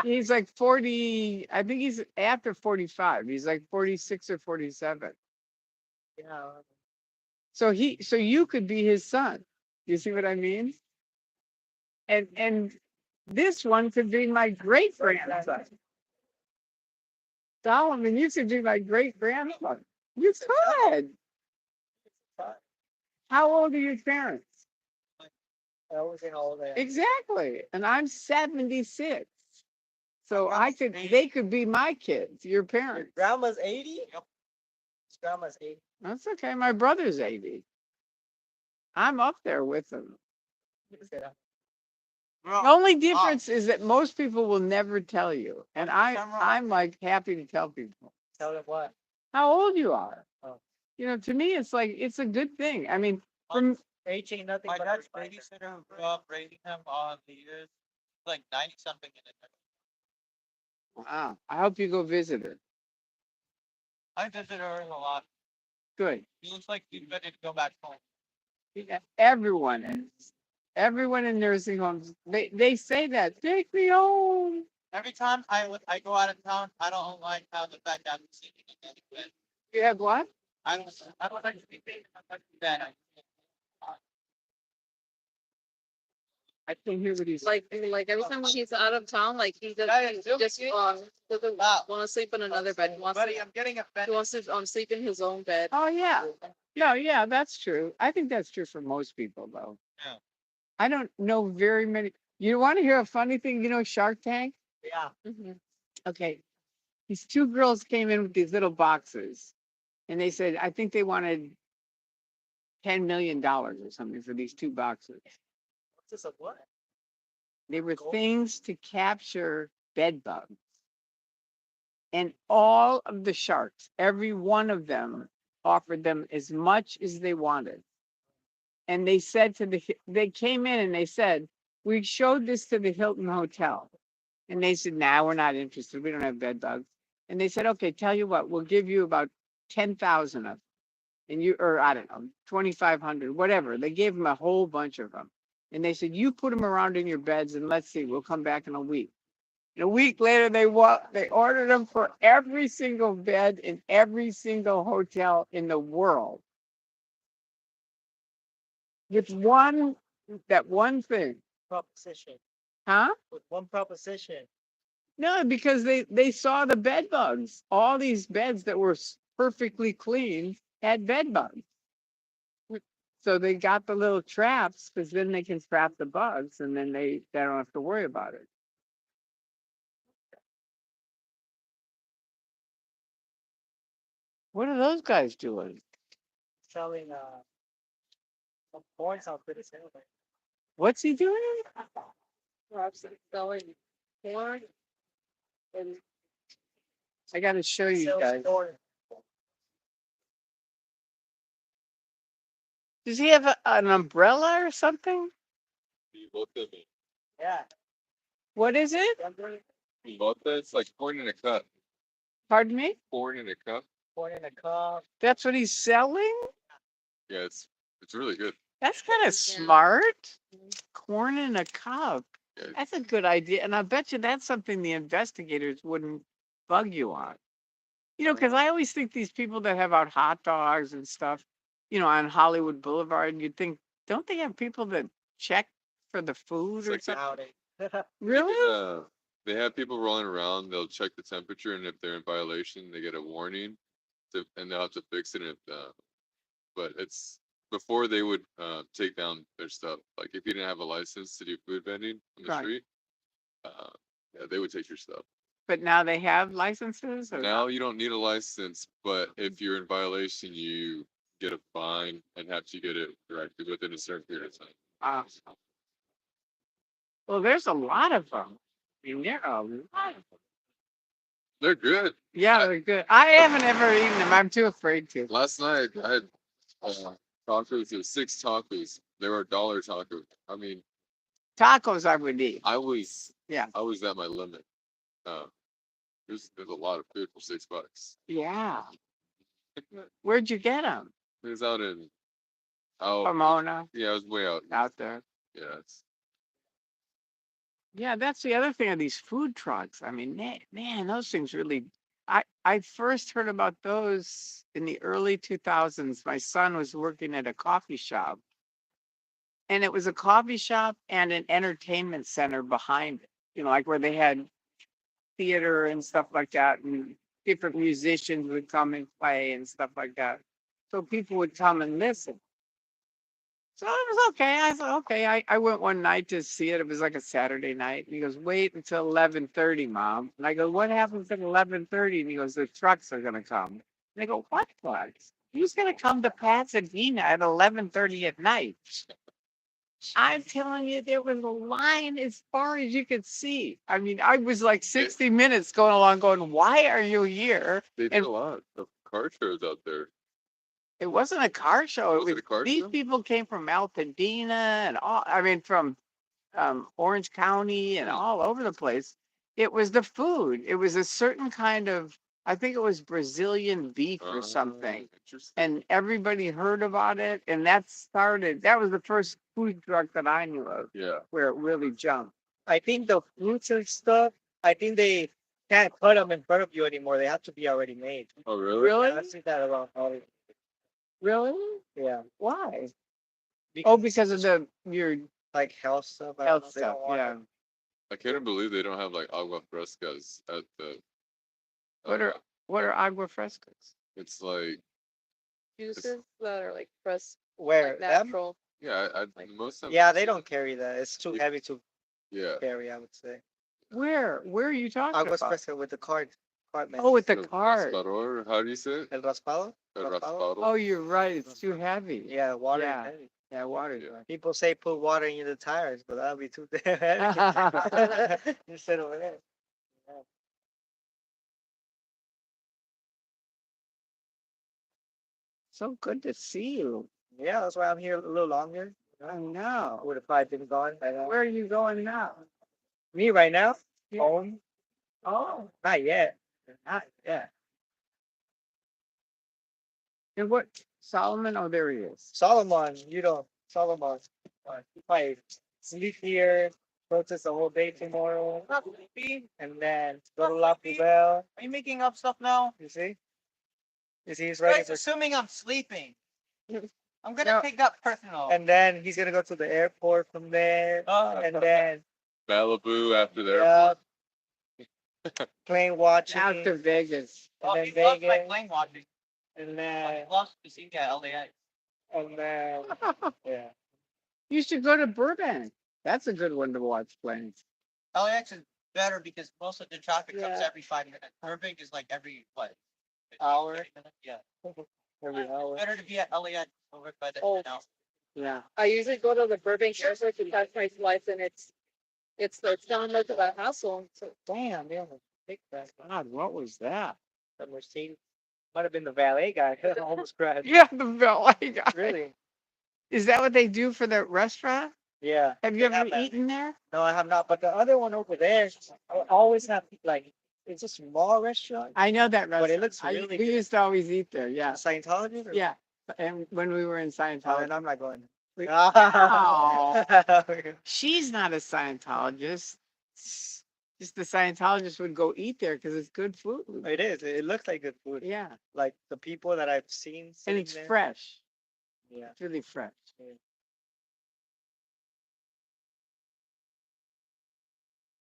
he's like 40. I think he's after 45. He's like 46 or 47. Yeah. So you could be his son. You see what I mean? And this one could be my great grandson. Solomon, you could be my great grandson. You could. How old are your parents? I always think all of that. Exactly. And I'm 76. So they could be my kids, your parents. Grandma's 80? Yep. His grandma's 80. That's okay. My brother's 80. I'm up there with them. The only difference is that most people will never tell you. And I'm like happy to tell people. Tell them what? How old you are. Oh. To me, it's like, it's a good thing. I mean, from Age ain't nothing. My dad's babysitter who grew up raising him on the years, like 90 something in it. wow, I hope you go visit her. I visit her a lot. Good. He looks like he's ready to go back home. Yeah, everyone is. Everyone in nursing homes, they say that. Take me home. Every time I go out of town, I don't like how the fact that I'm sleeping in the bed. You have what? I don't like to be big. I like to be bad. I can't hear what he's Like every time when he's out of town, like he doesn't doesn't want to sleep in another bed. He wants Buddy, I'm getting offended. he wants to sleep in his own bed. Oh yeah. Yeah, that's true. I think that's true for most people though. Yeah. I don't know very many. You want to hear a funny thing? Shark Tank? Yeah. Mhm. Okay. These two girls came in with these little boxes and they said, I think they wanted $10 million or something for these two boxes. What's this, a what? They were Gold? things to capture bed bugs. And all of the sharks, every one of them offered them as much as they wanted. And they said they came in and they said, we showed this to the Hilton Hotel. And they said, nah, we're not interested. We don't have bed bugs. And they said, okay, tell you what, we'll give you about 10,000 of them. And or I don't know, 2,500, whatever. They gave them a whole bunch of them. And they said, you put them around in your beds and let's see, we'll come back in a week. And a week later, they ordered them for every single bed in every single hotel in the world. With one that one thing, Proposition. huh? With one proposition. No, because they saw the bed bugs. All these beds that were perfectly clean had bed bugs. So they got the little traps because then they can trap the bugs, and then they don't have to worry about it. What are those guys doing? Selling some porn outfits anyway. What's he doing? Perhaps it's selling porn and I got to show you Sells guys. porn. Does he have an umbrella or something? Bigote, Yeah. What is it? bigote, it's like corn in a cup. Pardon me? Corn in a cup. Porn in a cup. That's what he's selling? Yeah, it's really good. That's kind of Yeah. smart. Corn in a cup. Yeah. That's a good idea. And I bet you that's something the investigators wouldn't bug you on. You know, because I always think these people that have out hot dogs and stuff, you know, on Hollywood Boulevard, and you'd think, don't they have people that check for the food It's or like something? Outing. Really? They have people rolling around. They'll check the temperature, and if they're in violation, they get a warning, and they'll have to fix it. But it's before they would take down their stuff. Like if you didn't have a license to do food vending on the Right. street, yeah, they would take your stuff. But now they have licenses? Or Now you don't need a license, but if you're in violation, you get a fine and have to get it corrected within a certain period of time. Well, there's a lot of them. I mean, there are a lot of them. They're good. Yeah, they're good. I haven't ever eaten them. I'm too afraid to. Last night I had tacos. It was 6 tacos. They were $1 tacos. I mean, Tacos I would eat. I was Yeah. at my limit. There's a lot of food for $6. Yeah. Where'd you get them? It was out in Pomona, yeah, it was way out. out there. Yeah, Yeah, that's the other thing of these food trucks. I mean, man, those things really. I first heard about those in the early 2000s. My son was working at a coffee shop, and it was a coffee shop and an entertainment center behind it. You know, like where they had theater and stuff like that, and different musicians would come and play and stuff like that. So people would come and listen. So it was okay. I thought, okay. I went one night to see it. It was like a Saturday night. And he goes, wait until 11:30, Mom. And I go, what happens at 11:30? And he goes, the trucks are gonna come. And I go, what trucks? Who's gonna come to Pasadena at 11:30 at night? I'm telling you, there was a line as far as you could see. I mean, I was like 60 minutes going along, going, why are you here? they did And- a lot of car shows out there. It wasn't a car show. Was it a car These show? people came from Altadena and all. I mean, from Orange County and all over the place. It was the food. It was a certain kind of. I think it was Brazilian beef or something. Interesting. And everybody heard about it, and that was the first food truck that I knew of Yeah. where it really jumped. I think the fruits and stuff, I think they can't put them in front of you anymore. They have to be already made. Oh, really? Really? I see that around Hollywood. Really? Yeah. Why? Because, Because of your like health stuff. I don't know, health they don't stuff. want Yeah. it. I can't believe they don't have like agua frescas at the. What are agua frescas? It's like juices that are like fresh, Where? like Them? natural. yeah, Like- most of them. Yeah, they don't carry that. It's too It- heavy to Yeah. carry, I would say. Where are you talking Aguas about? fresca with the card. Oh, with the El card. raspador, how do you say it? El raspado? El raspado? raspado. Oh, you're right. It's too heavy. Yeah, water. is Yeah. heavy. Yeah, water. Yeah. People say put water in the tires, but that'll be too damn heavy. You said over there. So good to see you. Yeah, that's why I'm here a little longer. I know. Would have probably been gone by now. Where are you going now? Me right now? Yeah. Home? Oh, Not yet. not yet. And what? Solomon? Oh, there he is. Solomon, Solomon. He probably sleep here, protest the whole day tomorrow, Not sleepy. and then go to La Poubelle. Are you making up stuff now? You see? You see, he's You ready guys for. assuming I'm sleeping. I'm gonna No. take that personal. And then he's gonna go to the airport from there. And then Malibu after there. yeah, plane watching. Out to Vegas. And then Vegas. Plane watching. And then lost the scene at LAX. And then yeah. You should go to Burbank. That's a good one to watch planes. LAX is better because most of the traffic comes Yeah. every 5 minutes. Burbank is like every what? Hour? 30 minutes? Yeah. Every hour. Better to be at LAX over by the hour. Yeah. I usually go to the Burbank airport to catch my flights, and it's down like a hassle. So Damn, they almost picked that. God, what was that? The Mercedes might have been the valet guy. Almost crashed. Yeah, the valet guy. Really? Is that what they do for the restaurant? Yeah. Have you ever eaten there? No, I have not. But the other one over there, I always have like it's a small restaurant. I know that restaurant. But it looks I- really we good. used to always eat there. Yeah. Scientology? Or- Yeah. And when we were in Oh, Scientology. and I'm not going. We- Oh. She's not a Scientologist. Just the Scientologist would go eat there because it's good food. It is. It looks like good food. Yeah. Like the people that I've seen. And sitting it's there. fresh. Yeah. It's really fresh.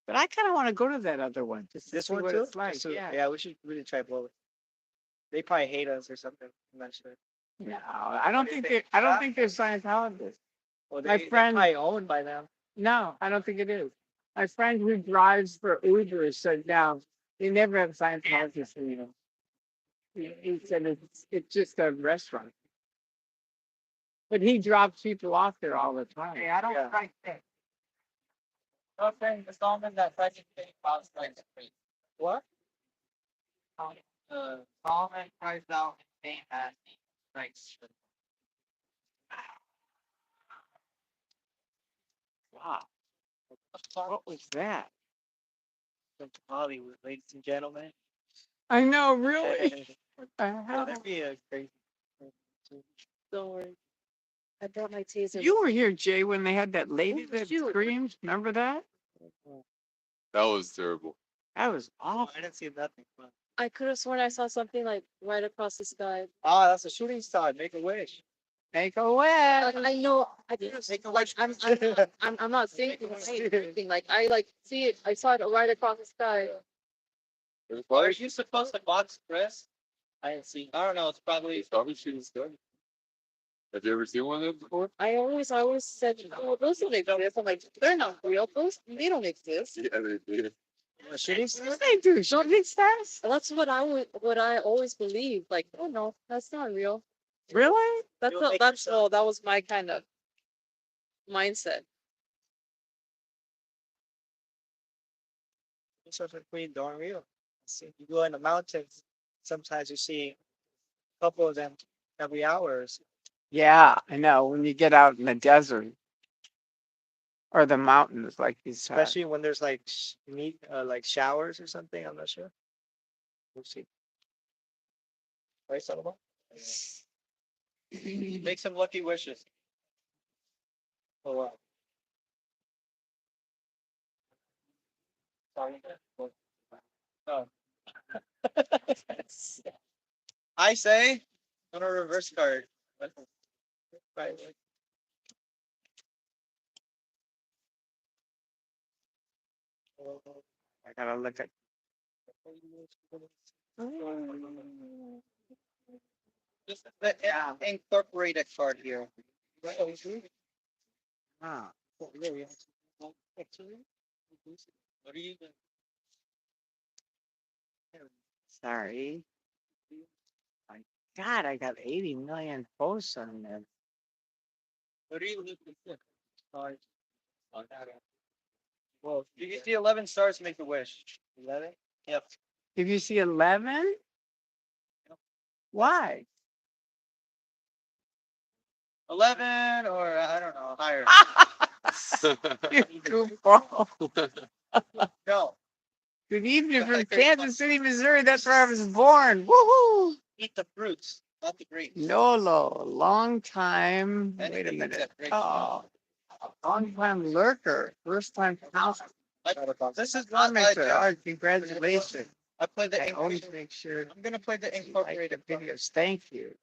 But I kind of want to go to that other one. Just to This see one what too? it's like. So, Yeah. yeah, we should really try both. They probably hate us or something. I'm not sure. No, I don't think they. I don't think they're Scientologists. Well, My they're friend- probably owned by them. No, I don't think it is. My friend who drives for Uber said, no, they never have Scientologists anymore. He said it's just a restaurant. But he drops people off there all the time. Hey, I don't Yeah. like that. No friend installment that President files like free. What? Installment priced out in same as the rights. Wow. What was that? From Hollywood, ladies and gentlemen. I know, really. What the hell? That'd be a crazy. don't worry. I brought my taser. You were here, Jay, when they had that lady Oh, that shoot. screamed. Remember that? That was terrible. That was Oh, awful. I didn't see nothing. I could have sworn I saw something like right across the sky. Ah, that's a shooting star. Make a wish. Make a wish. I know. I could have Make a like wish. I'm not saying anything. Like I like see it. I saw it right across the sky. It was Are probably, you supposed to box Chris? I didn't see. I don't know. It's probably. it's probably shooting star. Have you ever seen one of them before? I always said, oh, those don't exist. I'm like, they're not real. Those they don't exist. Yeah, they did. A shooting star? What they do? Shooting stars? That's what I always believed. Like, oh no, that's not real. Really? That's You'll not, make that's yourself. oh, that was my kind of mindset. Yourself are pretty darn real. See, you go in the mountains, sometimes you see a couple of them every hour. or so. Yeah, I know. When you get out in the desert or the mountains, like you said. Especially when there's like like showers or something. I'm not sure. We'll see. Right, Solomon? Make some lucky wishes. Oh wow. Sorry. No. I say on a reverse card. Right. I gotta look at. Just the incorporated card here. Ah, What are you doing? sorry. My God, I got 80 million posts on this. What are you looking for? Stars. Well, if you see 11 stars, make a wish. 11? Yep. If you see 11, why? 11 or I don't know, higher. You goofball. No. Good evening from Kansas City, Missouri. That's where I was born. Woohoo! Eat the fruits, not the grapes. Nolo, long time. Wait a Anything minute. except grapes. Oh, long time lurker. First time. This is not my Commenter. job. Oh, congratulations. I play the I always incorporated. make sure I'm gonna play the you like the incorporated. videos. Thank you.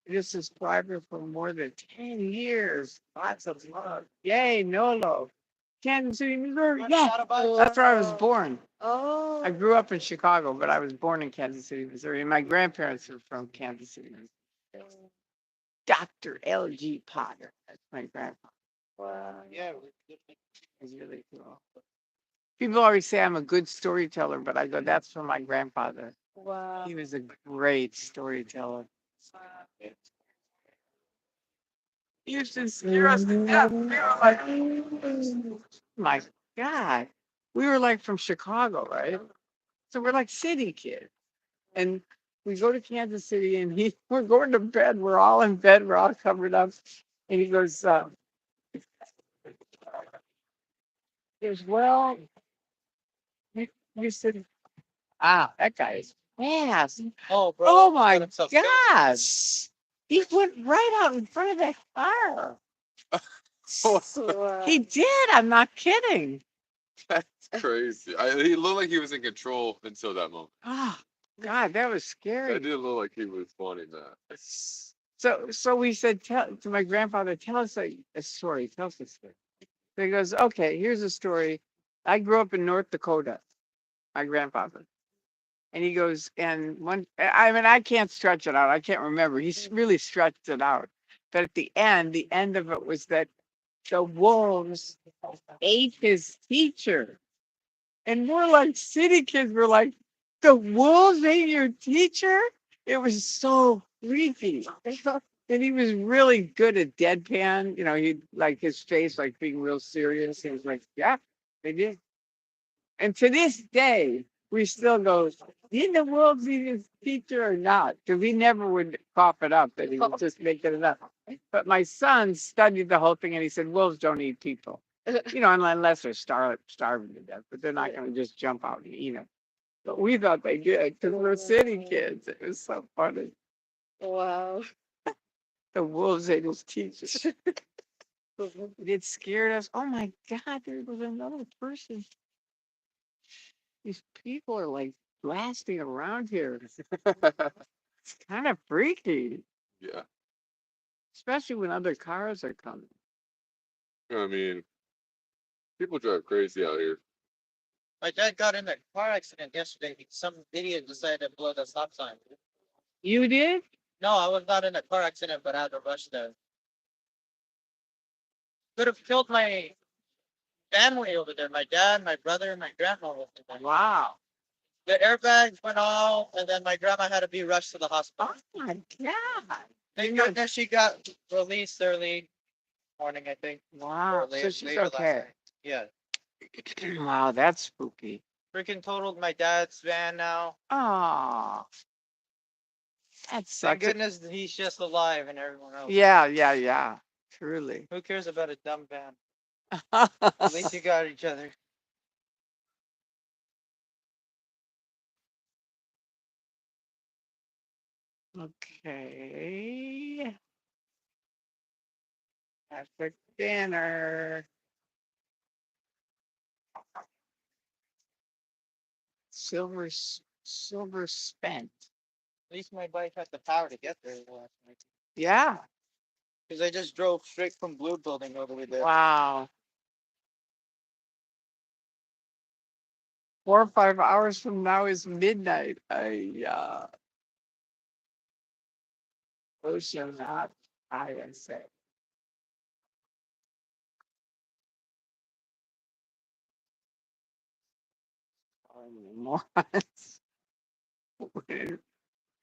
This subscriber for more than 10 years. Lots of love. Yay, Nolo. Kansas City, Missouri. Yeah, that's where I was born. Oh. I grew up in Chicago, but I was born in Kansas City, Missouri. And my grandparents are from Kansas City, Missouri. Dr. L.G. Potter. That's my grandpa. Wow. Yeah. He's really cool. People always say I'm a good storyteller, but I go, that's from my grandfather. Wow. He was a great storyteller. He used to scare us to death. We were like, my God. We were like from Chicago, right? So we're like city kids. And we go to Kansas City and we're going to bed. We're all in bed. We're all covered up. And he goes, well, you said, that guy is fast. Oh, bro. Oh he my got himself killed. God. He went right out in front of that car. Wow. He did. I'm not kidding. That's crazy. He looked like he was in control until that moment. Oh, God, that was I scary. didn't look like he was wanting that. So we said to my grandfather, tell us a story. Tell us a story. So he goes, okay, here's a story. I grew up in North Dakota, my grandfather. And he goes, and I mean, I can't stretch it out. I can't remember. He's really stretched it out. But at the end of it was that the wolves ate his teacher. And we're like city kids, we're like, the wolves ate your teacher? It was so freaky. And he was really good at deadpan. He like his face like being real serious. He was like, yeah, they did. And to this day, we still go, did the wolves eat his teacher or not? Because he never would cough it up, that he would just make it up. But my son studied the whole thing and he said, wolves don't eat people. Unless they're starving to death, but they're not going to just jump out and eat them. But we thought they did because we're city kids. It was so funny. Wow. The wolves ate his teachers. It scared us. Oh my God, there was another person. These people are like blasting around here. It's kind of freaky, Yeah. especially when other cars are coming. I mean, people drive crazy out here. My dad got in a car accident yesterday. Some idiot decided to blow the stop sign. You did? No, I was not in a car accident, but I had to rush there. Could have killed my family over there. My dad, my brother, and my grandma was in there. Wow. The airbags went off, and then my grandma had to be rushed to the hospital. Oh my God. Thank goodness she got released early morning, I think. Wow. Or So she's later last okay. night. Yeah. Wow, that's spooky. Freaking totaled my dad's van now. Oh, that's Thank such a. goodness he's just alive and everyone else. Yeah. Truly. Who cares about a dumb van? At least you got each other. Okay. After dinner. Silver spent. At least my bike had the power to get there last night. Yeah. Because I just drove straight from Blue Building all the way there. Wow. 4 or 5 hours from now is midnight. Ocean hot, I say. Morons.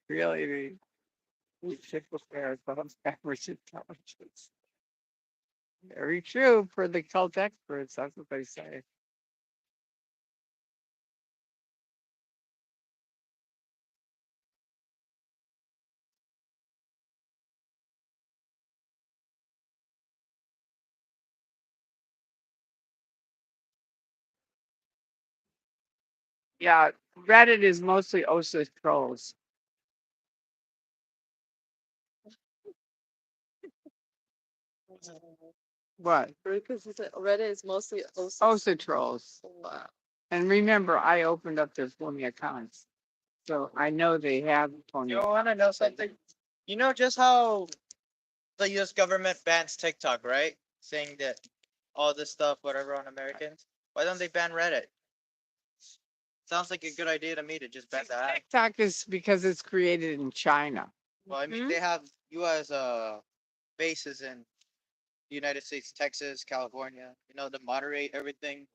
Really, we tickle fair above average intelligence. Very true for the cult experts. That's what they say. Yeah, Reddit is mostly OSA trolls. What? Because Reddit is mostly OSA trolls. Wow. And remember, I opened up their phony accounts. So I know they have phony. You want to know something? You know just how the U.S. government bans TikTok, right? Saying that all this stuff, whatever, on Americans. Why don't they ban Reddit? Sounds like a good idea to me to just ban that. TikTok is because it's created in China. Well, I mean, they have U.S. bases in the United States, Texas, California. You know, to moderate everything.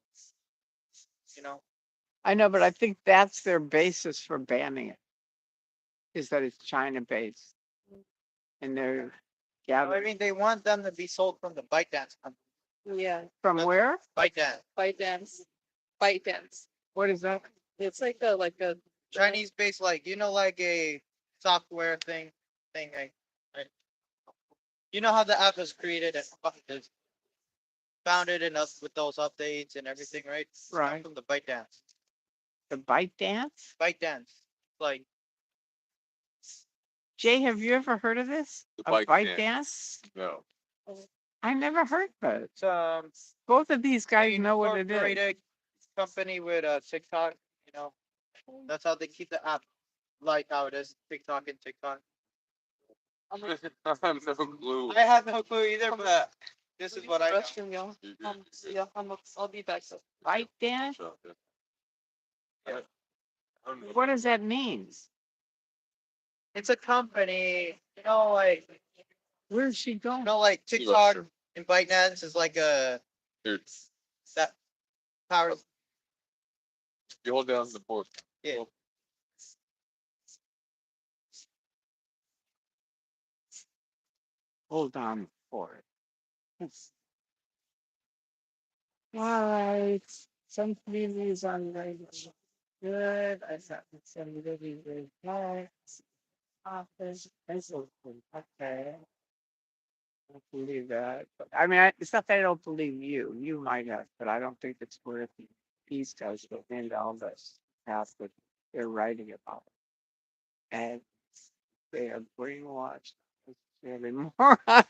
You know, I know, but I think that's their basis for banning it, is that it's China based. And they're So, I gathering mean, they want them to be sold from the ByteDance company. Yeah, from where? ByteDance, bite dance. What is that? It's like a Chinese based, like like a software thing. You know how the app was created and is founded and up with those updates and everything, right? It's come Right. from the ByteDance. The Bite Dance? ByteDance, like Jay, have you ever heard of this? The A Bite Bite Dance? Dance? No. I never heard of it. it's Both of these guys know what it is. incorporated company with TikTok. You know, that's how they keep the app like how it is. TikTok and TikTok. I'm I have no clue. I have no clue either, but this is what I know. restroom, y'all. Yeah, I'll be back. So. Bite Dance? Yeah. What does that mean? It's a company. Where's she going? Like TikTok sure. and ByteDance is like a Here, that power. you hold down the board. Yeah. Hold on for it. All right. Some communities on radio. Good. I thought it's somebody with tax office. Okay. I don't believe that. But, I mean, it's not that I don't believe you. You might have, but I don't think it's worth these guys to end all this half that they're writing about. And they are brainwashed. They're morons.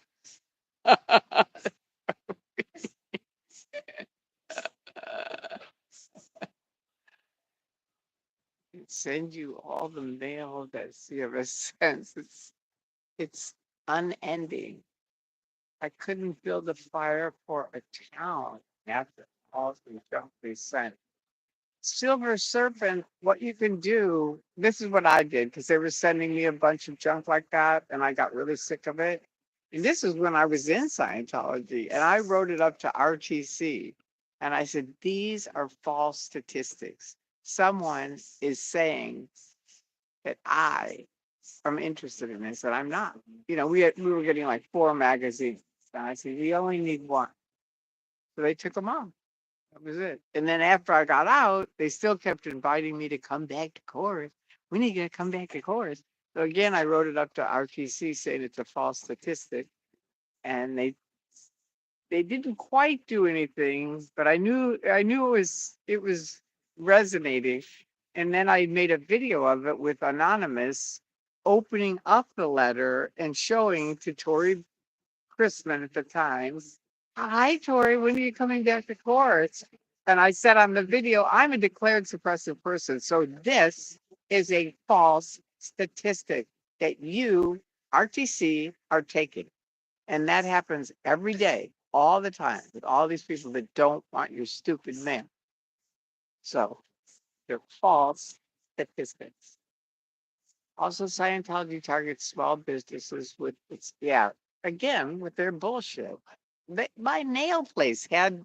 Send you all the mail that Sierra sends. It's unending. I couldn't build a fire for a town after all the junk they sent. Silver Serpent, what you can do, this is what I did because they were sending me a bunch of junk like that and I got really sick of it. And this is when I was in Scientology and I wrote it up to RTC and I said, these are false statistics. Someone is saying that I am interested in this and I'm not. We were getting like 4 magazines. And I said, we only need 1. So they took them off. That was it. And then after I got out, they still kept inviting me to come back to court. We need you to come back to court. So again, I wrote it up to RTC saying it's a false statistic. And they didn't quite do anything, but I knew it was resonating. And then I made a video of it with Anonymous opening up the letter and showing to Tory-Christman at the time. Hi, Tori, when are you coming back to court? And I said on the video, I'm a declared suppressive person. So this is a false statistic that you, RTC, are taking. And that happens every day, all the time, with all these people that don't want your stupid mail. So they're false statistics. Also, Scientology targets small businesses with again, with their bullshit. My nail place had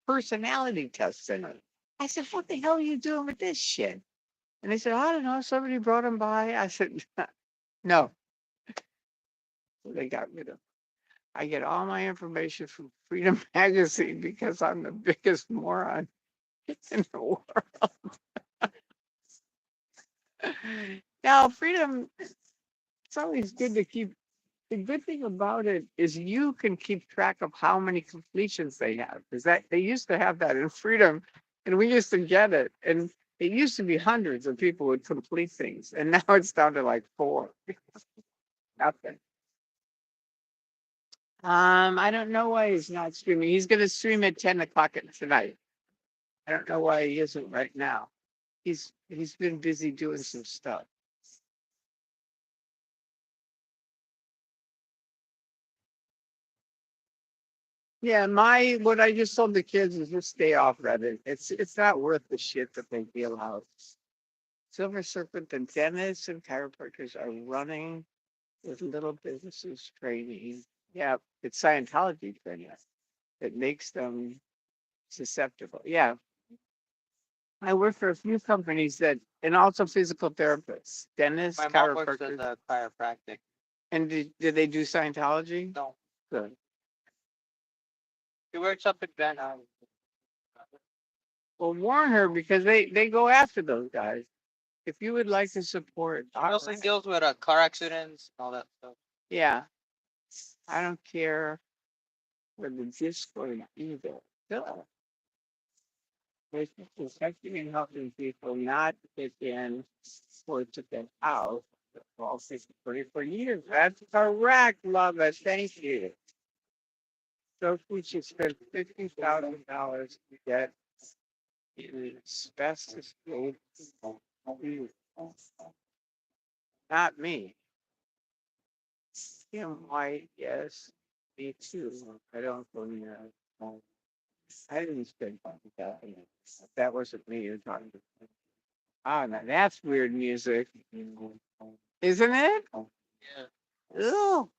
personality tests in it. I said, what the hell are you doing with this shit? And they said, I don't know. Somebody brought them by. I said, no. So they got rid of them. I get all my information from Freedom Magazine because I'm the biggest moron in the world. Now, Freedom, it's always good to keep. The good thing about it is you can keep track of how many completions they have. Because that they used to have that in Freedom, and we used to get it. And it used to be hundreds of people would complete things, and now it's down to like 4. Nothing. I don't know why he's not streaming. He's going to stream at 10 o'clock tonight. I don't know why he isn't right now. He's been busy doing some stuff. Yeah, what I just told the kids is just stay off Reddit. It's not worth the shit that they deal out. Silver Serpent and dentists and chiropractors are running with little businesses training. Yeah, it's Scientology training that makes them susceptible. Yeah, I work for a few companies and also physical therapists, dentists, My mom works chiropractors. as a chiropractic. And did they do Scientology? No, Good. she works up in Van. Well, warn her because they go after those guys. If you would like to support, She also deals with car accidents and all that stuff. yeah, I don't care for the Discord either. No. It's protecting and helping people not get in or to get out. For all 44 years. That's correct, love it. Thank you. So we should spend $50,000 to get in asbestos. Not me. Kim White, yes. Me too. I don't believe that. I didn't spend $50,000. That wasn't me you're talking to. Ah, now that's weird music. Isn't it? Yeah, Ew.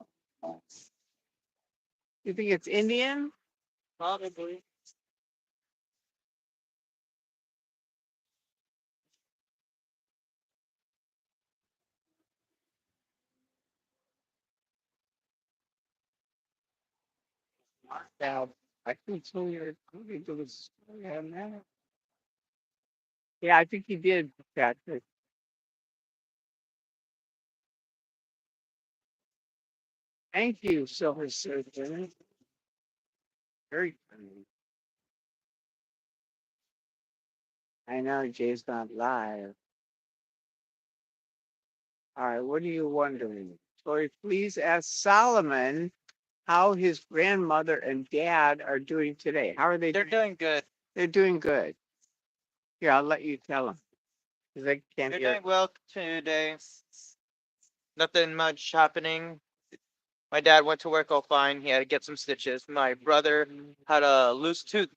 You think it's Indian? probably. Now, I can tell you according to the story on that. Yeah, I think he did, Patrick. Thank you, Silver Surgeon. Very funny. I know Jay's not live. All right, what are you wondering? Tori, please ask Solomon how his grandmother and dad are doing today. How are they? They're doing good. They're doing good. Here, I'll let you tell them. Because I can't They're hear. doing well today. Nothing much happening. My dad went to work all fine. He had to get some stitches. My brother had a loose tooth.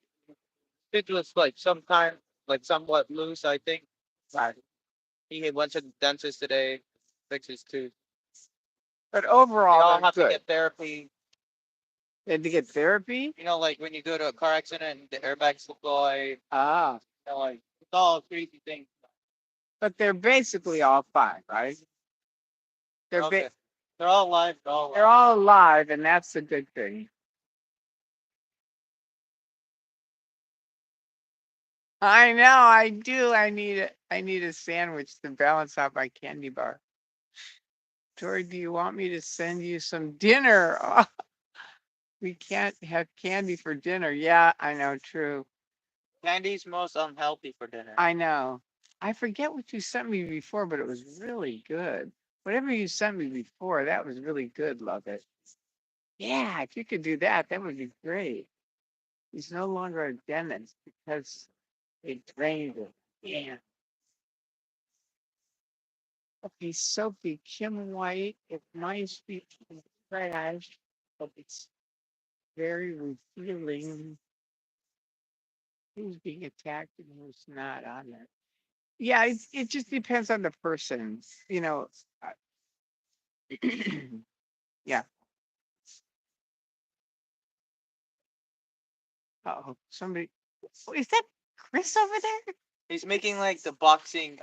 Tooth was like somewhat loose, I think. Right. He went to the dentist today, fix his tooth. But They overall, all they're have to good. get therapy. They had to get therapy? You know, like when you go to a car accident, the airbags deploy. Ah, You know, like it's all crazy things. but they're basically all fine, right? They're Okay. ba- They're all alive. they're all alive, and that's the good thing. I know, I do. I need a sandwich to balance out my candy bar. Tori, do you want me to send you some dinner? Oh, we can't have candy for dinner. Yeah, I know, true. Candy's most unhealthy for dinner. I know. I forget what you sent me before, but it was really good. Whatever you sent me before, that was really good, love it. Yeah, if you could do that, that would be great. He's no longer a dentist because they drained him. Yeah. Okay, Sophie, Kim White, if my speech is trash, but it's very revealing who's being attacked and who's not on it. Yeah, it just depends on the person, you know. Yeah. Oh, somebody. Oh, is that Chris over there? He's making like the boxing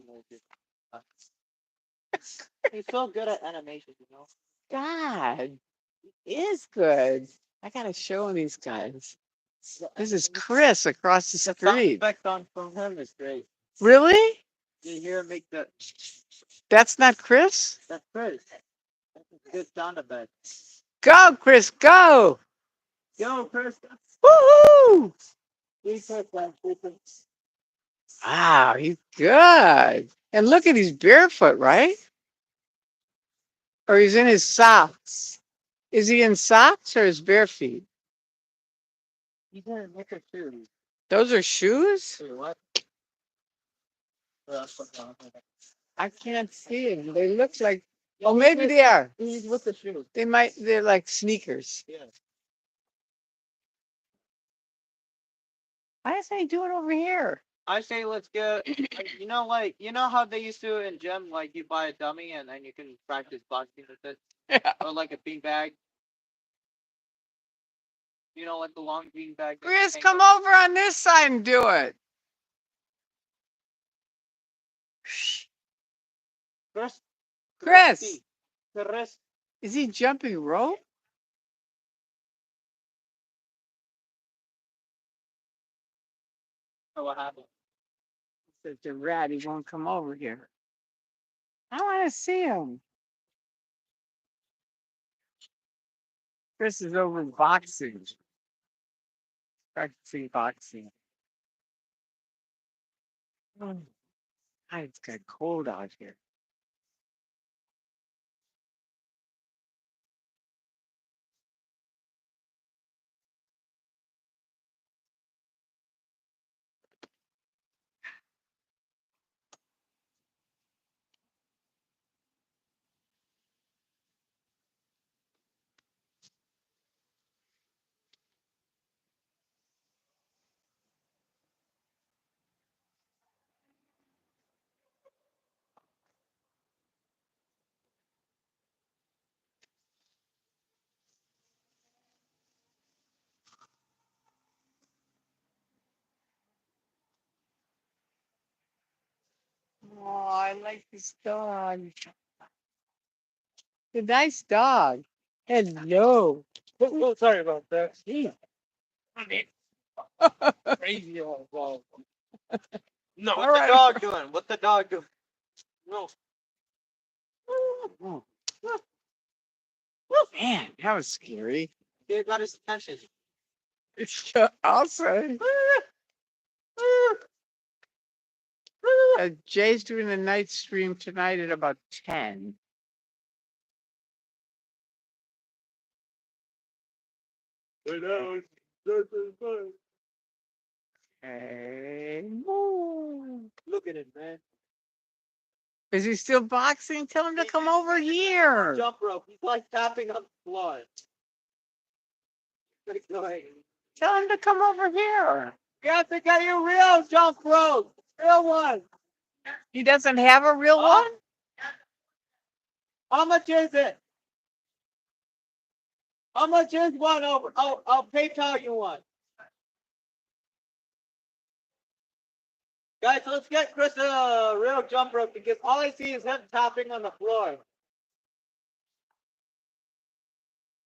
movie. He's so good at animation, you know. God, he is good. I gotta show these guys. This is Chris across the The sound street. effect on from him is great. Really? You hear him make the. That's not Chris? That's Chris. That's a good sound effect. Go, Chris, go! Yo, Chris. Woohoo! He's Chris, man. Wow, he's good. And look at he's barefoot, right? Or he's in his socks. Is he in socks or his bare feet? He's in a knicker too. Those are shoes? Wait, what? I can't see them. They look like, oh, maybe they are. He's with the shoes. They're like sneakers. Yeah. I say do it over here. I say let's get, like, you know how they used to in gym, like you buy a dummy and then you can practice boxing with it, or like a bean bag. Like the long bean bag. that you Chris, hang come up. over on this side and do it. Chris. Chris, Chris. is he jumping rope? Oh, what happened? Such a rat, he won't come over here. I want to see him. Chris is over boxing, practicing boxing. Oh, God, it's got cold out here. Oh, I like this dog. A nice dog. Hello. Oh, sorry about that. Gee. Crazy old dog. No. All What's right. the dog doing? What's the dog doing? No. Oh. Man, that was scary. He got his attention. I'll say. Jay's doing a night stream tonight at about 10. Hey. Look at it, man. Is he still boxing? Tell him to come over here. Jump rope. He's like tapping on the floor. Tell him to come over here. You have to get your real jump rope. Real one. He doesn't have a real one? How much is it? How much is one over? I'll PayPal you one. Guys, let's get Chris a real jump rope because all I see is him tapping on the floor.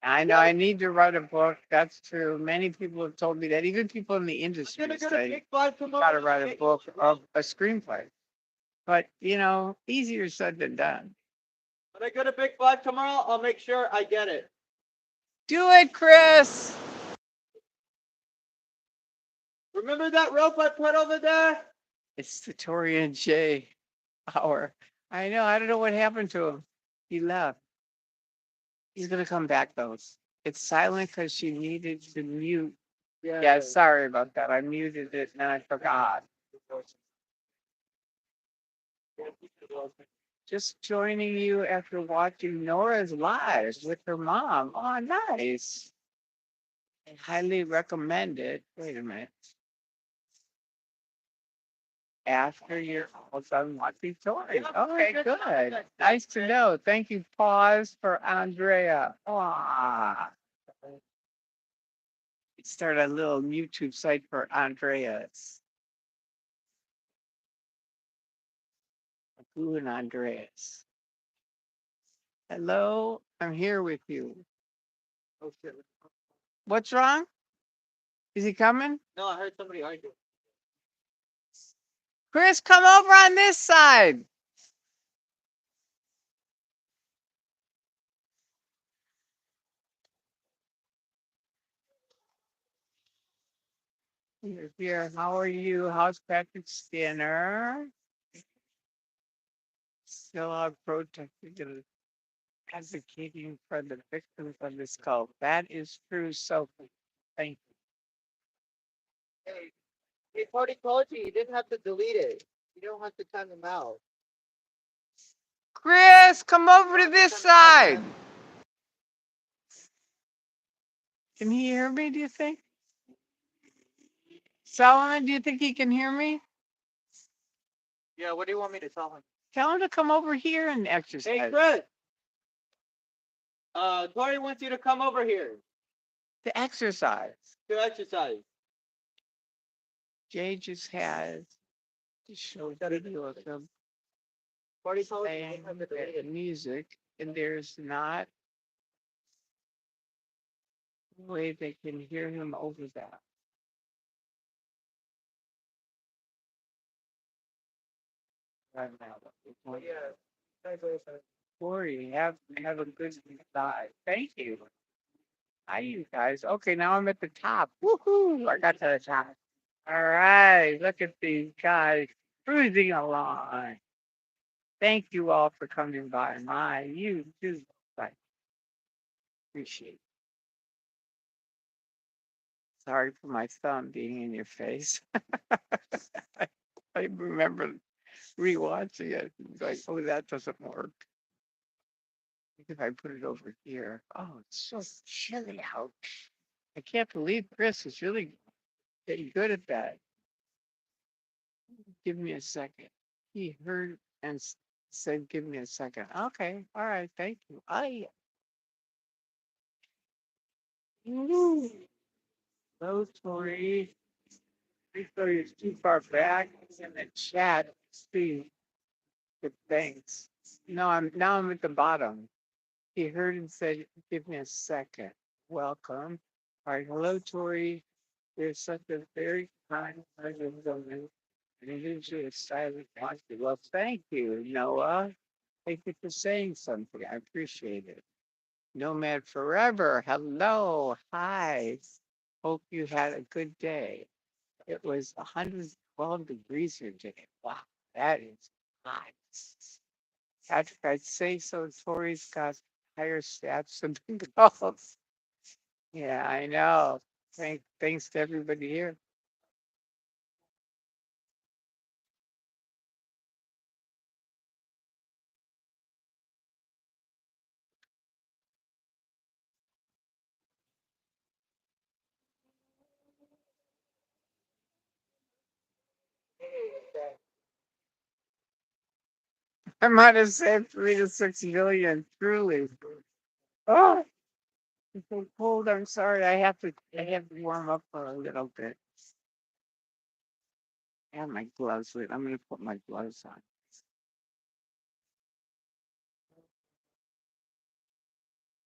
I know I need to write a book. That's true. Many people have told me that. Even people in the industry I'm gonna get a say big five you tomorrow. gotta write a book of a screenplay. But easier said than done. When I get a big five tomorrow, I'll make sure I get it. Do it, Chris. Remember that rope I put over there? It's the Tory and Jay hour. I know. I don't know what happened to him. He left. He's gonna come back though. It's silent because she needed to mute. Yeah, sorry about that. I muted it and I forgot. Just joining you after watching Nora's live with her mom. Oh, nice. I highly recommend it. Wait a minute. After you're all done watching Tori. Okay, good. Nice to know. Thank you. Pause for Andrea. Ah. Start a little YouTube site for Andreas. Who and Andreas? Hello, I'm here with you. Oh shit. What's wrong? Is he coming? No, I heard somebody argue. Chris, come over on this side. You're here. How are you? How's Patrick's dinner? Still out protesting and advocating for the victims of this cult. That is true, Sophie. Thank you. He already told you didn't have to delete it. You don't have to time them out. Chris, come over to this side. Can he hear me, do you think? Solomon, do you think he can hear me? Yeah, what do you want me to tell him? Tell him to come over here and Hey, exercise. Chris. Tory wants you to come over here To exercise. to exercise. Jay just has to show video of him Party told you playing to delete it. music, and there's not a way they can hear him over that. Right now. Yeah. Corey, have a good night. Thank you. Hi, you guys. Okay, now I'm at the top. Woohoo! I got to the top. All right, look at these guys cruising along. Thank you all for coming by. My, you too. Bye. Appreciate it. Sorry for my thumb being in your face. I remember rewatching it. Like, oh, that doesn't work. If I put it over here. Oh, it's so chilly out. I can't believe Chris is really getting good at that. Give me a second. He heard and said, give me a second. Okay. All right. Thank you. Woo. Hello, Tori. Please throw you too far back in the chat. See, good thanks. No, I'm at the bottom. He heard and said, give me a second. Welcome. All right. Hello, Tori. You're such a very kind, pleasant woman. And it is your silent positive. Well, thank you, Noah. Thank you for saying something. I appreciate it. Nomad Forever. Hello. Hi. Hope you had a good day. It was 112 degrees here today. Wow, that is hot. Patrick, I'd say so. Tori's got higher stats than golf. Yeah, I know. Thanks to everybody here. I might have said 3 to 6 million, truly. Oh, it's so cold. I'm sorry. I have to warm up for a little bit. I have my gloves with. I'm gonna put my gloves on.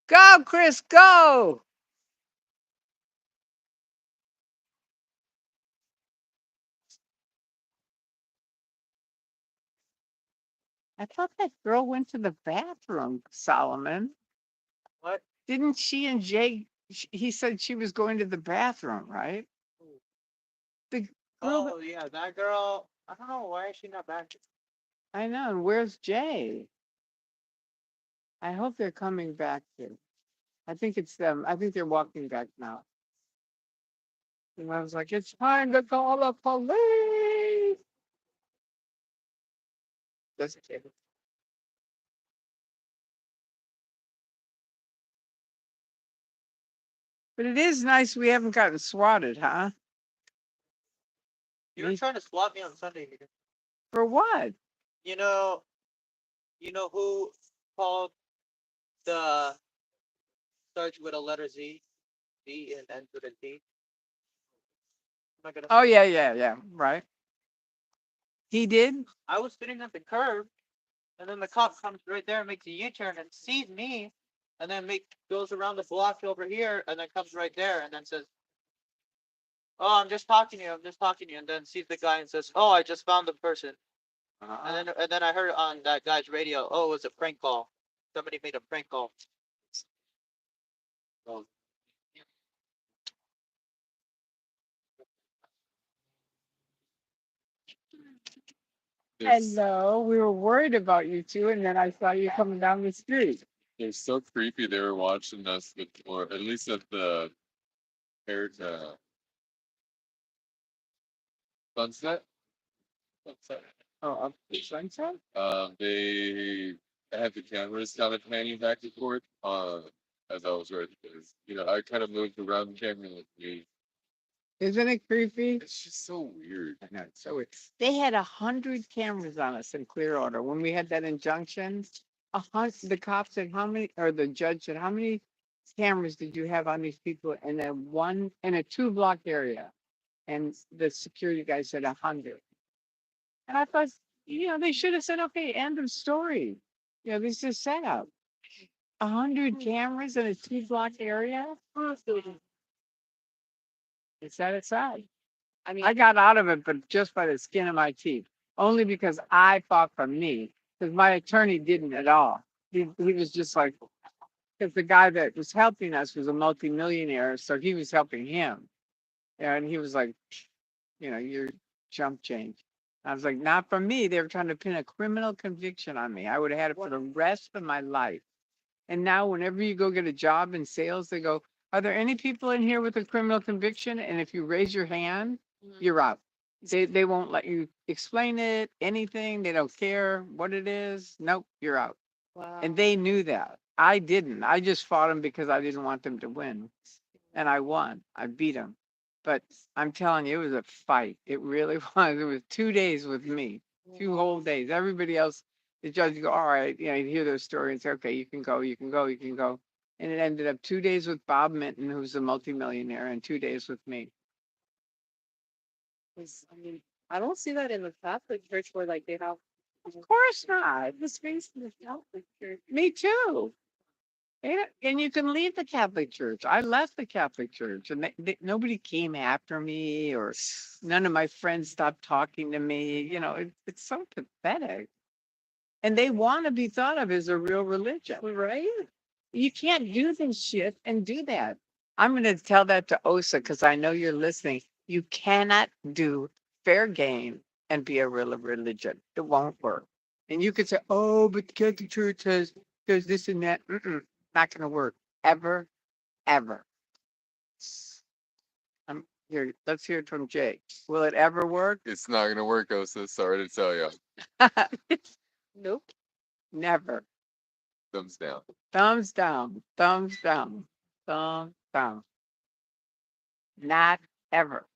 Go, Chris, go! I thought that girl went to the bathroom, Solomon. What? Didn't she and Jay? He said she was going to the bathroom, right? The girl. Oh, yeah, that girl. I don't know why is she not back. I know. And where's Jay? I hope they're coming back too. I think it's them. I think they're walking back now. And I was like, it's time to call the police. Just kidding. But it is nice we haven't gotten swatted, huh? You were trying to swat me on Sunday. For what? You know who called the starts with a letter Z, Z and ends with a T? Am I gonna? Oh, yeah. Right. He did? I was sitting at the curb, and then the cop comes right there and makes a U-turn and sees me, and then goes around the block over here, and then comes right there, and then says, "Oh, I'm just talking to you. I'm just talking to you," and then sees the guy and says, "Oh, I just found the person." And then I heard on that guy's radio, "Oh, it was a prank call. Somebody made a prank call." Oh. Hello. We were worried about you two, and then I saw you coming down the street. They're so creepy. They were watching us before, at least at the paired sunset. Sunset. Oh, up the sunset? They had the cameras kind of panning back and forth. As I was right, because I kind of moved around the camera like me. Isn't it creepy? It's just so weird. I know, it's so weird. They had 100 cameras on us in Clearwater when we had that injunction. The cop said, how many, or the judge said, how many cameras did you have on these people in a 2-block area? And the security guy said 100. And I thought, they should have said, okay, end of story. This is setup. 100 cameras in a 2-block area? It's sad. I mean, I got out of it, but just by the skin of my teeth. Only because I fought for me. Because my attorney didn't at all. He was just like, because the guy that was helping us was a multimillionaire, so he was helping him. And he was like, you're chump change. I was like, not for me. They were trying to pin a criminal conviction on me. I would have had it for the rest of my life. And now whenever you go get a job in sales, they go, are there any people in here with a criminal conviction? And if you raise your hand, you're out. They won't let you explain it, anything. They don't care what it is. Nope, you're out. wow. And they knew that. I didn't. I just fought them because I didn't want them to win. And I won. I beat them. But I'm telling you, it was a fight. It really was. It was 2 days with me, 2 whole days. Everybody else, the judge would go, all right, you hear their story and say, okay, you can go, you can go, you can go. And it ended up 2 days with Bob Minton, who's a multimillionaire, and 2 days with me. I mean, I don't see that in the Catholic Church where like they have. Of course not. The space in the Catholic Church. Me too. And you can leave the Catholic Church. I left the Catholic Church, and nobody came after me, or none of my friends stopped talking to me. It's so pathetic. And they want to be thought of as a real religion, right? You can't do this shit and do that. I'm going to tell that to Osa because I know you're listening. You cannot do fair game and be a real religion. It won't work. And you could say, oh, but the Catholic Church has this and that. Not going to work ever, ever. Here, let's hear it from Jay. Will it ever work? It's not gonna work, Osa. Sorry to tell you. Nope. Never. Thumbs down. Thumbs down. Thumbs down. Thumbs down. Not ever.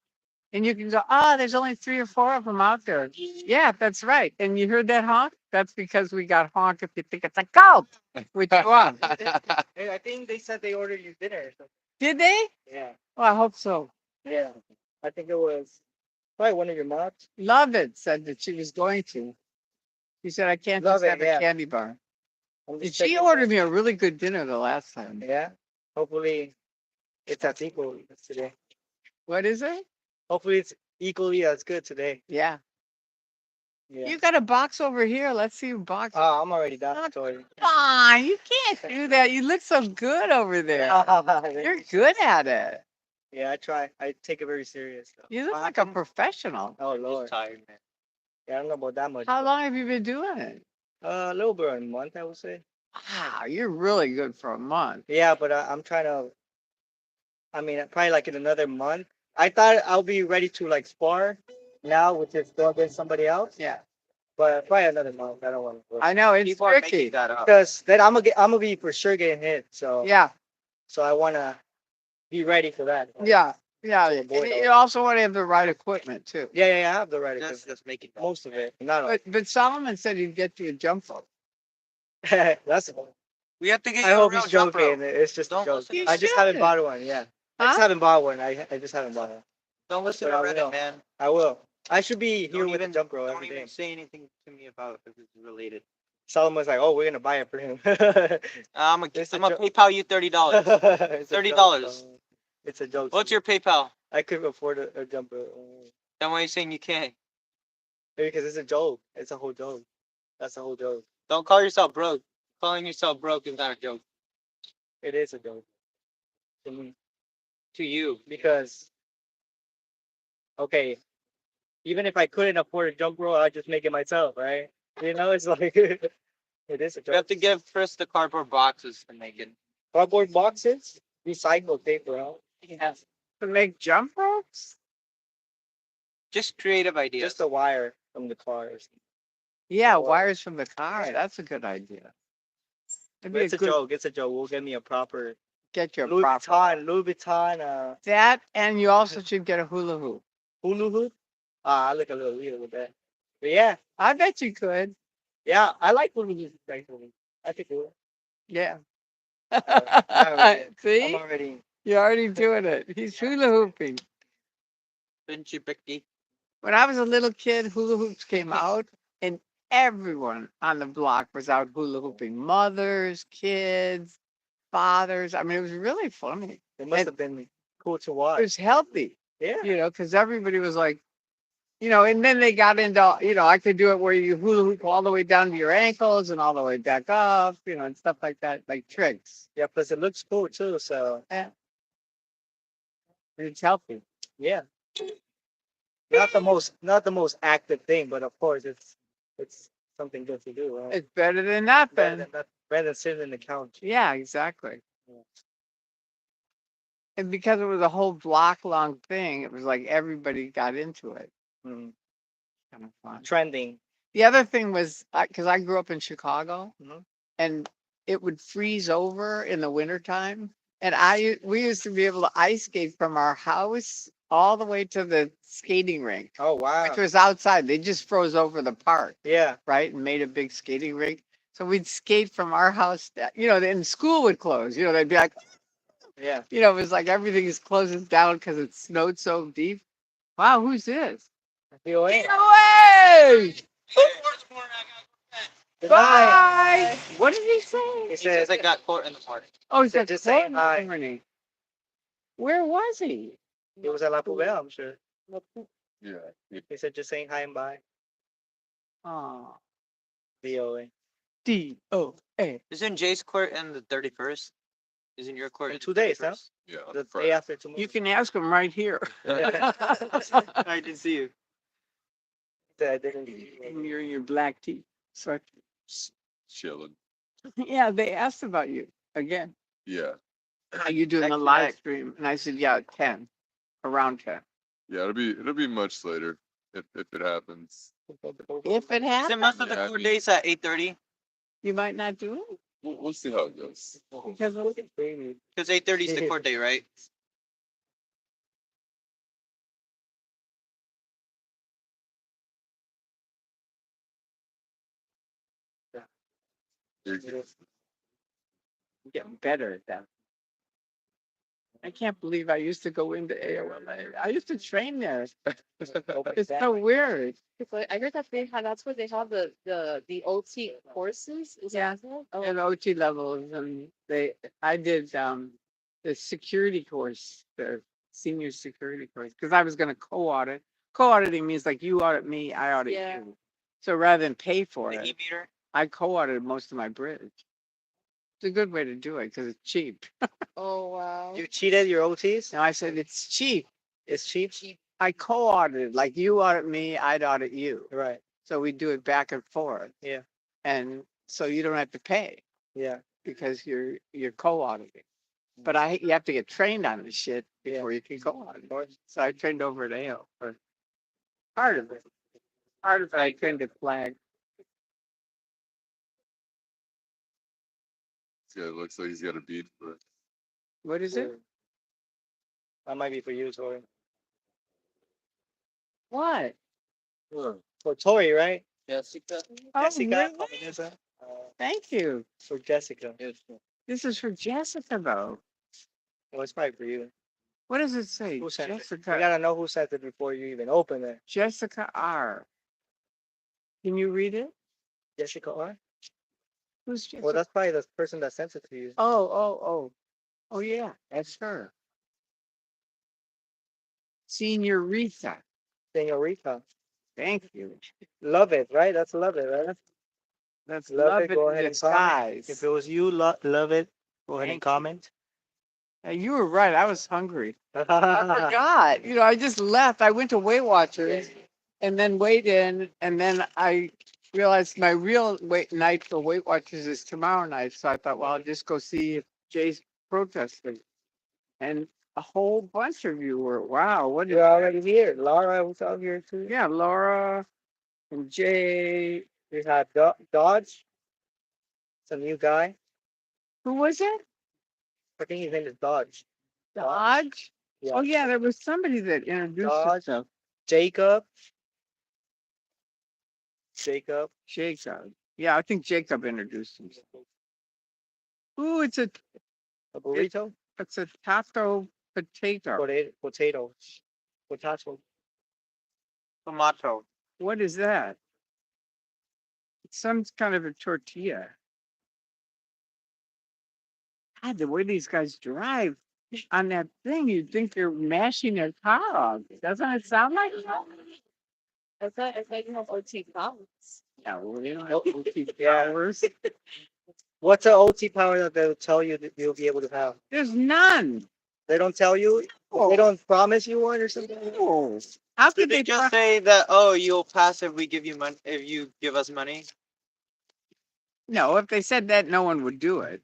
And you can go, there's only 3 or 4 of them out there. Yeah, that's right. And you heard that honk? That's because we got honk if you think it's a cult. Which you are. Hey, I think they said they ordered you dinner or something. Did they? Yeah. Well, I hope so. Yeah. I think it was probably one of your moms. Love it said that she was going to. She said, I can't Love just it, have yeah. a candy bar. I'm And just she checking ordered me a really good dinner the last time. Yeah. Hopefully it's as equal as today. What is it? Hopefully it's equally as good today. Yeah. Yeah. You got a box over here. Let's see your box. Oh, I'm already done. Sorry. Come on, you can't do that. You look so good over there. You're good at it. Yeah, I try. I take it very serious though. You look like a professional. Oh Lord. Tired, man. Yeah, I don't know about that much. How long have you been doing it? A little bit of a month, I would say. Wow, you're really good for a month. Yeah, but I'm trying to. I mean, probably like in another month. I thought I'll be ready to like spar now, which is go against somebody else. Yeah. But probably another month. I don't want to. I know it's People are tricky. making that up. Because then I'm gonna be for sure getting hit. So Yeah, So I wanna be ready for that. yeah, yeah. To avoid You also want to have the right equipment too. Yeah. I have the right. Just make it. Most of it. Not all. But Solomon said he'd get you a jump rope. That's. We have to get I you a hope real he's jump joking. rope. It's just a Don't joke. listen to I just him. haven't bought one. Yeah. I just Huh? haven't bought one. I just haven't bought one. Don't listen But to I Reddit, will. man. I will. I should be here Don't with even, the jump rope don't every even day. say anything to me about if it's related. Solomon's like, oh, we're gonna buy it for him. I'm gonna It's a PayPal you $30. It's a $30. joke, so it's a joke. What's your PayPal? I could afford a jump rope. Then why are you saying you can't? Because it's a joke. It's a whole joke. That's a whole joke. Don't call yourself broke. Calling yourself broke is not a joke It is a joke. To me. to you. Because okay, even if I couldn't afford a jump rope, I'd just make it myself, right? It's like it is a You have joke. to give Chris the cardboard boxes to make it. Cardboard boxes, recycled paper, huh? Yeah. To make jump ropes? Just creative ideas. Just a wire from the car. Yeah, Or- wires from the car. That's a good idea. It'd be But it's a good- joke. It's a joke. We'll get me a proper get your Louis proper. Vuitton, That, and you also should get a hula hoop. hula hoop. I look a little weird with that. But yeah, I bet you could. yeah, I like hula hoops actually. I could do it. Yeah. I'm See, already you're already doing it. He's hula hooping. Pinchy Picky. When I was a little kid, hula hoops came out, and everyone on the block was out hula hooping. Mothers, kids, fathers. I mean, it was really funny. It must And have been cool to it watch. was healthy, Yeah. because everybody was like, and then they got into, I could do it where you hula hoop all the way down to your ankles and all the way back up, and stuff like that, like tricks. Yeah, plus it looks cool too, so Yeah. It's healthy. yeah. Not the most active thing, but of course it's something good to do, right? It's better than nothing. Better than sitting in the couch. Yeah, exactly. Yeah. And because it was a whole block long thing, it was like everybody got into it. Mm. Kind of fun. Trending. The other thing was because I grew up in Chicago, Mhm. and it would freeze over in the wintertime. And we used to be able to ice skate from our house all the way to the skating rink, Oh wow. which was outside. They just froze over the park, Yeah. right, and made a big skating rink. So we'd skate from our house. And school would close. They'd be like, Yeah. it was like everything is closing down because it snowed so deep. Wow, who's this? VOA. Get away! Good night. Bye. What did he say? He says I got caught in the party. Oh, he said said just just saying hi. morning. Where was he? He was at La Poubelle, I'm sure. Yeah. He said just saying hi and bye. Oh, VOA. DOA. Isn't Jay's court in the 31st? Isn't your court In 2 days, huh? Yeah. on The day Friday. after tomorrow. You can ask him right here. I didn't see you. I didn't. You're in your black tee. So, Chilling. yeah, they asked about you again. Yeah. Are you doing the live stream? And I said, yeah, 10, around 10. Yeah. It'll be much later if it happens. If it Isn't happens, most of the Yeah, court I mean- days at 8:30? you might not do it We'll see how it goes. because of Because 8:30 is the court day, right? You're good. getting better at that. I can't believe I used to go into AOLA. I used to train there. It's so weird. It's like, I heard that that's where they have the OT courses. Is Yeah. that it? Oh, And OT levels, and I did the security course, the senior security course, because I was going to co-audit. Co-auditing means like you audit me, I audit Yeah. you. So rather than pay for The it, e-meter? I co-audited most of my bridge. It's a good way to do it because it's cheap. oh wow. You cheated your OTs? And I said it's cheap. It's cheap? I co-audited, like you audit me, I'd audit you. Right. So we do it back and forth. Yeah. And so you don't have to pay Yeah. because you're co-auditing. But you have to get trained on this shit before you can co-audit. So I trained over at AO for part of it. Part of it I trained at Flag. Yeah, it looks like he's got a beat for it. What is it? That might be for you, Tori. What? For Tori, right? Jessica. Oh, Jessica. really? Vanessa, Thank you. for Jessica. This is for Jessica, though. Well, it's probably for you. What does it say? Who sent it? Jessica. You gotta know who sent it before you even open it. Jessica R. Can you read it? Jessica R. Who's Jessica? Well, that's probably the person that sent it to you. Oh, yeah, that's her. Senorita. Senorita. Thank you. Love it, right? That's love it, right? That's Love love it, it go in ahead and comment. disguise. If it was you, love it, go ahead and Thank you. comment. You were right. I was hungry. I forgot. I just left. I went to Weight Watchers and then weighed in. And then I realized my real night for Weight Watchers is tomorrow night. So I thought, well, I'll just go see if Jay's protesting. And a whole bunch of you were, wow. What is You're already here. Laura was out here too. Yeah, Laura and Jay. We had Dodge. It's a new guy. Who was it? I think his name is Dodge. Dodge? Yeah. Oh yeah, there was somebody that introduced Dodge. himself. Jacob. Jacob. Jacob. Yeah, I think Jacob introduced himself. Ooh, it's a burrito. It's a taco potato. Potato. Potato. Tomato. What is that? It's some kind of a tortilla. God, the way these guys drive on that thing, you'd think they're mashing their car off. Doesn't it sound like that? It's like you have OT problems. Yeah, well, they don't have OT Yeah. powers. What's the OT power that they'll tell you that you'll be able to have? There's none. They don't tell you. Oh. They don't promise you one or something. Oh. How Did could they they just say that? Oh, you'll pass if we give you money. If you give us money. No, if they said that, no one would do it.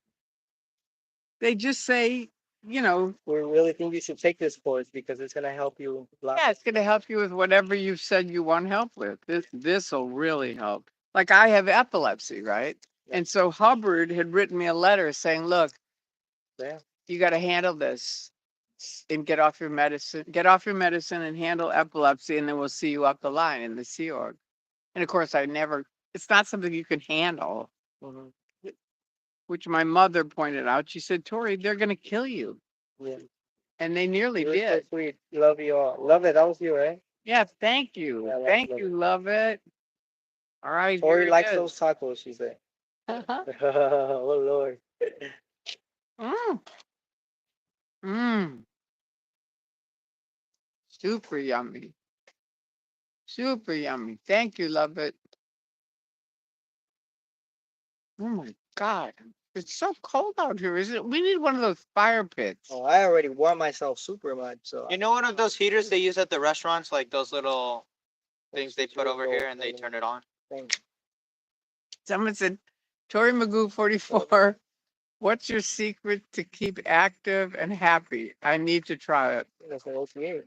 They just say, We really think you should take this course because it's gonna help you. yeah, it's going to help you with whatever you said you want help with. This will really help. Like I have epilepsy, right? Yeah. And so Hubbard had written me a letter saying, look, Yeah. you got to handle this and get off your medicine and handle epilepsy. And then we'll see you up the line in the Sea Org. And of course, it's not something you can handle, Mm-hmm. which my mother pointed out. She said, Tori, they're going to kill you. Yeah. And they nearly You're did. so sweet. Love you all. Love it. That was you, right? Yeah, thank you. Yeah, Thank love you, love it. All right. Tori here it likes is. those tacos. She said. Uh-huh. Oh Lord. Mm. Mm. Super yummy. Super yummy. Thank you, love it. Oh my God. It's so cold out here, isn't it? We need one of those fire pits. Oh, I already warm myself super much. So You know one of those heaters they use at the restaurants, like those little things they put over here and they turn it on. Someone said, Tori Magoo 44, what's your secret to keep active and happy? I need to try it. That's an OTA.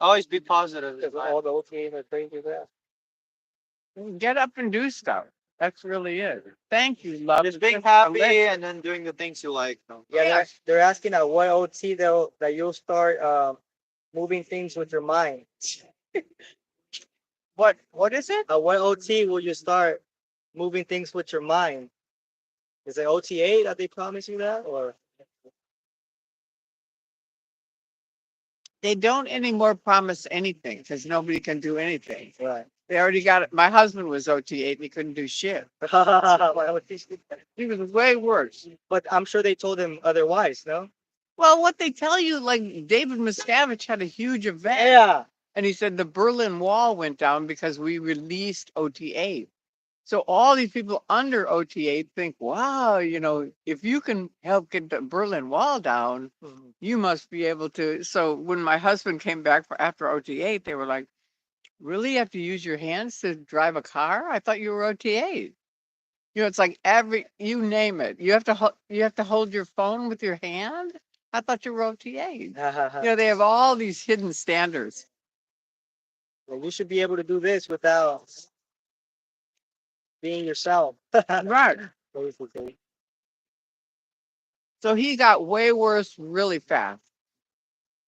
Always be positive. Because all the OTAs are crazy fast. Get up and do stuff. That's really it. Thank you, love. Just being Just happy let- and then doing the things you like. Yeah, Yeah. they're asking at what OT that you'll start moving things with your mind. What is it? At what OT will you start moving things with your mind? Is it OTA that they promise you that, or They don't anymore promise anything because nobody can do anything. right? They already got it. My husband was OT8 and he couldn't do shit. He was way worse. But I'm sure they told him otherwise, no? Well, what they tell you, like David Miscavige had a huge event. Yeah. And he said the Berlin Wall went down because we released OT8. So all these people under OT8 think, wow, if you can help get the Berlin Wall down, you must be able to. So when my husband came back after OT8, they were like, really, you have to use your hands to drive a car? I thought you were OT8. It's like you name it. You have to hold your phone with your hand. I thought you were OT8. They have all these hidden standards. Well, you should be able to do this without being yourself. Right. Basically. So he got way worse really fast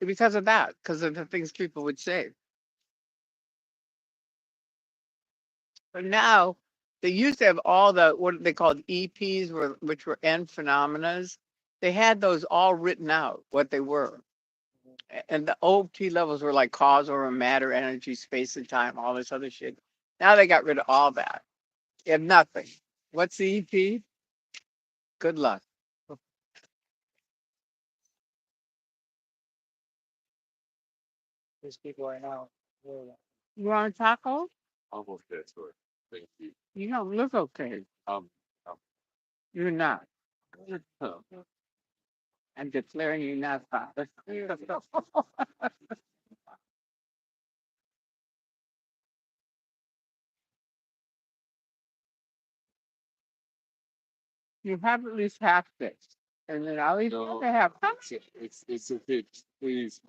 because of that, because of the things people would say. But now they used to have all the what they called EPs, which were end phenomena. They had those all written out, what they were. And the OT levels were like cause over matter, energy, space and time, all this other shit. Now they got rid of all that. You have nothing. What's the EP? Good luck. These people right now. You want a taco? I'm okay, sorry. Thank you. You don't look okay. Um, You're not. I'm declaring you not father. You have at least half this. And then I'll eat No. the half. it's okay. Please.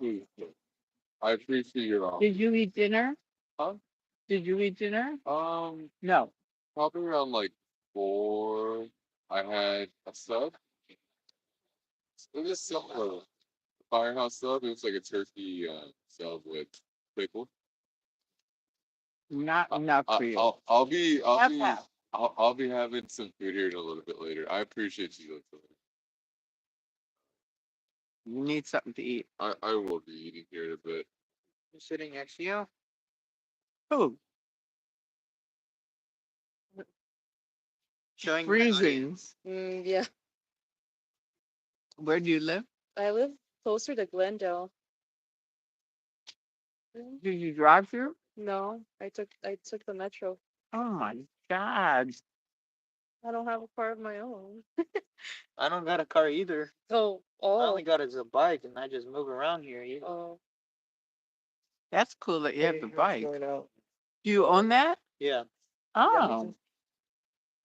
I appreciate your offer. Did you eat dinner? Huh? Did you eat dinner? No. Probably around like 4. I had a sub. It was similar. Firehouse sub. It was like a turkey sub with pickle. Not enough for you. I'll be Half. I'll be having some food here in a little bit later. I appreciate you. You need something to eat. I will be eating here in a bit. I'm sitting next to you. Food. Showing Freezing. Yeah, Where do you live? I live closer to Glendale. Did you drive through? No, I took the metro. Oh my God. I don't have a car of my own. I don't got a car either. Oh, I oh, only got a bike, and I just move around here. You know? oh. That's cool that you have the bike. Going out. Do you own that? Yeah, Oh.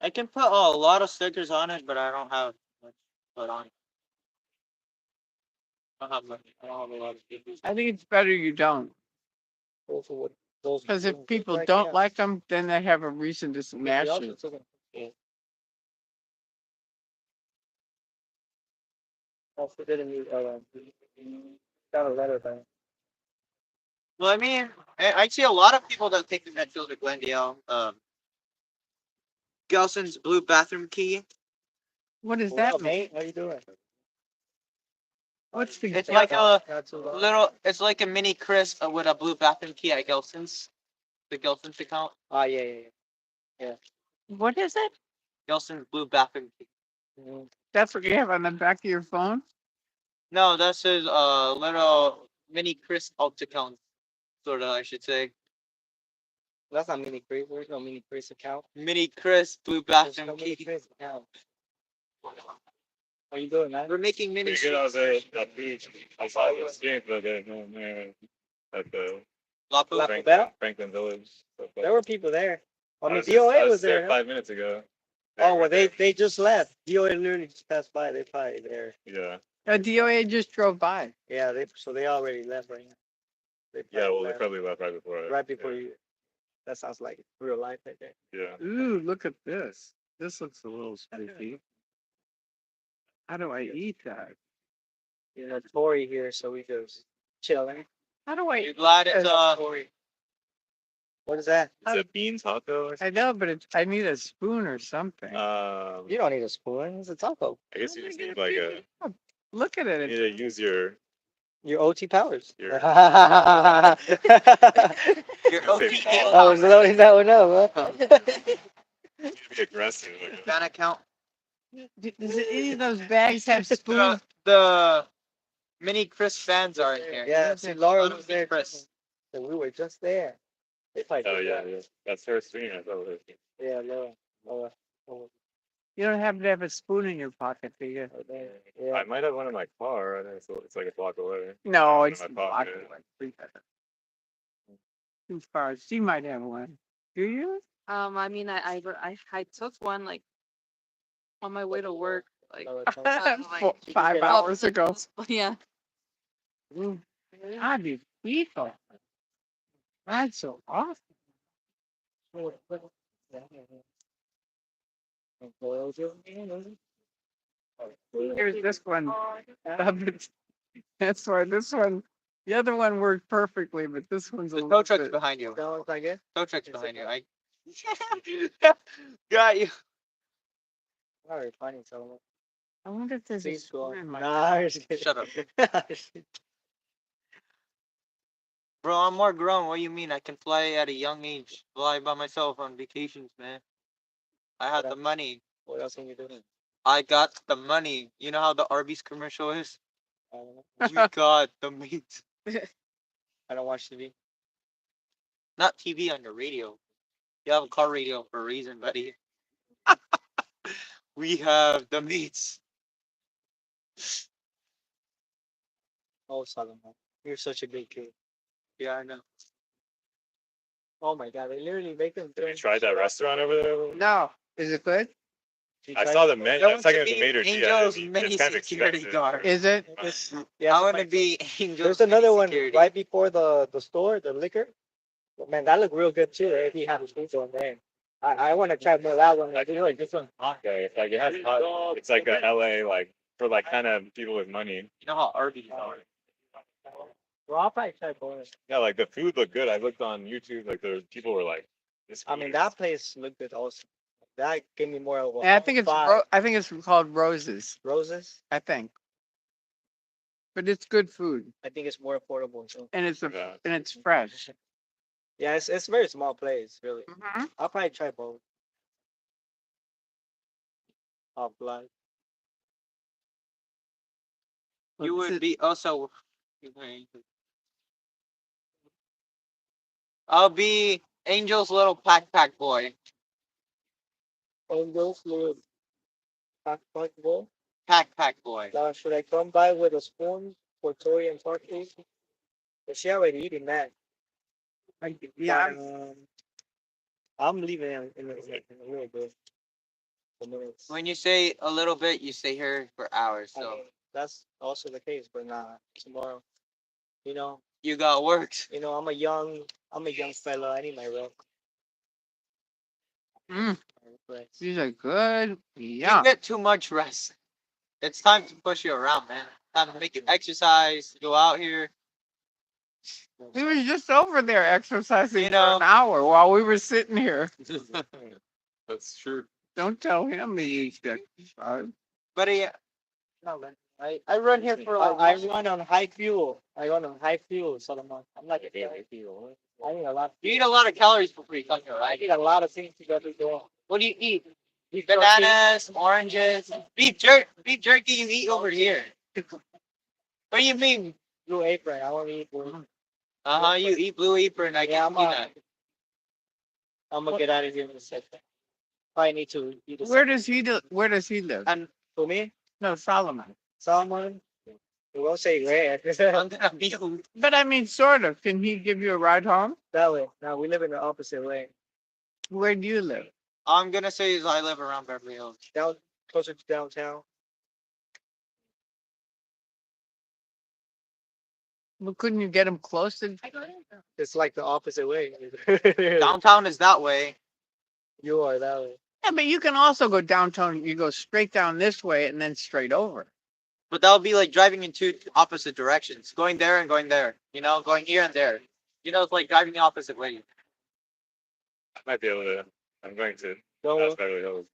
I can put a lot of stickers on it, but I don't have much put on it. I don't have much. I don't have a lot of stickers. I think it's better you don't. Those are what those. Because if people right don't now. like them, then they have a reason to They smash also you. took 'em. Yeah. Also didn't use got a letter back. Well, I mean, I see a lot of people that take the metro to Glendale. Gelson's blue bathroom key. What is Well, that? mate, how you doing? What's the It's like a Not too long. little. It's like a mini Chris with a blue bathroom key at Gelson's. The Gelson's account. Ah, yeah. what is it? Gelson's blue bathroom key. Mhm. That's what you have on the back of your phone? No, that's his little mini Chris alt account. Sort of, I should say. That's not mini Chris. There's no mini Chris account. Mini Chris blue There's bathroom no mini key. Chris account. How you doing, man? We're making mini. Pretty good. I was at beach. I saw this game the other day at the Lapu. La- Franklin Village. So, There were people there. I mean, was DOA was there. there Huh? 5 minutes ago. Oh, well, they just left. DOA literally just passed by. They probably there. Yeah. DOA just drove by. Yeah, they already left right now. They Yeah. Well, they left probably left right before. right before you. That sounds like real life right there. Yeah. Ooh, look at this. This looks a little spooky. How do I eat that? You know, Tory here, so we just chilling. How do I You're eat glad it's Tory. What is that? It's a bean taco. Or I know, but I need a spoon or something. something. You don't need a spoon. It's a taco. I guess you just need like a. Look at You it. need to use your. Your OT powers. Your- I your OT was loading that one up, huh? You need to be aggressive. Like, ban account. Does any of those bags have spoons? The mini Chris fans are in here. Yeah, see, Laura Little was there. Chris. So we were just there. They probably oh did yeah, that. yeah. That's her screen. I thought it was. Yeah, Laura. You don't happen to have a spoon in your pocket, do you? Yeah. I might have one in my car. I think it's like a block away. No, in it's my not pocket. too far. She might have one. Do you? I mean, I took one like on my way to work. Like, Four- 5 hours ago. yeah. God, these people. That's so awesome. Here's this one. That's why this one, the other one worked perfectly, but this one's a The little tow truck's bit. behind you. That looks like it. Tow truck's behind you. I got you. All right, funny. So I wonder if there's a please go. spoon in my. Nah, I'm just kidding. Shut up. Bro, I'm more grown. What do you mean? I can fly at a young age. Fly by myself on vacations, man. I had the money. What else can you do? I got the money. You know how the Arby's commercial is? I don't know. You got the meat. I don't watch TV. Not TV on your radio. You have a car radio for a reason, buddy. We have the meats. Oh, Solomon, you're such a good kid. Yeah, I know. Oh my God, they literally make them. Have you tried that restaurant over there? No. Is it good? I saw the menu. I was talking to about the be maitre d'. Angel's It's mini kind of security expensive. guard. Is it? Yeah, I want to be Angel. There's another one security. right before the store, the liquor. But man, that looked real good too. If you have a pizza on there, I want to try more of that one. I feel like this one's hot guy. It's like it has hot. It's like a LA like for like kind of people with money. You know how Arby's are. Well, I'll probably try both. Yeah, like the food looked good. I looked on YouTube, like the people were like, "This." I food mean, is-" that place looked good also. That gave me more of a And I think it's vibe. I think it's called Roses. Roses. I think, but it's good food I think it's more affordable. So. and Yeah. it's fresh. Yeah, it's a very small place, really. Mhm. I'll probably try both. Offline. You What's would it- be also. I'll be Angel's little pack boy. Angels little pack bowl. Pack boy. Now, should I come by with a spoon for Tori and Parky? But she already eating that. Yeah, I'm leaving in a little bit. For minutes. When you say a little bit, you stay here for hours. I So mean, that's also the case, but nah, tomorrow. You know, you got work. I'm a young fella. I need my rest. Rest. these are good. You Yeah. get too much rest. It's time to push you around, man. Time to make you exercise. Go out here. He was just over there exercising You for know. an hour while we were sitting here. That's true. Don't tell him he needs to exercise. But yeah, No, man. I run here for like I run on high fuel. I run on high fuel, Solomon. I'm like a daily fuel. I need a lot. you eat a lot of calories before you come here, I right? need a lot of things to go through the What do you eat? beef Bananas, oranges, beef jerky you eat over here. What do you mean? blue apron. I want to eat blue. You eat Blue Apron. I Yeah, can see that. I'm gonna get out of here in a second. Probably need to eat a Where does he live? And for me, No, Solomon. Solomon, we won't say where. I'm gonna be But I mean, sort of. Can he give you a ride home? That way. Now we live in the opposite way. Where do you live? I'm gonna say is I live around Beverly Hills. Down closer to downtown. Well, couldn't you get him close to? It's like the opposite way. Downtown is that way. You are that way. Yeah, but you can also go downtown. You go straight down this way and then straight over. But that would be like driving in two opposite directions. Going there and going there. You know, going here and there. You know, it's like driving the opposite way. I might be able to. I'm going to. Don't That's wor- Beverly Hills.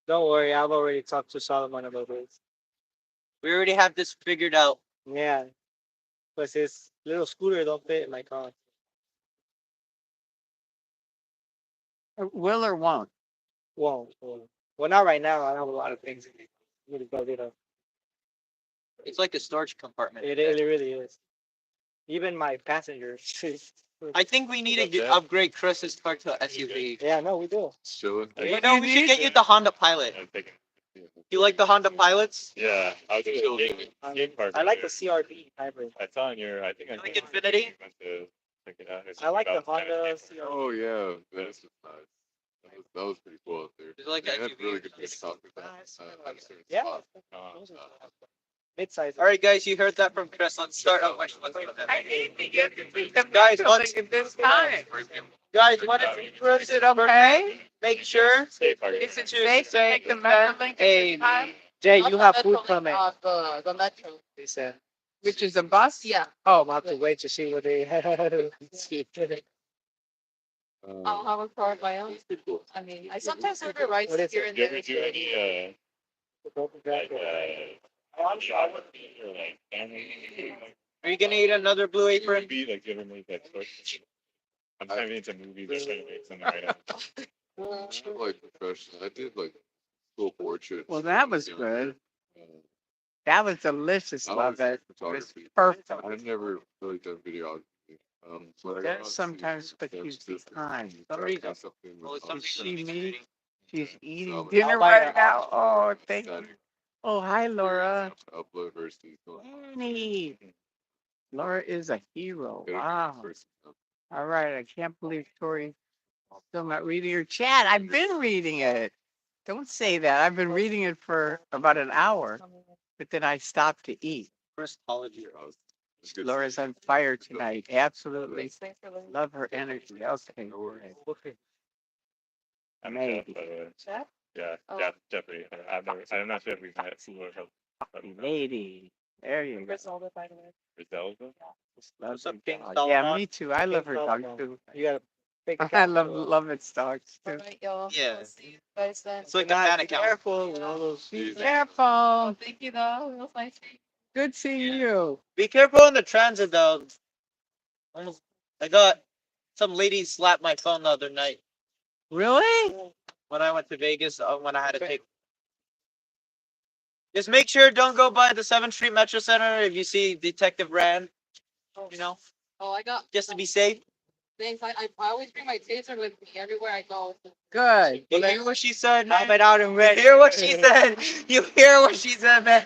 don't worry. I've already talked to Solomon about this. We already have this figured out. Yeah, but his little scooter don't fit in my car. Will or won't? Won't. Well, not right now. I have a lot of things. Really build it up. It's like a storage compartment. It really is. Even my passengers. I think we need to upgrade Chris's car to an SUV. Yeah, no, we do. It's chilling. You know, we should get you the Honda Pilot. I'm thinking. You like the Honda Pilots? Yeah, I was just game park. I like the CRV hybrid. I saw in your. I think I You like Infinity? went to check it out. It's I like the about Honda 10. CRV. Oh yeah, that's just nice. That was pretty cool out there. It's like They had SUV. really good talk about Yeah. Uh, Mid-size. All right, guys, you heard that from Chris. Let's start out. Guys, once this time. guys, once Chris it up, Okay. make sure State park. it's a Make the Metrolink a Jay, you have food coming. The metro. They said. which is a bus. Yeah. Oh, I'm have to wait to see what they have. I'll have a car of my own. I mean, I sometimes have a rides What is here it? and Do you ever there. do any like shop or like family? Are you gonna eat another Blue Apron? Be like you ever make that choice? I'm kind of into movies. I'm trying to make something right now. I'm like professional. I did like school portraits. Well, that was good. Uh, That was delicious. I Love like it. It was photography. perfect. I've never really done videography. But I That got sometimes to puts see you this behind. something with Well, it's You something see me? She's eating So, dinner I'll buy right it. now. Oh, thank you. exciting Oh, hi, Laura. to upload her season. Annie. Laura is a hero. Wow. All right. I can't believe Tori still not reading her chat. I've been reading it. Don't say that. I've been reading it for about an hour, but then I stopped to eat. Christology. Laura's on fire tonight. Absolutely. Thanks for listening. Love her energy. Okay. I'm Maybe. Jeff, by the way. Jeff? Yeah, Oh. Jeff, Jeffrey. I'm not sure if we've met. Lady. There you go. Griselda, by the way. Griselda? Love up, her King dog. Yeah, Solomon? me too. I love King her dog Solomon. too. You got a big I cat, love so- love its dogs All too. right, y'all. Yeah. I'll see you guys then. It's like a Guys, fan be account. careful, you know those. Be Jesus. careful. Oh, thank you though. It was nice to meet you. Good seeing you. Be careful in the transit though. Almost, I got some lady slapped my phone the other night Really? when I went to Vegas. When I had to take. Just make sure don't go by the 7th Street Metro Center if you see Detective Rand. You know, Oh, I got just to be safe. thanks. I always bring my taser with me everywhere I go. Good. You hear what she said? Have it out in You red. hear what she said? You hear what she said, man?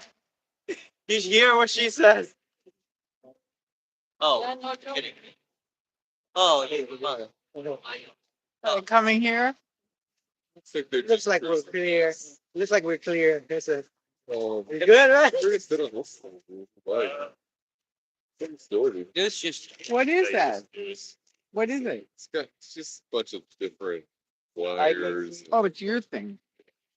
You hear what she says? Yeah, Oh, no joke. kidding. Oh, hey, mother. Coming here? Looks like they're Looks like we're clear. Looks like we're clear. There's a. Oh, You good, right? we're gonna sit on this one. Why? Same story. This just What is that? It's What is it? just a bunch of different I can flyers, see. Oh, it's your thing.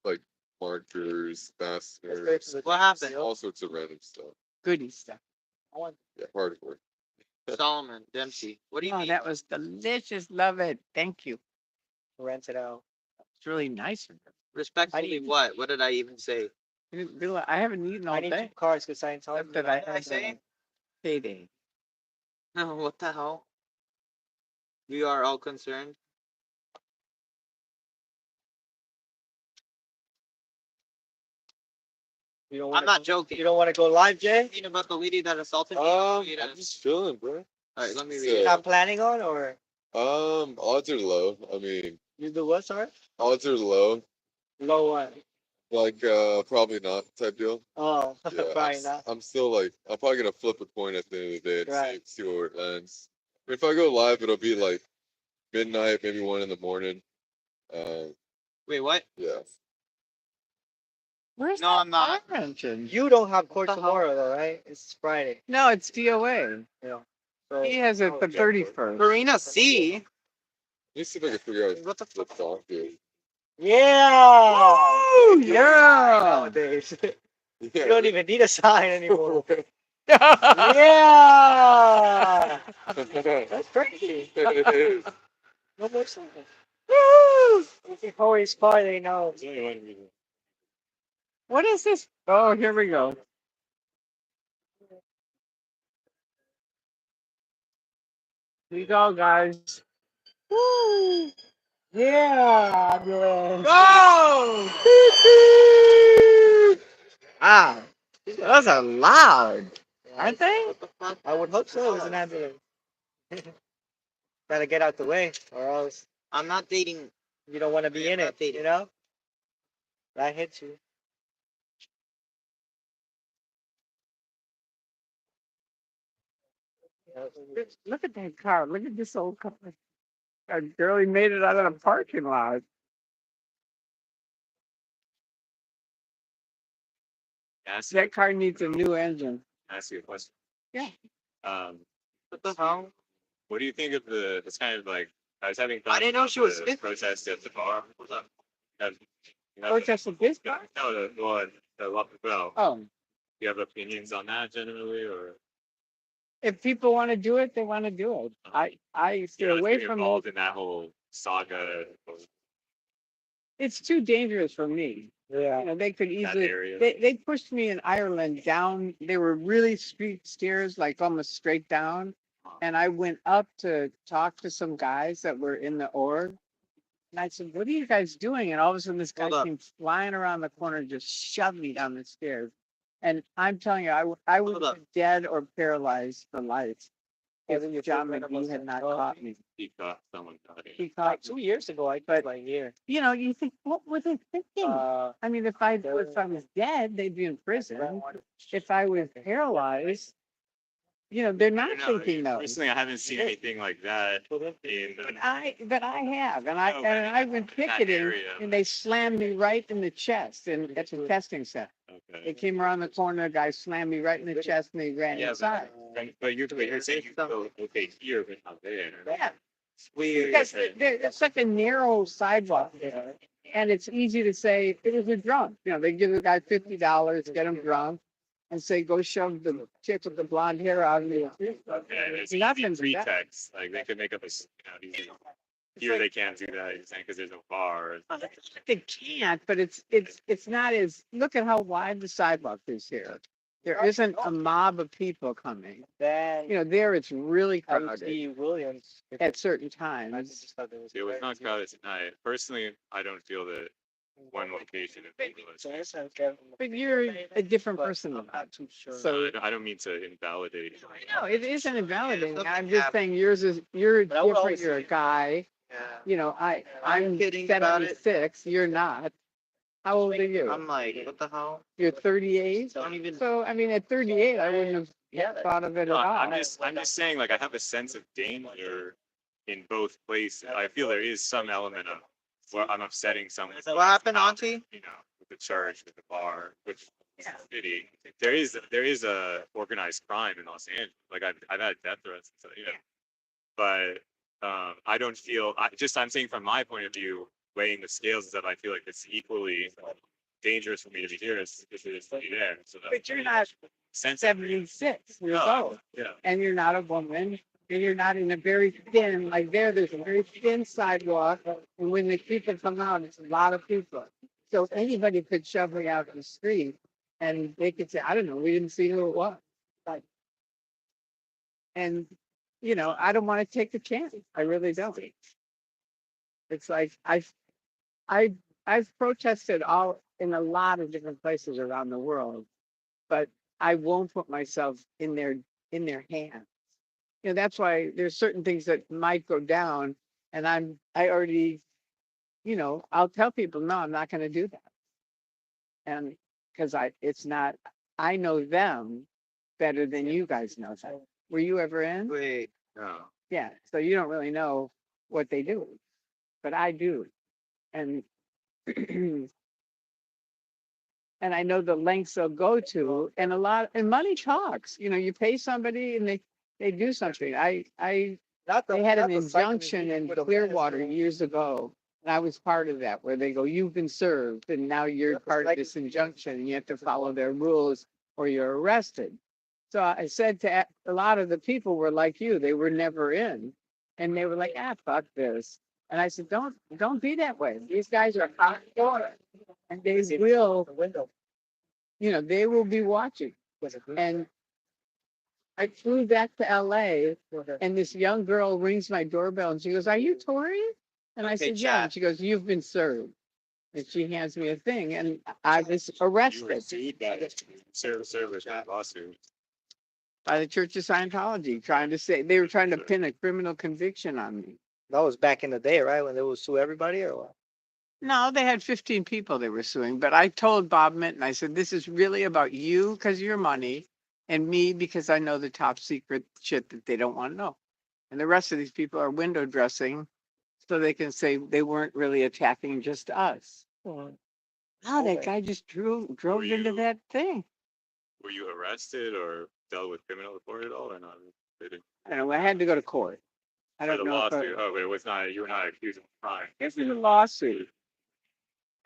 like markers, Let's fasteners, go to the- what happened? all sorts of random stuff. Goody stuff. I want Yeah, hardware. Solomon Dempsey. What do you Oh, mean? that was delicious. Love it. Thank you. to rent it out. It's really nice of you. Respectfully, what? What did I even say? I didn't realize- I haven't eaten all I need day. 2 cars because Scientology. Except that I What did I had say? payday. No, what the hell? We are all concerned. You don't I'm wanna not go- joking. You don't want to go live, Jay? Reading about the lady that assaulted me. I'm just chilling, bro. Alright, let me read So- it. Not planning on or Odds are low. I mean, you do what, sorry? odds are low. Low what? Like, probably not type deal. Oh, Yeah, probably not. I'm still like, I'm probably gonna flip a coin at the end of the day and Right. see where it ends. If I go live, it'll be like midnight, maybe 1 in the morning. Wait, what? Yeah. Where's No, that I'm not. fire engine? You don't have court What the hell? tomorrow, though, right? It's Friday. No, it's DOA. Yeah. So He has it the 31st. Karina C. Let me see if I can figure out What the what the song is. yeah. Oh, yeah. Nowadays, you Yeah. don't even need a sign anymore. Yeah. Yeah. That's crazy. It is. No more signs. Woo! If you always car, they know. There's only one reason. What is this? Oh, here we go. Here you go, guys. Woo! Yeah, ambulance. Go! Wow. Those are loud, aren't they? What the fuck? I would hope so. It's an ambulance. Gotta get out the way, or else I'm not dating. you don't want to be in it. You know. That hits you. Look at that car. Look at this old car. A girlie made it out of the parking lot. That car needs a new engine. Ask you a question. Yeah. What the hell? What do you think of the? It's kind of like I was having fun. I didn't know she was the 50. protest at the bar. What's up? Oh, just a this car? No, the one, the well. Oh, Do you have opinions on that generally, or if people want to do it, they want to do it. I stay you're not away getting from involved it. in that whole saga? It's too dangerous for me. Yeah. You know, they could easily. area. They pushed me in Ireland down. They were really steep stairs, like almost straight down. And I went up to talk to some guys that were in the org. And I said, "What are you guys doing?" And all of a sudden, this guy Hold up. came flying around the corner, and just shoved me down the stairs. And I'm telling you, I would Hold up. be dead or paralyzed for life Wasn't your if John favorite McGee had not episode? caught me. He caught someone talking. He Like caught 2 me. years ago, I But- think like here. You know, you think, what were they thinking? I mean, if I was dead, they'd be in prison. If I was paralyzed, you know, they're not thinking though. Personally, I haven't seen anything like that in But I have, and I went in that picketing, area. and they slammed me right in the chest, and at the testing center. They Okay. came around the corner, the guy slammed me right in the chest, and they ran Yeah, inside. but you're saying you feel okay here, but not there. Yeah, Weird. because it's such a narrow sidewalk there, and it's easy to say it was a drunk. You know, they give the guy $50, get him drunk, and say go shove the chick with the blonde hair out of the. Yeah, it's Nothing easy to that. pretext. Like they could make up a, here they can't do that. You're saying because there's no bar. They can't, but it's not as, look at how wide the sidewalk is here. There isn't a mob of people coming. Then You know, there it's really I would crowded see Williams. at certain I times. just thought there was. It was not crowded tonight. Personally, I don't feel that one location is ridiculous. But you're a different person. I'm not too sure. So I don't mean to invalidate. no, it isn't invalidating. I'm just saying you're But I would different. always You're a say- guy. Yeah. You know, I'm I'm kidding about it. 76. You're not. How old are you? I'm like, what the hell? You're 38. Don't even. So I mean, at 38, I wouldn't have thought of it at No, all. I'm just saying like I have a sense of danger in both places. I feel there is some element of where I'm upsetting someone. What happened, Auntie? You know, with the church, with the bar, with the city. There is a organized crime in Los Angeles. Like I've had death threats and stuff, you know. But I don't feel I'm saying from my point of view, weighing the scales is that I feel like it's equally dangerous for me to be here as it is to be there. So that But you're not sense 76 years old, yeah. and you're not a woman, and you're not in a very thin, like there's a very thin sidewalk, and when the people come out, it's a lot of people. So anybody could shove me out in the street, and they could say, I don't know, we didn't see who it was. Like, and, you know, I don't want to take the chance. I really don't. It's like, I've protested all in a lot of different places around the world, but I won't put myself in their hands. You know, that's why there's certain things that might go down, and I already, you know, I'll tell people, no, I'm not going to do that. And because I know them better than you guys know them. Were you ever in? Wait. No. Yeah. So you don't really know what they do, but I do. And and I know the lengths they'll go to, and money talks. You know, you pay somebody and they do something. They had an injunction in Clearwater years ago, and I was part of that, where they go, you've been served, and now you're part of this injunction, and you have to follow their rules or you're arrested. So I said to a lot of the people were like you, they were never in, and they were like, fuck this. And I said, don't be that way. These guys are hardcore, and they will, you know, they will be watching. And I flew back to LA, and this young girl rings my doorbell, and she goes, are you Tory? And I Okay, said, yeah. And she goes, you've been served. And she hands me a thing, and I was You were arrested sued by service lawsuit. by the Church of Scientology, they were trying to pin a criminal conviction on me. That was back in the day, right? When they would sue everybody or what? No, they had 15 people they were suing, but I told Bob Minton, I said, this is really about you because of your money, and me because I know the top secret shit that they don't want to know. And the rest of these people are window dressing so they can say they weren't really attacking just us. Wow, that guy just drove into that thing. Were you arrested or dealt with criminal report at all or not? I don't know, I had to go to court. I For don't the know. lawsuit. Oh, but it was not. You were not accused of a crime. This is a lawsuit.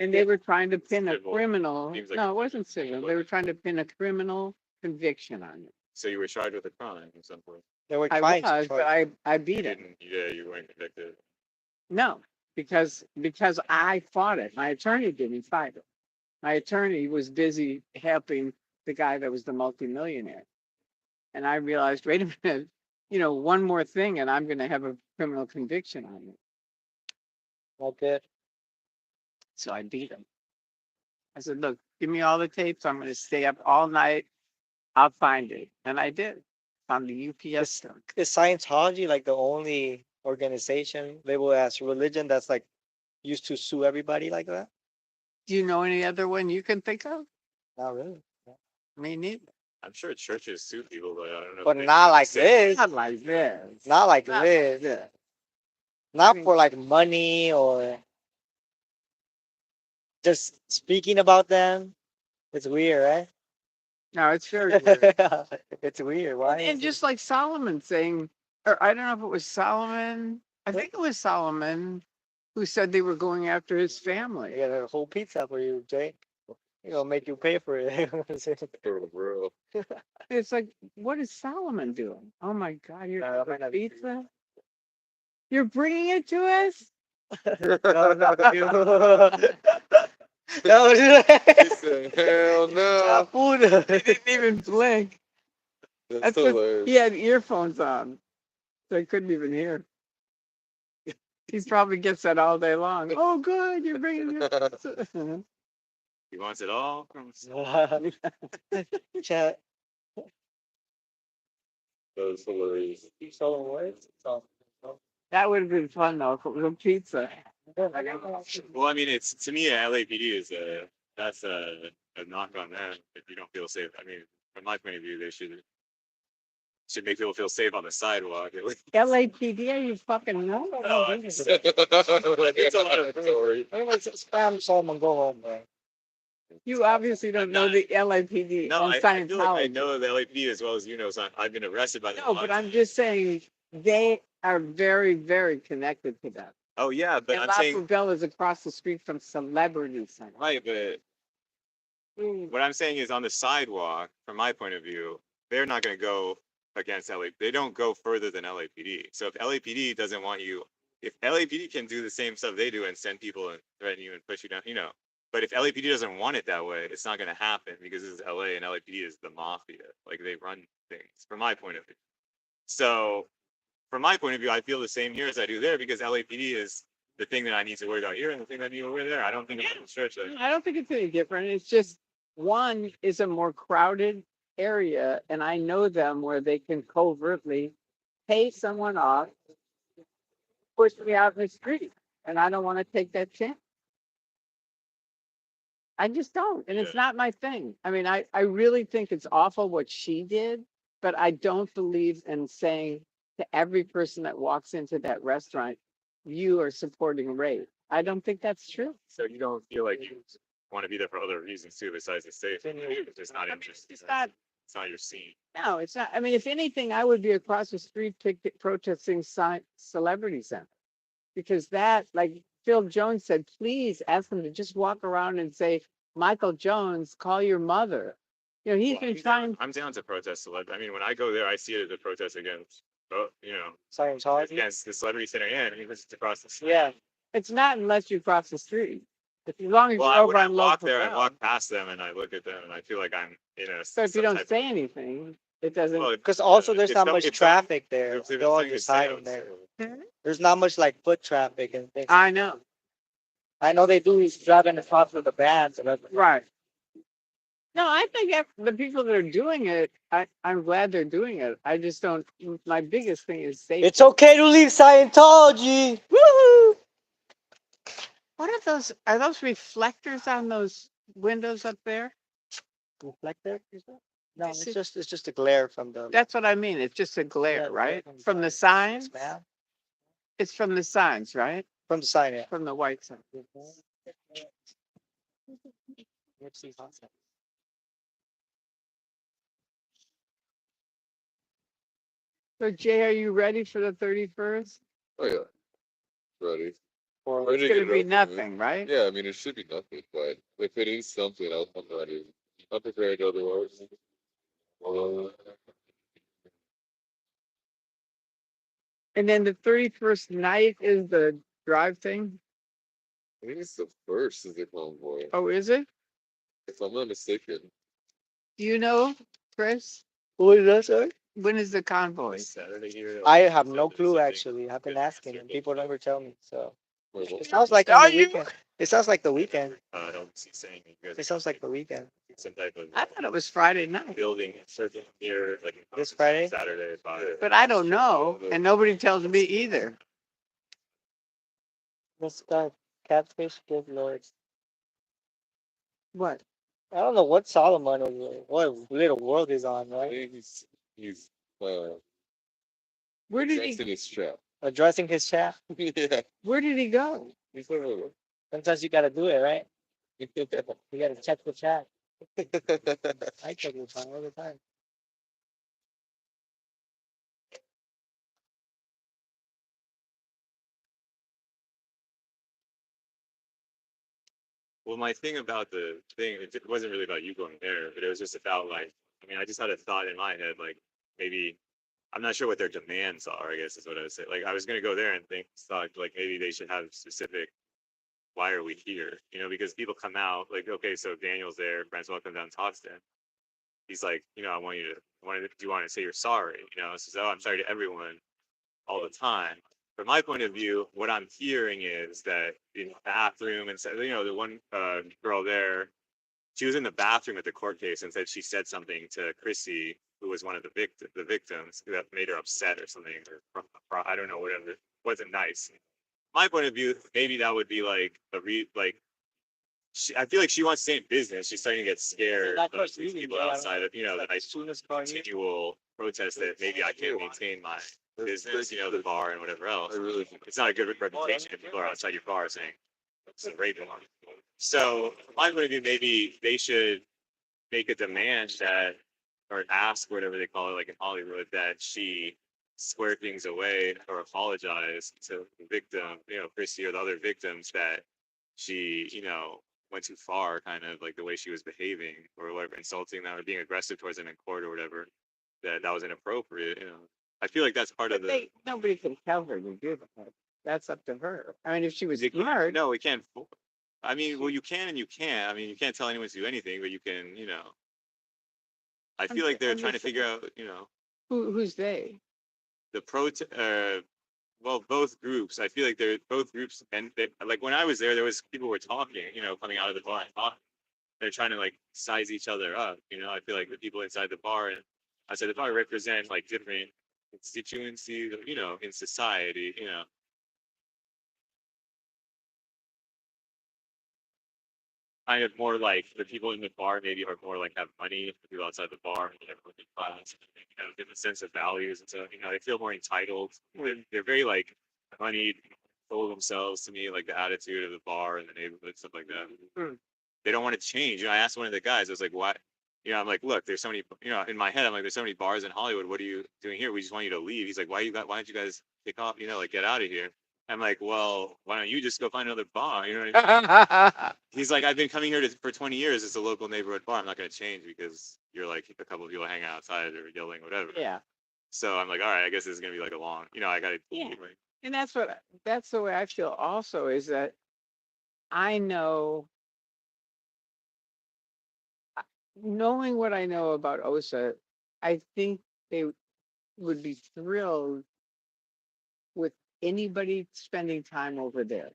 And they were trying to pin a Civil. criminal. Seems like No, a it wasn't civil. They were trying to pin a criminal conviction on it. So you were charged with a crime at some point. They were I trying to was, but charge. I You beat it. didn't. Yeah, you weren't convicted. No, because I fought it. My attorney didn't fight it. My attorney was busy helping the guy that was the multimillionaire. And I realized, wait a minute, you know, one more thing and I'm going to have a criminal conviction on it. Not good. So I beat him. I said, look, give me all the tapes. I'm going to stay up all night. I'll find it. And I did. Found the UPS stuff. Is Scientology like the only organization labeled as religion that's like used to sue everybody like that? Do you know any other one you can think of? Not really. Me neither. I'm sure churches sue people, but I don't know. But if they not like say- this. Not like this. Not like Not this. like this. Not I mean- for like money or just speaking about them. It's weird, right? No, it's very weird. It's weird. Why? And is just like Solomon saying, or I don't know if it was Solomon, I think it was Solomon, who said they were going after his I family. got a whole pizza for you, Jay. You know, make you pay for it. For real. It's like, what is Solomon doing? Oh my God, you're Nah, that might the not be pizza? You're bringing it to us? No, not you. No, He said, hell no. He didn't even blink. That's That's what he hilarious. had earphones on, so he couldn't even hear. He probably gets that all day long. Oh, good, you're bringing it. He wants it all. Chat. That was hilarious. You selling what? That would have been fun though if it was a pizza. Well, I mean, it's to me, LAPD is that's a knock on them if you don't feel safe. I mean, from my point of view, they should make people feel safe on the sidewalk. At least. LAPD, are you fucking know? It's a lot of Sorry. Spam Solomon, go home, man. You obviously don't know the LAPD No, and I feel like I Scientology. know the LAPD as well as you know. So I've been arrested by them. No, but I'm just saying they are very, very connected to that. Oh yeah, but And I'm La saying Poubelle is across the street from Celebrity Center. right, but what I'm saying is on the sidewalk, from my point of view, they're not going to go against LA. They don't go further than LAPD. So if LAPD doesn't want you, if LAPD can do the same stuff they do and send people and threaten you and push you down, you know. But if LAPD doesn't want it that way, it's not going to happen because this is LA and LAPD is the mafia. Like they run things, from my point of view. So from my point of view, I feel the same here as I do there because LAPD is the thing that I need to worry about here and the thing that I need to worry there. I don't think it's a stretch. I don't think it's any different. It's just one is a more crowded area, and I know them where they can covertly pay someone off, push me out in the street, and I don't want to take that chance. I just don't, and it's not my thing. I mean, I really think it's awful what she did, but I don't believe in saying to every person that walks into that restaurant, you are supporting rape. I don't think that's true. So you don't feel like you want to be there for other reasons too, besides the safety. It's just not interesting. It's not. It's not your scene. No, it's not. I mean, if anything, I would be across the street protesting Celebrity Center because that, like Phil Jones said, please ask them to just walk around and say, Michael Jones, call your mother. You know, he's been trying. I'm down to protest celeb. I mean, when I go there, I see it as a protest against, you know, Scientology. against the Celebrity Center. Yeah, I mean, it's across the street. Yeah, it's not unless you cross the street. As long as Well, you're when over I on walk local. there, I walk past them and I look at them and I feel like I'm in a. So if you some don't type say anything, it doesn't. Well, Because also there's if not some- much if some- traffic there. if They're all something just sounds- hiding there. There's not much like foot traffic and things. I know. I know they do driving across with the bands. Right. No, I think the people that are doing it, I'm glad they're doing it. I just don't. My biggest thing is safety. It's okay to leave Scientology. Woohoo! What are those? Are those reflectors on those windows up there? Reflector? No, Is it's just a glare from the. That's what I mean. It's just a glare, Yeah, right? from the From the signs. signs? Man. It's from the signs, right? From the sign, yeah. From the white sign. So Jay, are you ready for the 31st? Oh yeah. Ready. Or Ready it's to gonna get be it over with. nothing, right? Yeah, I mean it should be nothing, but if it is something, I'm ready. I'm prepared otherwise. And then the 31st night is the drive thing. I think it's the first is the convoy, Oh, is it? if I'm not mistaken. Do you know, Chris? What is that, sir? When is the convoy? Saturday here. I have no clue actually. I've been asking and people never tell me. So Wait, what? it sounds like on the weekend. It sounds like the weekend. I don't see saying you guys. It sounds like the weekend. Some type of I thought it was Friday night, building certain here, like This Friday? Saturday at 5. but I don't know, and nobody tells me either. This guy, catfish, good lord. What? I don't know what Solomon is. What little world is on, I right? think he's Where did dressed in he? his trap. Addressing his chat. Yeah. Where did he go? He's like, Sometimes you gotta do it, right? You gotta check the chat. I check the chat all the time. Well, my thing about the thing, it wasn't really about you going there, but it was just about like, I mean, I just had a thought in my head, like maybe I'm not sure what their demands are. I guess is what I was saying. Like I was gonna go there and thought like maybe they should have specific. Why are we here? You know, because people come out like, okay, so Daniel's there, Francois comes down and talks to him. He's like, you know, do you want to say you're sorry? You know, says, oh, I'm sorry to everyone all the time. From my point of view, what I'm hearing is that in the bathroom and said, you know, the one girl there, she was in the bathroom at the court case and said she said something to Chrissy, who was one of the victims, that made her upset or something, or I don't know, whatever. It wasn't nice. My point of view, maybe that would be like I feel like she wants to stay in business. She's starting to get scared That of was these really people bad. outside of, you know, that I As soon as calling you. continual protest that maybe I can't maintain my business, you know, the bar and whatever else. It's not a good reputation if people are outside your bar saying it's a rape alarm. So from my point of view, maybe they should make a demand that, or ask, whatever they call it, like in Hollywood, that she square things away or apologize to the victim, you know, Chrissy or the other victims, that she, you know, went too far, kind of like the way she was behaving or whatever, insulting them or being aggressive towards them in court or whatever, that was inappropriate, you know. I feel like that's part of But the. nobody can tell her to do that. That's up to her. I mean, if she was You can't- smart, No, we can't. I mean, well, you can and you can't. I mean, you can't tell anyone to do anything, but you can, you know. I feel like they're trying to figure out, you know, who's they? the well, both groups. I feel like they're both groups, and like when I was there was people were talking, you know, coming out of the bar and talking. They're trying to like size each other up, you know. I feel like the people inside the bar and outside the bar represent like different constituencies, you know, in society, you know. Kind of more like the people in the bar maybe are more like have money. The people outside the bar maybe have working class, you know, different sense of values, and so you know they feel more entitled. They're very like moneyed, full of themselves to me, like the attitude of the bar and the neighborhood, stuff like that. They don't want to change. You know, I asked one of the guys, I was like, "Why?" You know, I'm like, "Look, there's so many." You know, in my head, I'm like, "There's so many bars in Hollywood. What are you doing here? We just want you to leave." He's like, "Why don't you guys kick off? You know, like get out of here." I'm like, "Well, why don't you just go find another bar?" You know what I mean? He's like, I've been coming here for 20 years. It's a local neighborhood bar. I'm not going to change because you're like a couple of people hanging outside or yelling, whatever. Yeah. So I'm like, all right, I guess this is going to be like a long, you know, I got to. Yeah. And that's the way I feel also, is that I know, knowing what I know about OSA, I think they would be thrilled with anybody spending time over there.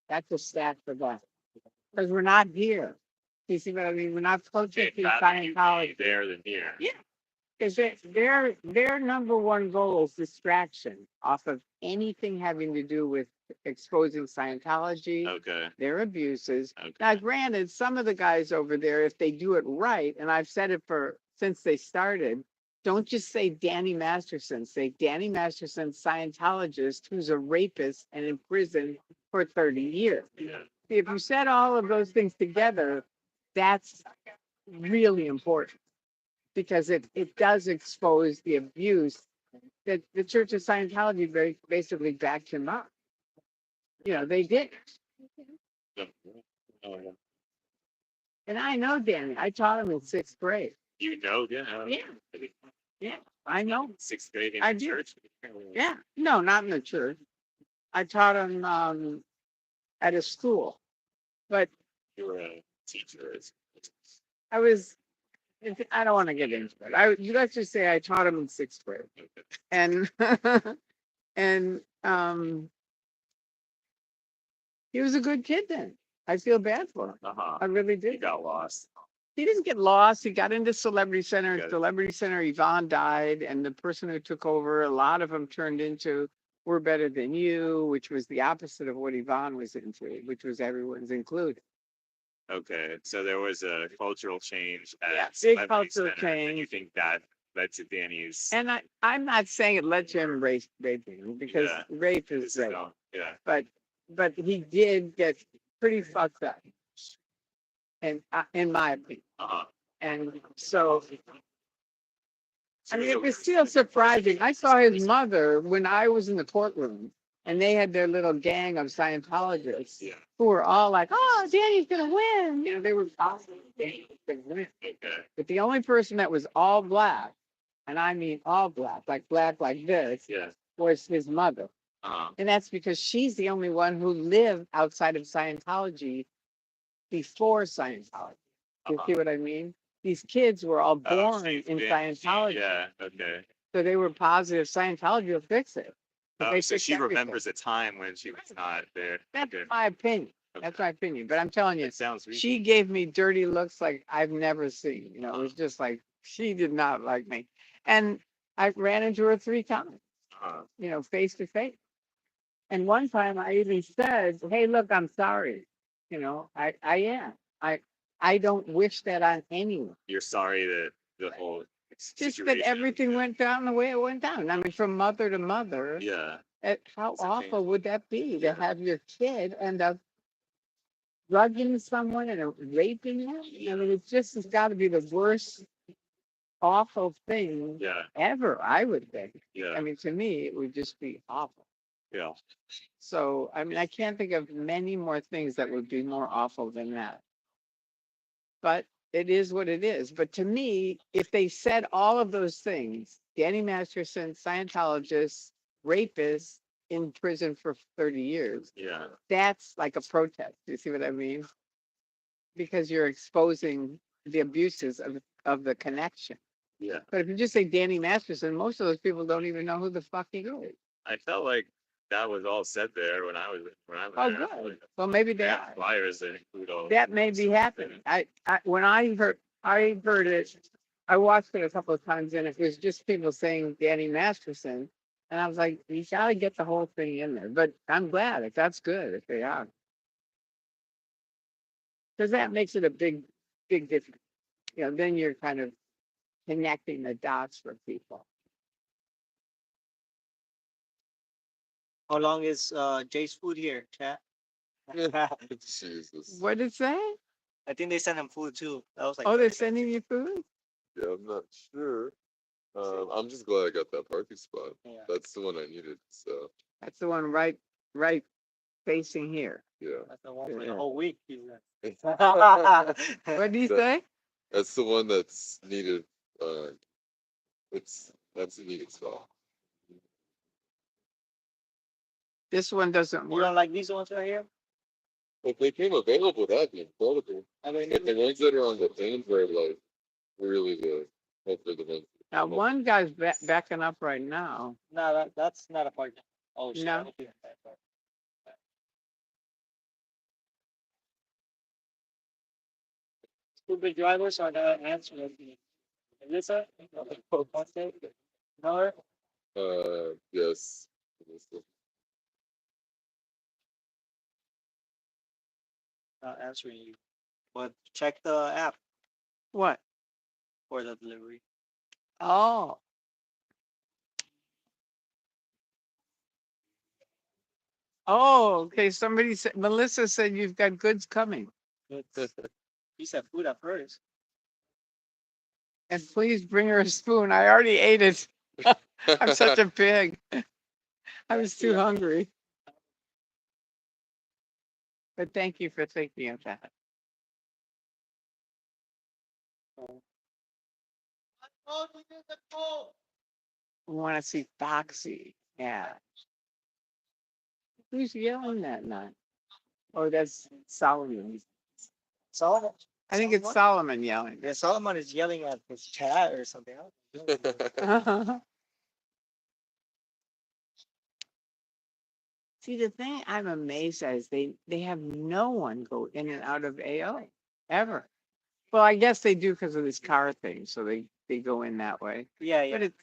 That's a stat for them. Because we're not here. You see what I mean? We're not closer to Scientology. There than here. Yeah. Because their number one goal is distraction off of anything having to do with exposing Scientology, Okay. their abuses. Okay. Now, granted, some of the guys over there, if they do it right, and I've said it since they started, don't just say Danny Masterson. Say Danny Masterson, Scientologist, who's a rapist and in prison for 30 years. Yeah. If you said all of those things together, that's really important, because it does expose the abuse that the Church of Scientology basically backed him up. You know, they did. And I know Danny. I taught him in 6th grade. You know, yeah. Yeah. Yeah, I know. 6th grade in I the do. church. Yeah. No, not in the church. I taught him at a school. But You were a teacher. I don't want to get into it. Let's just say I taught him in 6th grade. And and he was a good kid then. I feel bad for him. I really did. He got lost. He didn't get lost. He got into Celebrity Center. Got it. Celebrity Center, Yvonne died, and the person who took over, a lot of them turned into We're Better Than You, which was the opposite of what Yvonne was into, which was everyone's included. Okay, so there was a cultural change at Yeah, big Celebrity cultural Center, and change. you think that led to Danny's? And I'm not saying it led to him raping, because Yeah. rape is rape. Yeah. But he did get pretty fucked up, and in my opinion. And so, I mean, it was still surprising. I saw his mother when I was in the courtroom. and they had their little gang of Scientologists Yeah. who were all like, "Oh, Danny's gonna win." You know, they were positive Danny was gonna win. Okay. But the only person that was all black, and I mean all black like this, Yeah. was his mother. Uh-huh. And that's because she's the only one who lived outside of Scientology before Scientology. You see what I mean? These kids were all Oh, born she's in been- Scientology. Yeah. Okay. So they were positive Scientology will fix it. But Oh, they so fixed she everything. remembers a time when she was not there. That's Okay. my opinion. That's Okay. my opinion. But I'm telling you, It sounds she gave me dirty looks like I've never seen. You know, it Uh-huh. was just like she did not like me. And I ran into her 3 times, Uh, you know, face to face. And one time I even said, "Hey, look, I'm sorry. You know, I am. I don't wish that on anyone. you're sorry that the whole Just that situation- everything went down the way it went down. I mean, from mother to mother. Yeah. How It's a awful pain. would that be to Yeah. have your kid end up drugging someone and raping them? I mean, it's got to be the worst, awful thing Yeah. ever, I would think. Yeah. I mean, to me, it would just be awful. Yeah. So, I mean, I can't think of many more things that would be more awful than that. But it is what it is. But to me, if they said all of those things, Danny Masterson, Scientologist, rapist in prison for 30 years, Yeah. that's like a protest. You see what I mean? Because you're exposing the abuses of the connection. Yeah. But if you just say Danny Masterson, most of those people don't even know who the fuck he is. I felt like that was all said there when I was Oh, there. good. Well, maybe they They are. have flyers that include all. That may be happening. When I heard it, I watched it a couple of times, and it was just people saying Danny Masterson, and I was like, you gotta get the whole thing in there. But I'm glad if that's good if they are, because that makes it a big difference. You know, then you're kind of connecting the dots for people. How long is Jay's food here, chat? Jesus. What did it say? I think they sent him food too. That was like Oh, they're sending you food. Yeah, I'm not sure. I'm just glad I got that parking spot. Yeah. That's the one I needed. So That's the one right facing here. yeah. That's the one for Yeah. the whole week. What did he say? That's the one that's needed. That's a needed spot. This one doesn't You work. don't like these ones right here? If they came available, that'd be incredible. I mean, But the ones that are on the things are like really good. Hopefully the ones. Now, one guy's backing up right now. no, that's not a part. Oh shit. No. I don't think that's that part. Stupid drivers are not answering. Alyssa? Know her? Yes. Not answering you. But check the app What? for the delivery. Oh. Oh, okay. Somebody said, Melissa said you've got goods coming. He said food at first. And please bring her a spoon. I already ate it. I'm such a pig. I was too hungry. But thank you for thinking of that. I want to see Foxy. Yeah. Who's yelling that night? Oh, that's Solomon. Solomon? I think it's Solomon yelling. Yeah, Solomon is yelling at his chat or something. See, the thing I'm amazed at is they have no one go in and out of AO ever. Well, I guess they do because of this car thing, so they go in that way. Yeah, yeah. But it's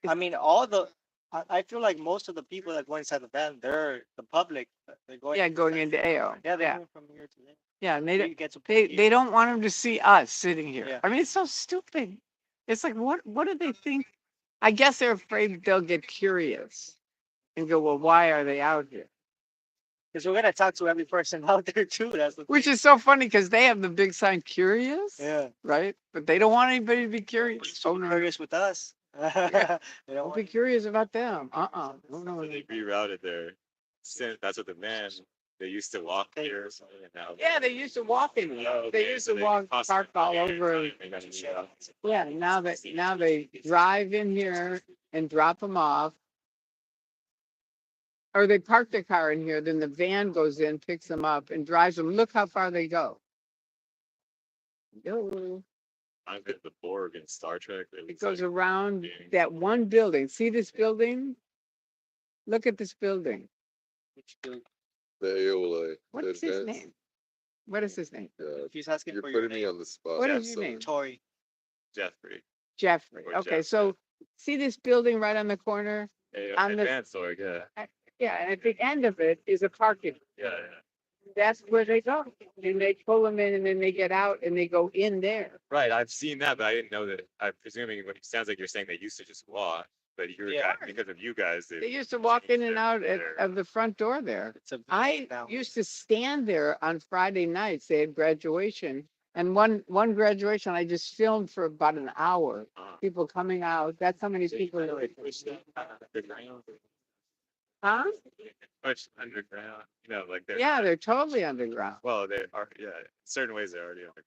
I mean, I feel like most of the people that go inside the van, they're the public. They're going. going into AO. Yeah, they're Yeah, going from here to there. yeah, and You get to pick they don't want them to see us sitting here. Yeah. I mean, it's so stupid. It's like, what do they think? I guess they're afraid they'll get curious and go, well, why are they out here? Because we're gonna talk to every person out there too. That's the Which thing. is so funny because they have the big sign curious, Yeah. right? But they don't want anybody to be curious. Oh, no, Curious with us. They don't don't be want- curious about them. No, So they rerouted there. that's what the man they used to walk here or something. And now, Yeah, they used to walk in. Oh, They okay, used so to they walk, cost park all money or over. something, and then, yeah. Yeah, now they drive in here and drop them off. Or they park the car in here, then the van goes in, picks them up and drives them. Look how far they go. Yo. I've hit the Borg in Star Trek. It goes around that one building. See this building? Look at this building. The AOLA. What is his name? What is his name? He's asking You're for your putting me name. on the spot. What I'm is your sorry. name? Tory. Jeffrey. Jeffrey. Or Okay, Jeff, so see this building right on the corner? On the- Advanced Org, yeah. Yeah, and at the end of it is a parking. Yeah, That's where they go. And they pull them in and then they get out and they go in there. right. I've seen that, but I didn't know that. I'm presuming what it sounds like you're saying they used to just walk, but you're Yeah. because of you guys. They used to walk in and out of the front door there. It's a I now. used to stand there on Friday nights. They had graduation. And one graduation, I just filmed for about an hour. People coming out. That's how many people there were. Huh? Much underground, you know, like they're Yeah, they're totally underground. well, they are, yeah. In certain ways, they're already underground.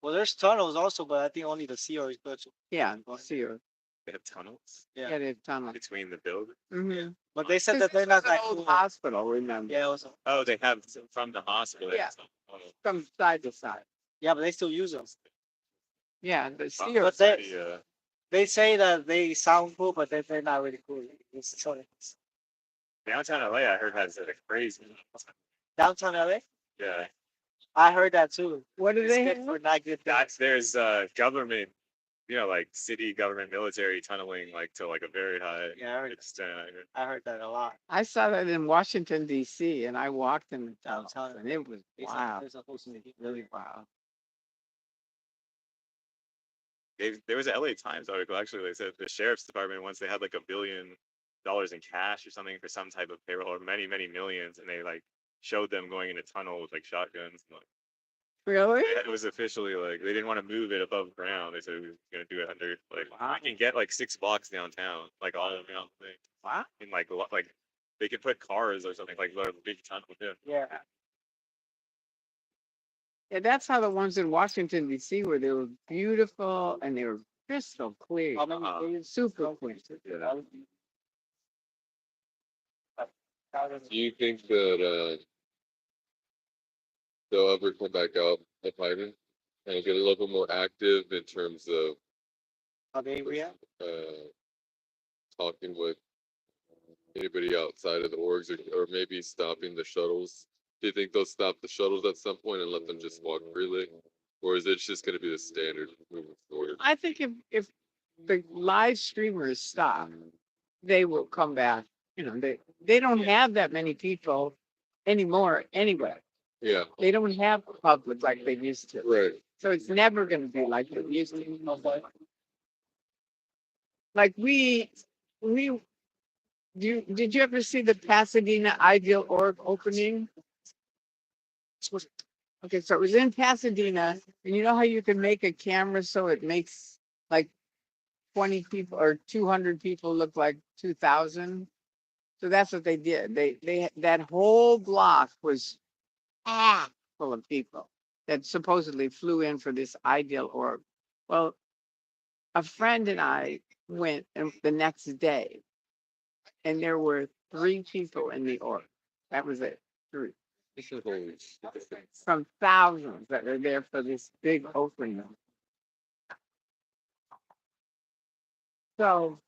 Well, there's tunnels also, but I think only the sea is good. Yeah, I'll see you. They have tunnels Yeah. Yeah, they have tunnels. between the buildings. Mm-hmm. But they said that they're not an that old cool. hospital, remember? Yeah, it was, Oh, they have from the hospital. Yeah. From side to side. yeah, but they still use them. Yeah, the But Sears. they say that they sound cool, but they're not really cool. It's so Downtown LA, I heard has like crazy. downtown LA. Yeah, I heard that too. What do It's they good have? for not good things. there's government, you know, like city government military tunneling like to like a very high Yeah, I heard, extent. I heard that a lot. I saw that in Washington, D.C., and I walked in the Downtown. downtown, and it was wow. There's a whole city. Really wow. There was an LA Times article actually. They said the sheriff's department once they had like $1 billion in cash or something for some type of payroll or many millions, and they like showed them going in a tunnel with like shotguns. And, like, Really? it was officially like they didn't want to move it above ground. They said we were gonna do it under like Wow. you can get like 6 blocks downtown, like all around the thing. Wow. In like they could put cars or something like a big tunnel. Yeah. Yeah. Yeah, that's how the ones in Washington, D.C. were. They were beautiful and they were crystal clear. They were super clear. Do you think that they'll ever come back out of hiding and get a little bit more active in terms of Are they real? talking with anybody outside of the orgs or maybe stopping the shuttles? Do you think they'll stop the shuttles at some point and let them just walk freely? Or is it just going to be the standard moving forward? I think if the live streamers stop, they will come back. You know, they don't have that many people anymore anyway. Yeah, They don't have public like they used to. right. So it's never going to be like it used to. Like did you ever see the Pasadena Ideal Org opening? Okay, so it was in Pasadena, and you know how you can make a camera so it makes like 20 people or 200 people look like 2,000? So that's what they did. They that whole block was full of people that supposedly flew in for this Ideal Org. Well, a friend and I went the next day, and there were 3 people in the org. That was it. 3. This is holy. From thousands that were there for this big opening. So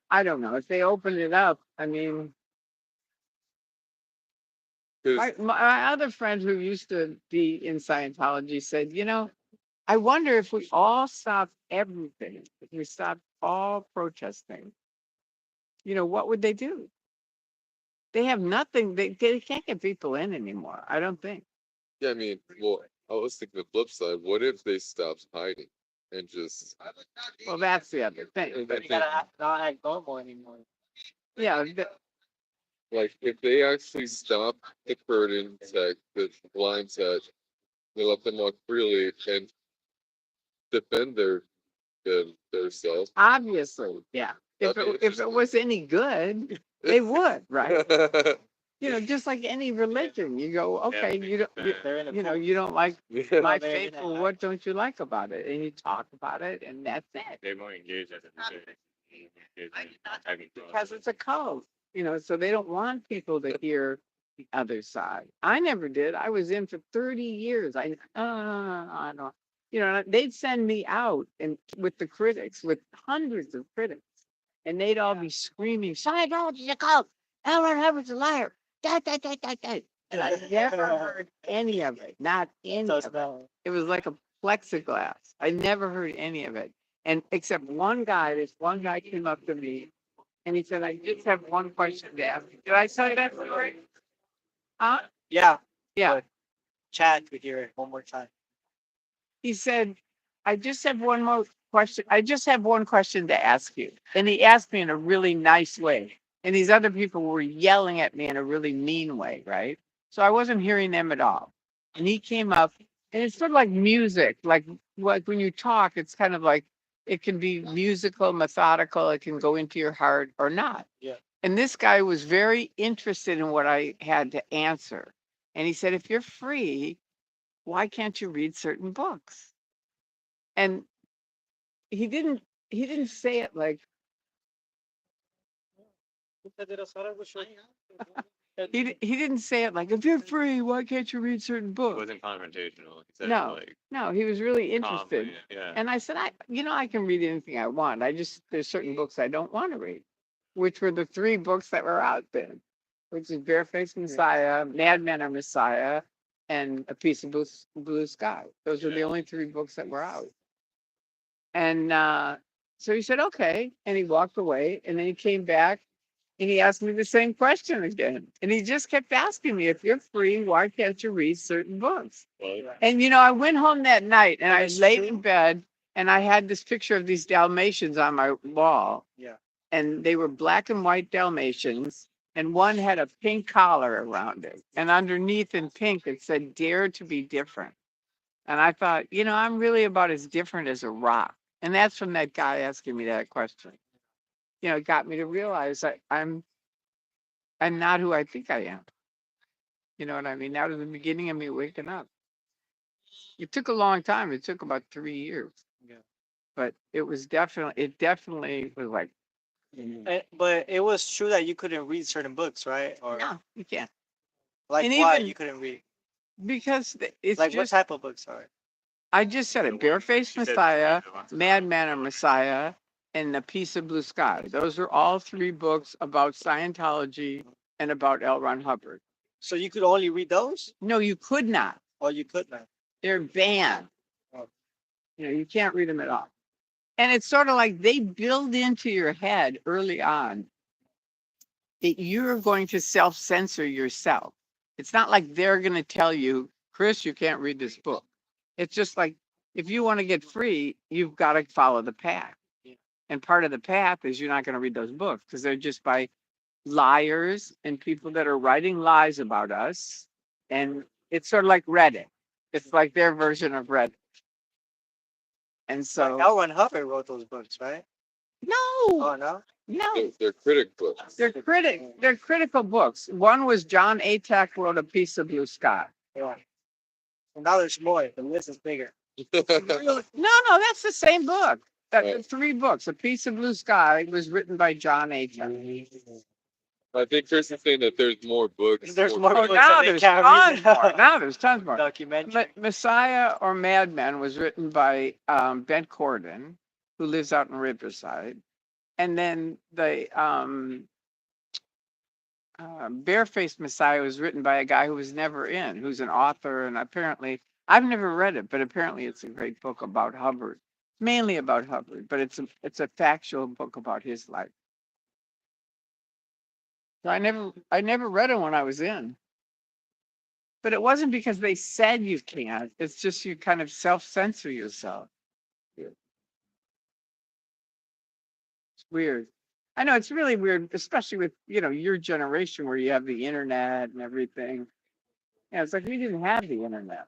I don't know if they open it up. I mean, 'Cause- my other friend who used to be in Scientology said, you know, I wonder if we all stopped everything, if we stopped all protesting, you know, what would they do? They have nothing. They can't get people in anymore. I don't think. Yeah, I mean, well, I was thinking the flip side. What if they stopped hiding and just Well, that's the other thing. I You think, gotta not act normal anymore. Yeah, like if they actually stop the curtain tech, the blind tech, they let them walk freely and defend their self. obviously, yeah. If That'd be it was any good, They would, right? You know, just like any religion, you go, okay, you don't, They're in a you know, cult. you don't like my they're in faith. a- Well, what don't you like about it? And you talk about it, and that's it. They won't engage as Because it's a cult, you know, so they don't want people to hear the other side. I never did. I was in for 30 years. I don't, you know, they'd send me out and with the critics, with hundreds of critics, and they'd all be screaming, Scientology's a cult. L. Ron Hubbard's a liar. Da. And I never heard any of it, not any So of it. It was like a plexiglass. I never heard any of it. And except one guy, this one guy came up to me and he said, I just have one question to ask you. Did I tell you that story? Huh? Yeah, Yeah. but Chad could hear it one more time. He said, I just have one more question. I just have one question to ask you. And he asked me in a really nice way. And these other people were yelling at me in a really mean way, right? So I wasn't hearing them at all. And he came up, and it's sort of like music, like when you talk, it's kind of like it can be musical, methodical, it can go into your heart or not. Yeah. And this guy was very interested in what I had to answer. And he said, if you're free, why can't you read certain books? And he didn't say it like he didn't say it like, if you're free, why can't you read certain It books? wasn't confrontational. He said No, like no, he was really interested. calmly, yeah. And I said, I can read anything I want. There's certain books I don't want to read, which were the three books that were out then, which is Barefaced Messiah, Madman or Messiah, and A Piece of Blue Sky. Those were the only three books that were out. And so he said, okay. And he walked away. And then he came back and he asked me the same question again. And he just kept asking me, if you're free, why can't you read certain books? And, you know, I went home that night and I laid in bed and I had this picture of these Dalmatians on my wall. Yeah. And they were black and white Dalmatians. And one had a pink collar around it. And underneath in pink, it said, dare to be different. And I thought, you know, I'm really about as different as a rock. And that's from that guy asking me that question. You know, it got me to realize that I'm not who I think I am. You know what I mean? That was the beginning of me waking up. It took a long time. It took about 3 years. Yeah. But it definitely was like, But it was true that you couldn't read certain books, right? Or no, you can't. like and why even- you couldn't read? Because it's Like what just, type of books are it? I just said it, Barefaced She said Messiah, three at once. Madman or Messiah, and A Piece of Blue Sky. Those are all three books about Scientology and about L. Ron Hubbard. So you could only read those, No, you could not. or you could not. They're banned. Oh. You know, you can't read them at all. And it's sort of like they build into your head early on that you're going to self-censor yourself. It's not like they're going to tell you, Chris, you can't read this book. It's just like, if you want to get free, you've got to follow the path. And part of the path is you're not going to read those books because they're just by liars and people that are writing lies about us. And it's sort of like Reddit. It's like their version of Reddit. And so, L. Ron Hubbard wrote those books, right? no, Oh no. no. They're critic books. They're critical books. One was John Atack wrote A Piece of Blue Sky. Yeah. And now there's more. The list is bigger. No, that's the same book. The Right. 3 books. A Piece of Blue Sky was written by John Atack. I think Chris is saying that there's more books. There's more Oh, books now that they there's can't tons read. more. Now there's tons more. Documentary. Messiah or Madman was written by Ben Corden, who lives out in Riverside. And then the Barefaced Messiah was written by a guy who was never in, who's an author. And apparently, I've never read it, but apparently it's a great book about Hubbard, mainly about Hubbard, but it's a factual book about his life. So I never read it when I was in. But it wasn't because they said you can't. It's just you kind of self-censor yourself. It's weird. I know it's really weird, especially with, you know, your generation where you have the internet and everything. Yeah, it's like we didn't have the internet.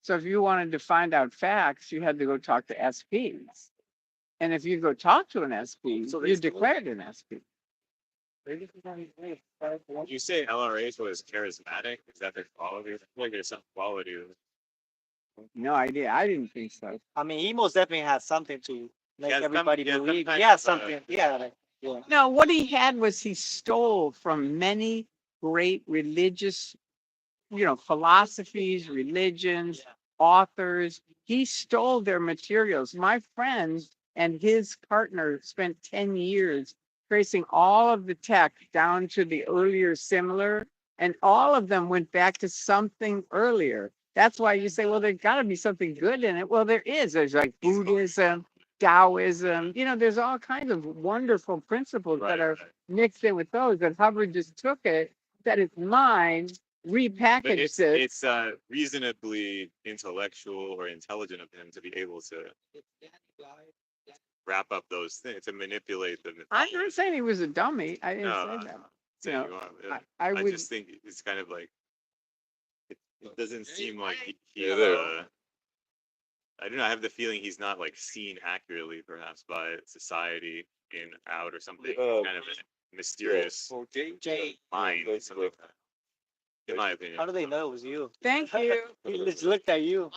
So if you wanted to find out facts, you had to go talk to SPs. And if you go talk to an SP, So they you're still- declared an SP. Would you say LRH was charismatic? Is that their quality? I feel like there's some quality to it. No idea. I didn't think so. I mean, he most definitely has something to make Yeah, everybody yeah, believe. sometimes, Yeah, something. Yeah, like, yeah. No, what he had was he stole from many great religious, philosophies, religions, authors. He stole their materials. My friend and his partner spent 10 years tracing all of the tech down to the earlier similar, and all of them went back to something earlier. That's why you say, well, there's got to be something good in it. Well, there is. There's like Buddhism, Taoism, there's all kinds of wonderful principles that are mixed in with those. And Hubbard just took it, said it's mine, But repackaged it. it's reasonably intellectual or intelligent of him to be able to wrap up those things, to manipulate them. I'm not saying he was a dummy. I didn't No, say that. So No, you are, I I would. just think it's kind of like it doesn't seem like Yeah, there. I don't know. I have the feeling he's not like seen accurately, perhaps by society in out or something. Kind of a mysterious mind, something like that. In my opinion. How do they know it was you? Thank you. He just looked at you.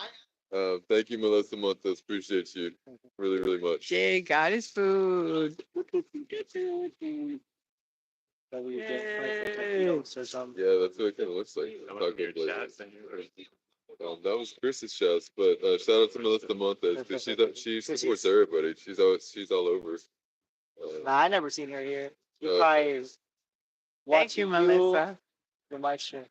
Thank you, Melissa Montes. Appreciate you really, really much. Jay got his food. Yay. Or something. Yeah, that's what it kind of looks like. Someone weird Taco chats Blaze. in here. That was Chris's chest, but shout out to Melissa Montes because she supports everybody. She's all over. Nah, I never seen her here. You Uh, probably Thank watch you, Melissa. for my shit.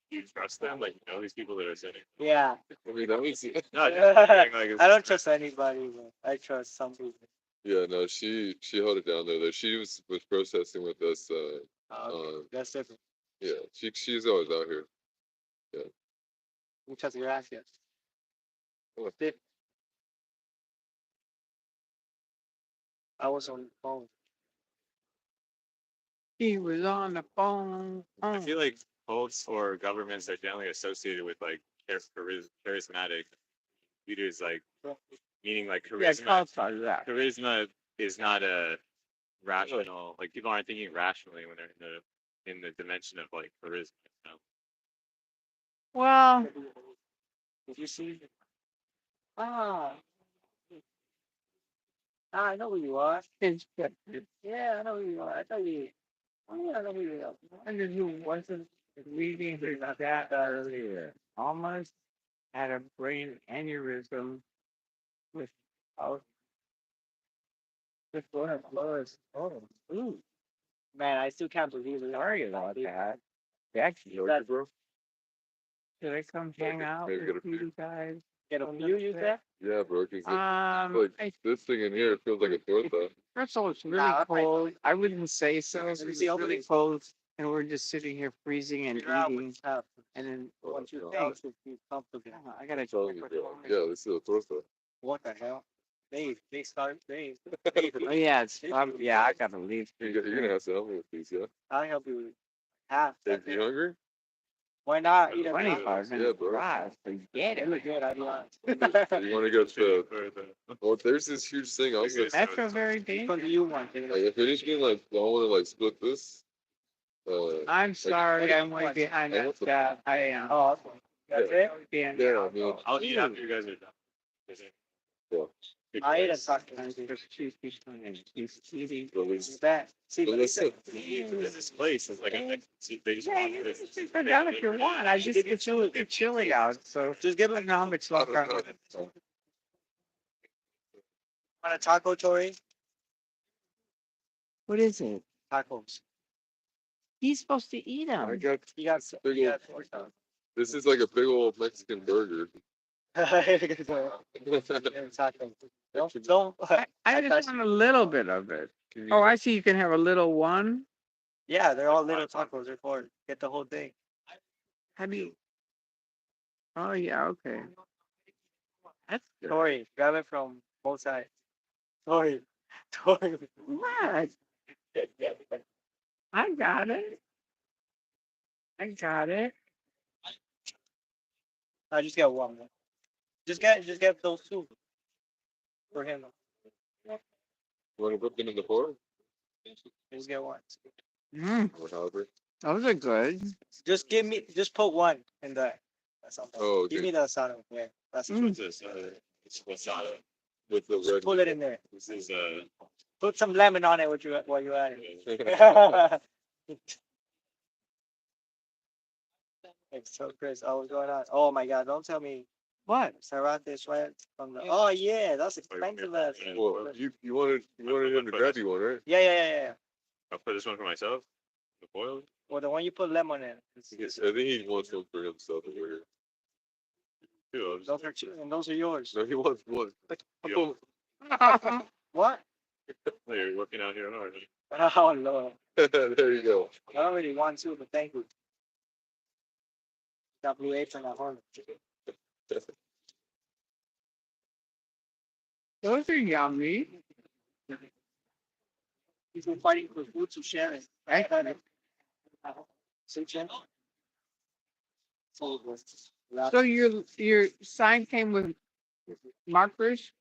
You trust them, like you know these people that are sitting. Yeah. I mean, that was No, just saying, like, I don't trust anybody, but I trust some people. yeah. No, she held it down there. She was protesting with us. That's different. Yeah, she's always out here. You trust your ass, yes. Oh. I was on the phone. He was on the phone. I feel like cults or governments are generally associated with like charismatic leaders, like meaning like Yeah, charisma. cults are that. Charisma is not a rational. Like people aren't thinking rationally when they're in the dimension of like charisma. You know? Well, Did you see? Ah. I know who you are. it's Yeah, I know who you are. I know you. Oh, yeah, I know who you are. wonder who wasn't reading that earlier. Almost had a brain aneurysm without before Flores. Oh, ooh, Man, I still can't believe it. sorry about that. Jackie, That- bro. should I come hang out Maybe get with a you guys? Get a few, you said? Yeah, bro. Cause I this thing in here feels like a torta. First of all, it's really Nah, that's cold. I wouldn't say so. It's Let me see, really cold, and we're just sitting here freezing and Figure out eating. what's up. And then What you Hey, think would be comfortable. I gotta Telling you, bro. Yeah, this is a torta. What the hell? They start. Oh yeah, yeah. I gotta leave. You're gonna have to help me with these, yeah. I'll help you with half. If you hungry? Why not? Eat a 25 Yeah, minutes bro. drive. Forget It it. look good. I know. You want to go to? For the Well, there's this huge thing also. Okay. Metro very Which one dangerous. do you want? Like, if anything, like, I want to like split this. I'm sorry, I'm way behind I that want the- stuff. I am. Oh, that's it. Yeah. Yeah, I mean, I'll eat after you guys are done. yeah. I ate a taco. She's eating. What's that? See, But but listen, This place is like a they just Yeah, want you this. can go down if you want. I just it's chilly out, so just give I him. don't know how much longer. Want a taco, Tori? What is it? Tacos. He's supposed to eat I them. got You got. big You old, got this is like a big old Mexican burger. taco. Don't. I just want a little bit of it. Oh, I see. You can have a little one. Yeah, they're all little tacos. They're for get the whole thing. How do you? Oh yeah, okay. That's good. Tori, grab it from both sides. Tori. What? I got it. I got it. I just get one. Man. Just get those two for him. You want to put them in the board? Just get one. Or however. Those are good. Just put one in there. That's all. Oh, okay. Give me the asada. Yeah, that's What's this? It's wasada. With the red. Pull it in there. This is Put some lemon on it while you at it. So Chris, oh, what's going on? Oh my God! Don't tell me What? Cervantes right from the. Oh yeah, that's expensive. As. Well, you wanted him to grab you one, right? Yeah. I'll put this one for myself. The boiled. Well, the one you put lemon in. Yes, I think he wants one for himself. Over Two of Those are two, and those are yours. No, he wants one. What? Oh, you're working out here hard. Oh Lord, There you go. I don't really want to, but thank you. Got blue apron at home. Those are yummy. He's been fighting for food to share it. Right? See, Jim? So your sign came with markers?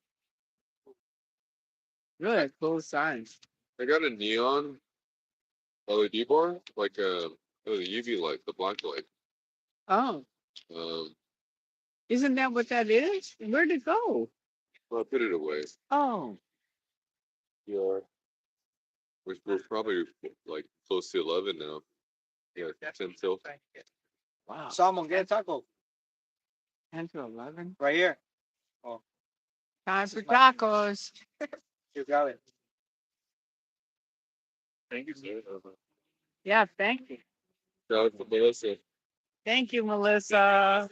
Really a cool sign. I got a neon LED bar, like the UV light, the black light. Oh, isn't that what that is? Where'd it go? Well, I put it away. Oh, Yeah. We're probably like close to 11 now. Yeah, 10 till. wow. Salmon, get a taco 10 to 11. right here. Time for tacos. You got it. Thank you, sir. Yeah, thank you. Shout out to Melissa. Thank you, Melissa.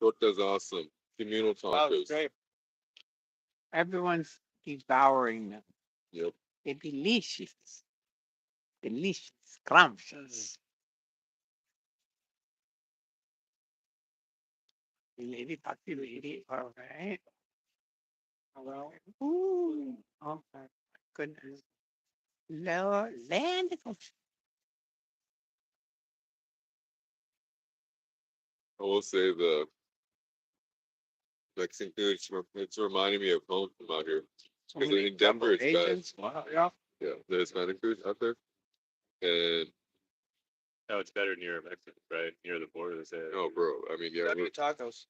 Torta's awesome. Communal Wow, tacos. great. Everyone's devouring them. Yep. They're delicious. Delicious. Scrumptious. Lady, puppy, lady. All right. Well, ooh. Oh, my goodness. Lord, land. I will say the Mexican food, it's reminding me of home from out here. Because in Denver, it's bad. Wow, yeah. Yeah, the Hispanic food out there. And, Oh, it's better near Mexico, right? Near the border. They say. oh, bro, I mean, yeah. Tacos.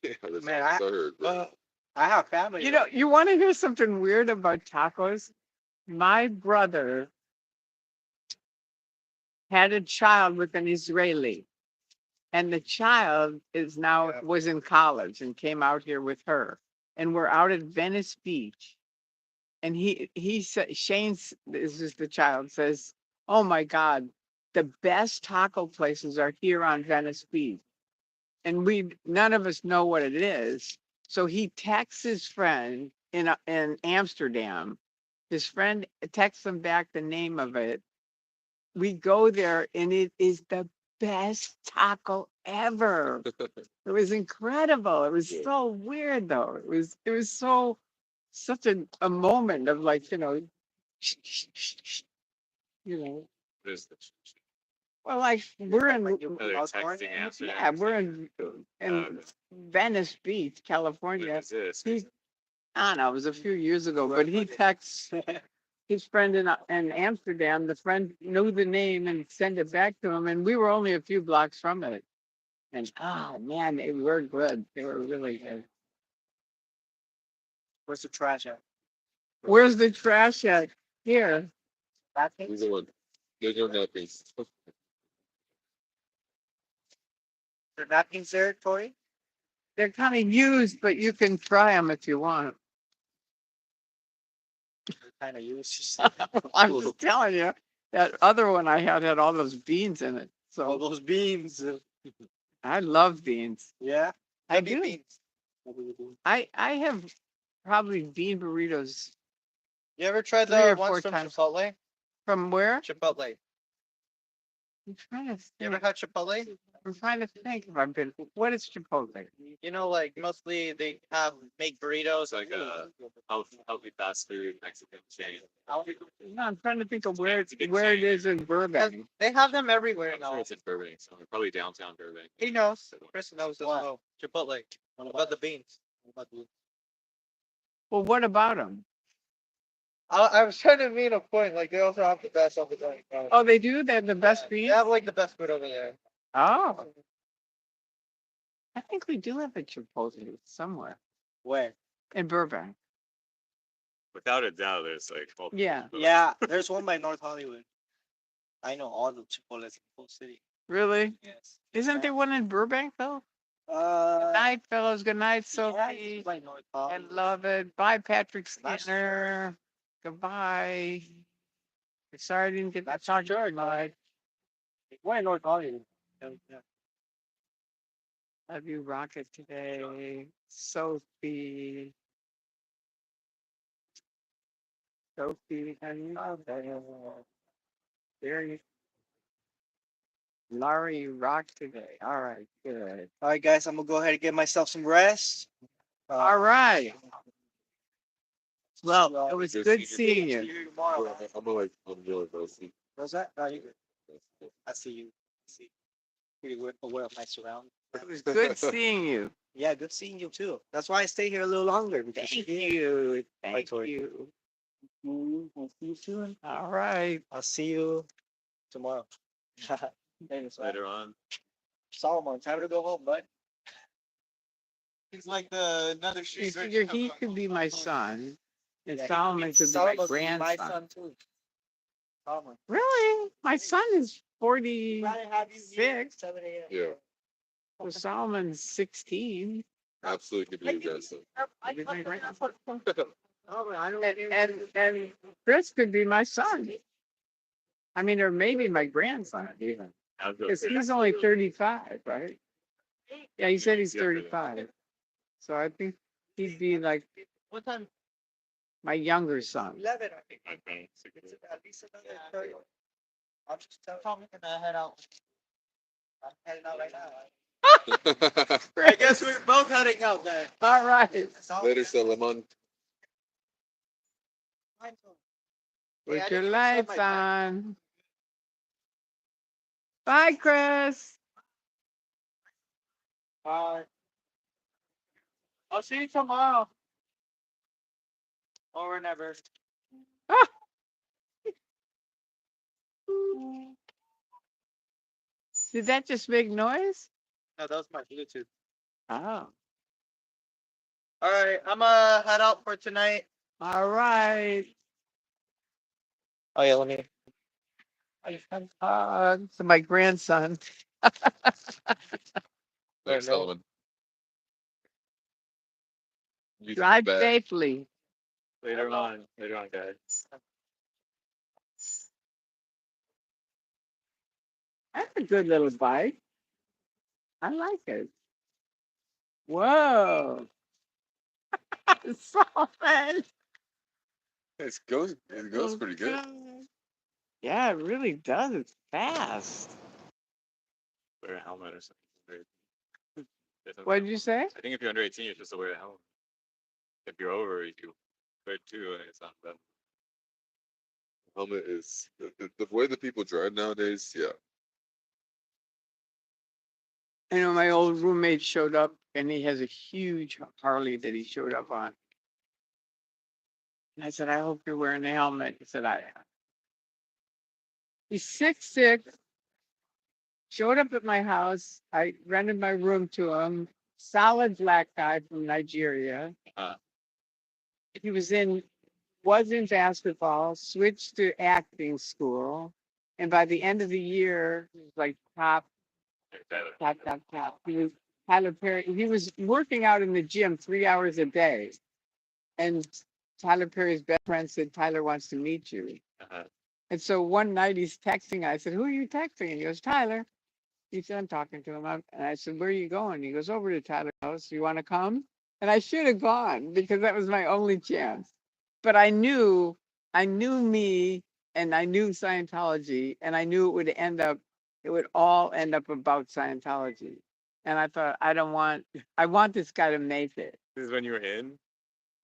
Yeah, that's Man, what I heard, bro. I have family. You know, you want to hear something weird about tacos? My brother had a child with an Israeli, and the child is now was in college and came out here with her, and we're out at Venice Beach, and he said, Shane's, this is the child, says, "Oh my God, the best taco places are here on Venice Beach," and none of us know what it is. So he texts his friend in Amsterdam. His friend texts him back the name of it. We go there, and it is the best taco ever. It was incredible. It was so weird, though. It was such a moment of, like, you know, What is this? well, like we're in, Oh, they're texting after. yeah, we're in Venice Beach, What California. is this? I don't know, it was a few years ago, but he texts his friend in Amsterdam. The friend knew the name and sent it back to him, and we were only a few blocks from it. And oh man, they were good. They were really good. Where's the trash at? Where's the trash at? Here. He's the one. There's no napkins. The napkins there, Tori? They're kind of used, but you can try them if you want. Kind of used. I'm just telling you, that other one I had all those beans in it. All So those beans. I love beans. Yeah. I Heavy do. beans. I have probably bean burritos You ever tried 3 or the 4 ones from times. Chipotle? From where? Chipotle. I'm trying to You ever think. had Chipotle? I'm trying to think if I've been. What is Chipotle? You know, like mostly they make burritos. It's like a healthy fast food Mexican chain. No, I'm trying to think of where It's a good it chain. is in Burbank. They have them everywhere I'm sure now. it's in Burbank, somewhere. Probably downtown Burbank. He knows. Chris knows as well. Chipotle. What about the beans? Well, Well, what about them? I was trying to meet a point. Like they also have the best over there. Oh, they do. They have the best They beans. have like the best food over there. Oh, I think we do have a Chipotle somewhere Where? in Burbank. Without a doubt, there's like multiple. Yeah. Yeah, there's one by North Hollywood. I know all the Chipotles in the whole city. Really? Yes. Isn't there one in Burbank though? Good night, fellows. Good night, yeah, Sophie. it's by North I Hollywood. love it. Bye, Patrick That's Skinner. Goodbye. Sorry I didn't get that talk to much. Why North Hollywood? Yeah. Love you, Rocket, today. Sophie. Sophie, I love it. There you Laurie, rock today. All right, good. All right, guys, I'm gonna go ahead and get myself some rest. All right. Well, it was Good good seeing seeing See you. you tomorrow. I'm really bossy. What's that? No, you good. I see you. See, pretty aware of my surroundings. It was good seeing you. Yeah, good seeing you too. That's why I stay here a little longer. Because Thank you're here. you. Bye, Thank Tori. you. I'll see you soon. All right. I'll see you tomorrow. Thanks, man. Later on. Solomon, time to go home, bud. He's like the another You street. figure he could be my son, and Yeah, Solomon could be my Solomon could be grandson. my son too. Solomon. Really? My son is I'd rather have you here at 46. 7 a.m. Yeah, Well, Solomon's 16. absolutely could be your grandson. Could be my grandson. Oh, I don't And Chris could be my son. I mean, or maybe my grandson even. Because he's only 35, right? Yeah, he said he's 35. So I think he'd be like What time? my younger son. 11, I think. It's at least another 30. I'm just telling you, gonna head out. I'm heading out right now. I guess we're both heading out there. All right. Later, Solomon. Put your lights on. Bye, Chris. Bye. I'll see you tomorrow. Or never. Did that just make noise? No, that was my Bluetooth. Oh. All right, I'm gonna head out for tonight. All right. Oh yeah, let me. To my grandson. Thanks, Solomon. You Drive bet. safely. Later on, guys. That's a good little bike. I like it. Whoa. Solomon. It goes pretty good. Yeah, it really does. It's fast. Wear a helmet or something. What did you say? I think if you're under 18, you're supposed to wear a helmet. If you're over, you wear it too, and it's not bad. Helmet is the way that people drive nowadays. Yeah, I know my old roommate showed up and he has a huge Harley that he showed up on. And I said, I hope you're wearing a helmet. He said, I am. He's 6'6", showed up at my house. I rented my room to him. Solid black guy from Nigeria. He was in basketball, switched to acting school. And by the end of the year, he was like top. He was Tyler Perry. He was working out in the gym 3 hours a day. And Tyler Perry's best friend said, Tyler wants to meet you. And so one night he's texting. I said, who are you texting? And he goes, Tyler. He said, I'm talking to him. And I said, where are you going? He goes, over to Tyler's house. You want to come? And I should have gone because that was my only chance. But I knew me and I knew Scientology and I knew it would all end up about Scientology. And I thought, I want this guy to make it. This is when you were in?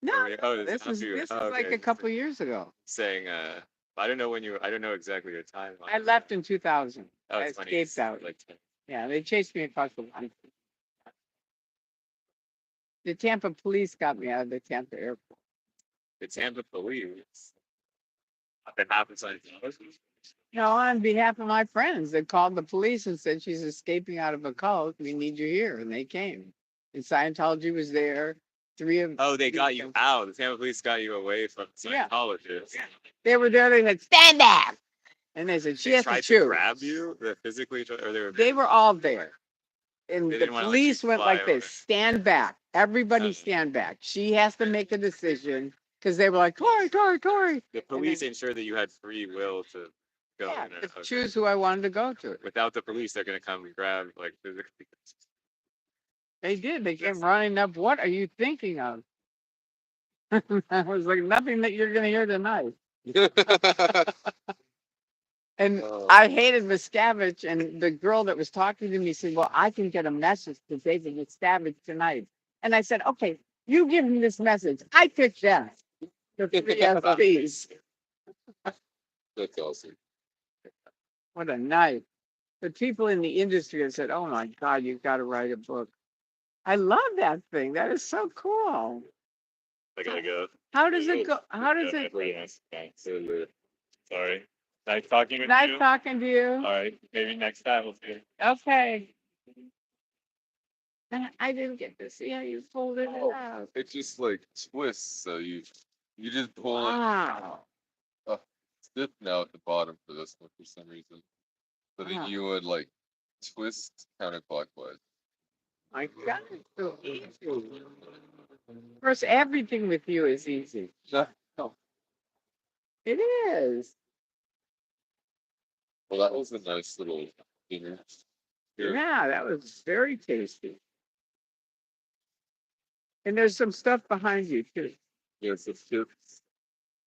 No, this this is like a couple years ago. Saying, I don't know when I don't know exactly your time. I left in 2000. Oh, I it's funny. escaped out. Like, Yeah, they chased me across the line. The Tampa police got me out of the Tampa airport. the Tampa police. I've been having Scientology. No, on behalf of my friends, they called the police and said she's escaping out of a cult. We need you here, and they came. And Scientology was there. Oh, they got you out. The Tampa police got you away from Yeah. Scientologists. They were there. They said, "Stand back," and they said she They has to tried to choose. grab you, they physically, or they were. They were all there, and They the didn't wanna let you police went fly like this: over. "Stand back, everybody, Okay. stand back." She has to make a decision because they were like, "Tory, Tory, Tory." The police ensured that you had free will to go Yeah, in there. to Okay. choose who I wanted to go to. Without the police, they're gonna come and grab like physically. They did. They came running up. What are you thinking of? I was like, nothing that you're going to hear tonight. And Oh. I hated Miscavige. And the girl that was talking to me said, "Well, I can get a message to David Miscavige tonight." And I said, "Okay, you give him this message. I picked that. The three SPs." That's awesome. What a night. But people in the industry have said, "Oh my God, you've got to write a book." I love that thing. That is so cool. I gotta go. How does it go? How does it? Sorry. Nice talking with Nice you. talking to you. All right, maybe next time we'll see. Okay. I didn't get to see how you folded it out. It just like twists, so you just pull it. Wow. It's dipped now at the bottom for this one for some reason. So then Wow. you would like twist counterclockwise. My God, it's so easy. Of course, everything with you is easy. No. It is. Well, that was a nice little dinner. Here. Yeah, that was very tasty. And there's some stuff behind you too. Yeah, some tips.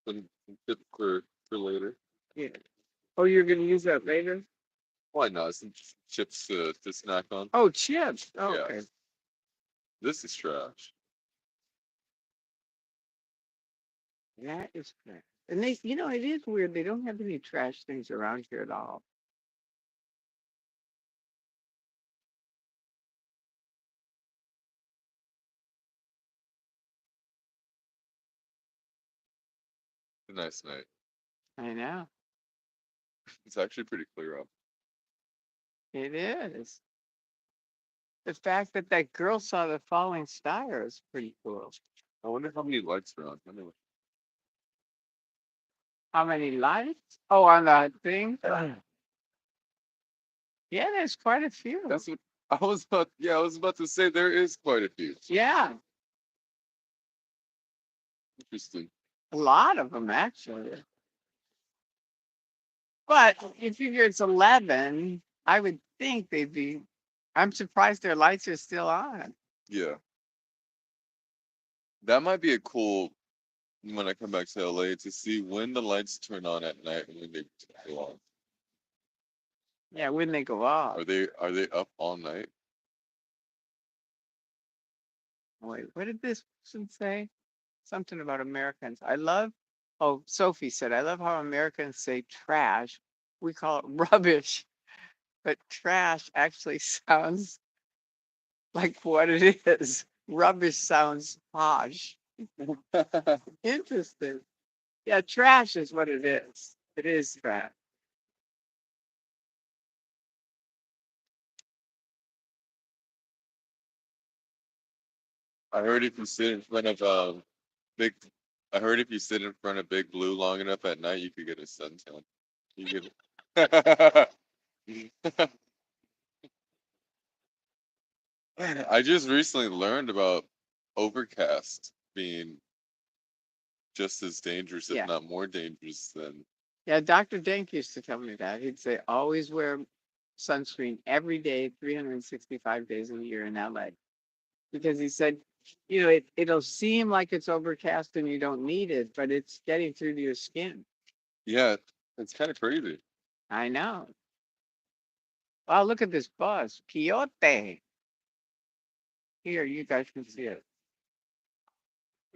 Some tips for later. Yeah. Oh, you're gonna use that later? Why not? Some chips to snack on. Oh, chips. Oh, Yeah. okay. This is trash. That is trash. And they, it is weird. They don't have any trash things around here at all. It's a nice night. I know. It's actually pretty clear up. It is. The fact that that girl saw the falling star is pretty cool. I wonder how many lights are on. Anyway. How many lights? Oh, on the thing? Yeah, there's quite a few. That's what I was about. Yeah, I was about to say there is quite a few. Yeah, Interesting. a lot of them actually. But you figure it's 11, I would think they'd be. I'm surprised their lights are still on. Yeah. That might be a cool when I come back to LA to see when the lights turn on at night and when they go off. Yeah, when they go off. Are they up all night? Wait, what did this person say? Something about Americans. Sophie said, "I love how Americans say trash. We call it rubbish, but trash actually sounds like what it is. Rubbish sounds posh." Interesting. Yeah, trash is what it is. It is trash. I heard if you sit in front of big, I heard if you sit in front of Big Blue long enough at night, you could get a suntan. You could. I just recently learned about overcast being just as dangerous, if Yeah. not more dangerous than. Yeah, Dr. Denk used to tell me that. He'd say, always wear sunscreen every day, 365 days a year in LA. Because he said, it'll seem like it's overcast and you don't need it, but it's getting through to your skin. Yeah, it's kind of crazy. I know. Wow, look at this bus. Quixote. Here, you guys can see it.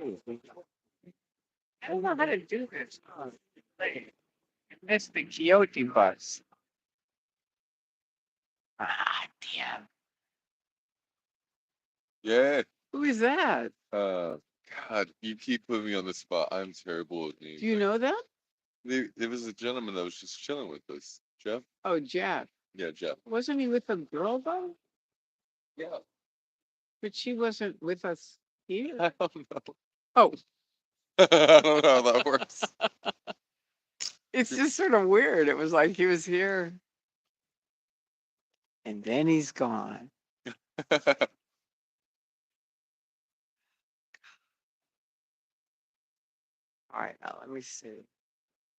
I don't know how to do this. Oh, it's the Quixote bus. Ah, damn. Yeah. Who is that? God, you keep putting me on the spot. I'm terrible at names. Do you know them? There was a gentleman that was just chilling with us. Jeff? Oh, Jeff. Yeah, Jeff. Wasn't he with a girl though? Yeah. But she wasn't with us here. I don't know. Oh, I don't know how that works. it's just sort of weird. It was like he was here and then he's gone. All right, now let me see.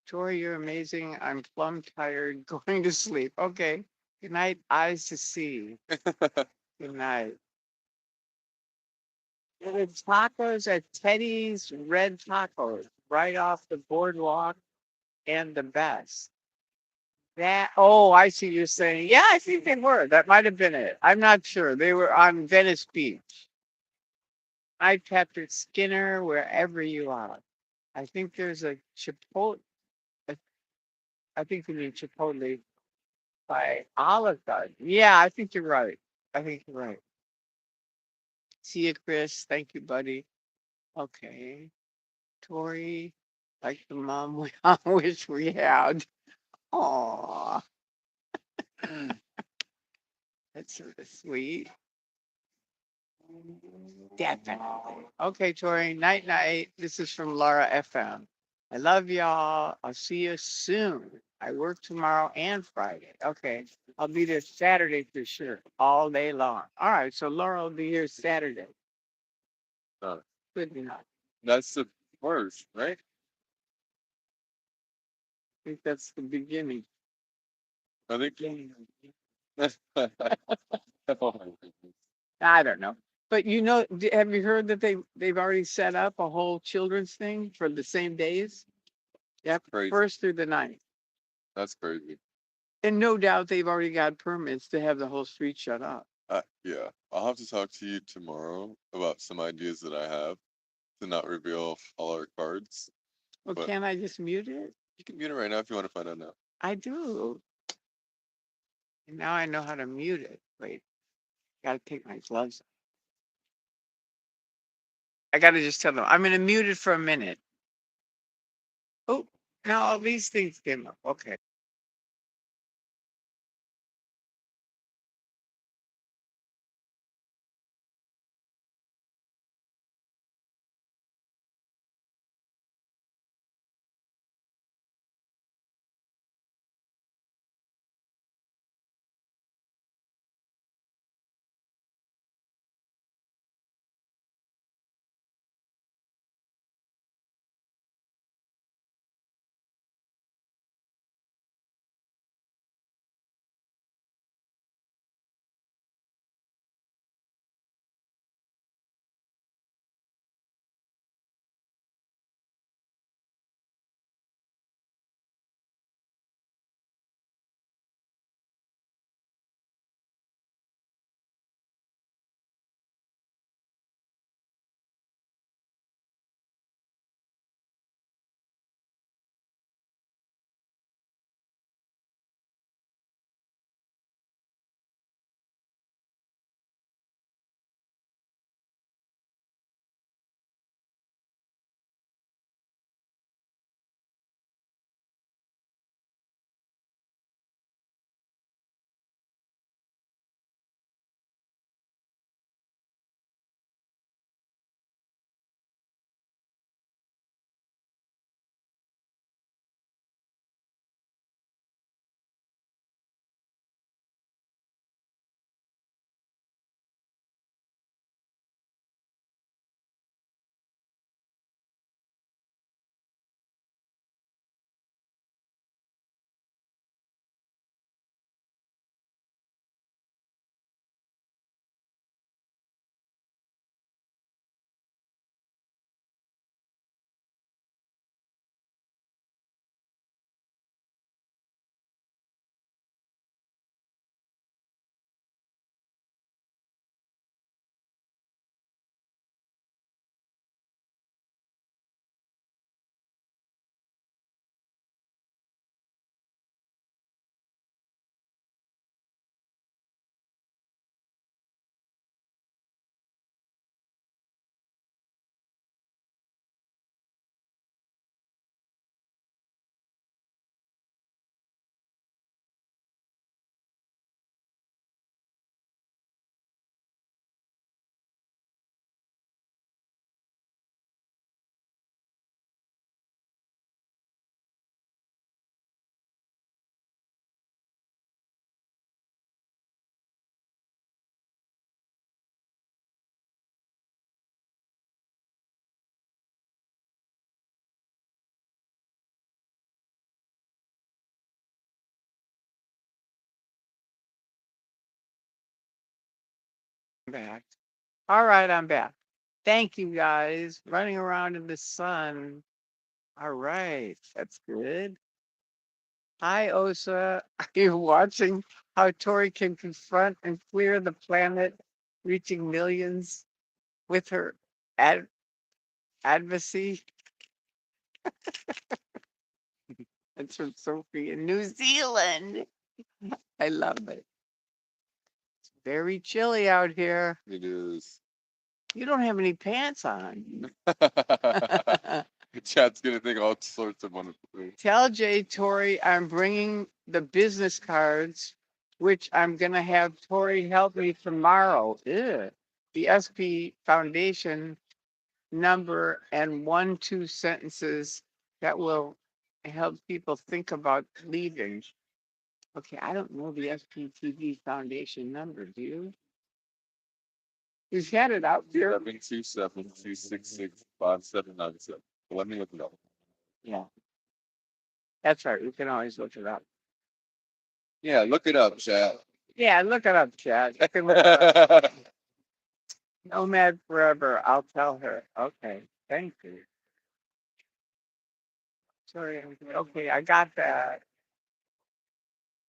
Tori, you're amazing. I'm plumb tired. Going to sleep. Okay. Good night, eyes to see. Good night. The tacos at Teddy's Red Tacos, right off the boardwalk, and the best. That oh, I see you're saying. Yeah, I think they were. That might have been it. I'm not sure. They were on Venice Beach. I Patrick Skinner, wherever you are. I think there's a Chipotle. I think you mean Chipotle by Olive Garden. Yeah, I think you're right. I think you're right. See you, Chris. Thank you, buddy. Okay. Tori, like the mom we I wish we had. Aw. That's sort of sweet. Definitely. Okay, Tori. Night, night. This is from Laura FM. I love y'all. I'll see you soon. I work tomorrow and Friday. Okay. I'll be there Saturday for sure, all day long. All right. So Laura will be here Saturday. No, Good enough. that's the first, right? I think that's the beginning. I think. Oh my goodness. I don't know. But you know, have you heard that they've already set up a whole children's thing for the same days? Yep, Crazy. 1st through the 9th. That's crazy. And no doubt they've already got permits to have the whole street shut off. Yeah, I'll have to talk to you tomorrow about some ideas that I have to not reveal all our cards. Well, But- can't I just mute it? You can mute it right now if you want to find out now. I do. And now I know how to mute it. Wait, gotta take my gloves off. I gotta just tell them I'm gonna mute it for a minute. Oh, now all these things came up. Okay. Back. All right, I'm back. Thank you guys. Running around in the sun. All right, that's good. Hi, Osa. Are you watching how Tori can confront and clear the planet, reaching millions with her ad- advocacy? That's from Sophie in New Zealand. I love it. It's very chilly out here. It is. You don't have any pants on. Chat's gonna think all sorts of wonderful things. Tell Jay Tori I'm bringing the business cards, which I'm gonna have Tori help me tomorrow. Ew. The SP Foundation number and 1-2 sentences that will help people think about leaving. Okay, I don't know the SPTV Foundation number. Do you? He's had it out there. 727-266-5797. Let me look it up. Yeah, that's right. We can always look it up. Yeah, look it up, chat. Yeah, look it up, Chad. You can look it up. Nomad Forever. I'll tell her. Okay, thank you. Sorry. Okay, I got that.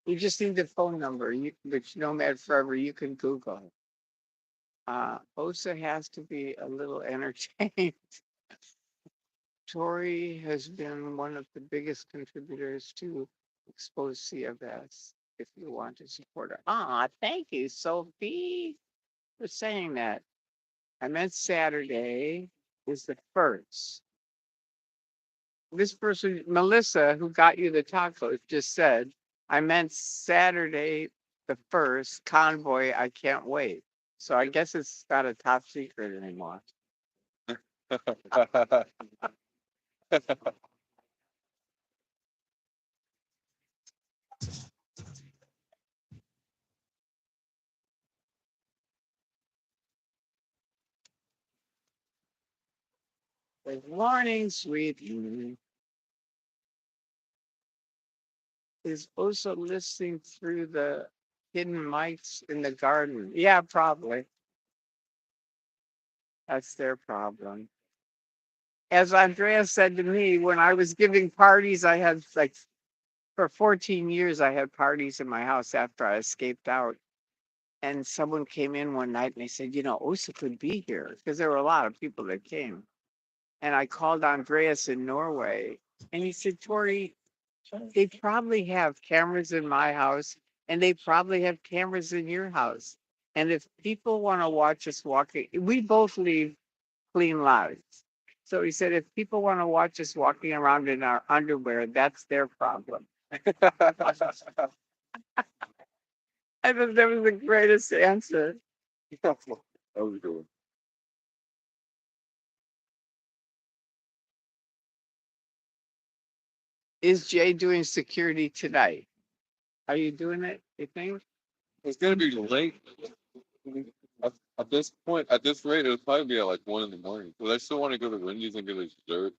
You just need the phone number. Which Nomad Forever you can Google. Osa has to be a little entertained. Tori has been one of the biggest contributors to Expose CFS. If you want to support her. Thank you, Sophie, for saying that. I meant Saturday is the first. This person, Melissa, who got you the tacos, just said, I meant Saturday the 1st, convoy, I can't wait. So I guess it's not a top secret anymore. Good morning, sweetie. Is also listening through the hidden mics in the garden. Yeah, probably. That's their problem. As Andrea said to me, when I was giving parties, I had like for 14 years, I had parties in my house after I escaped out. And someone came in one night and they said, Osa could be here because there were a lot of people that came. And I called Andreas in Norway and he said, Tori, they probably have cameras in my house and they probably have cameras in your house. And if people want to watch us walking, we both leave clean lives. So he said, if people want to watch us walking around in our underwear, that's their problem. I thought that was the greatest answer. That was good. Is Jay doing security tonight? Are you doing it, you think? It's gonna be late. At this point, at this rate, it'll probably be at like 1 in the morning. Because I still want to go to Wendy's and get a dessert.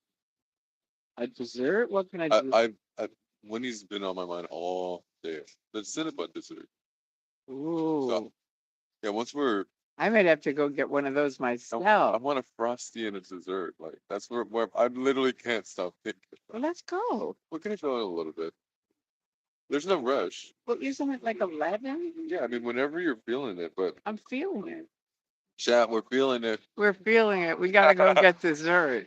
A dessert? What can I do? Wendy's been on my mind all day. The Cinnabon dessert. Ooh. So, yeah, once we're, I might have to go get one of those I myself. want a Frosty and a dessert. Like that's where I literally can't stop thinking. Well, let's go. We're gonna go in a little bit. There's no rush. Well, isn't it like 11? Yeah, I mean, whenever you're feeling it, but I'm feeling it. chat, we're feeling it. We're feeling it. We gotta go get dessert.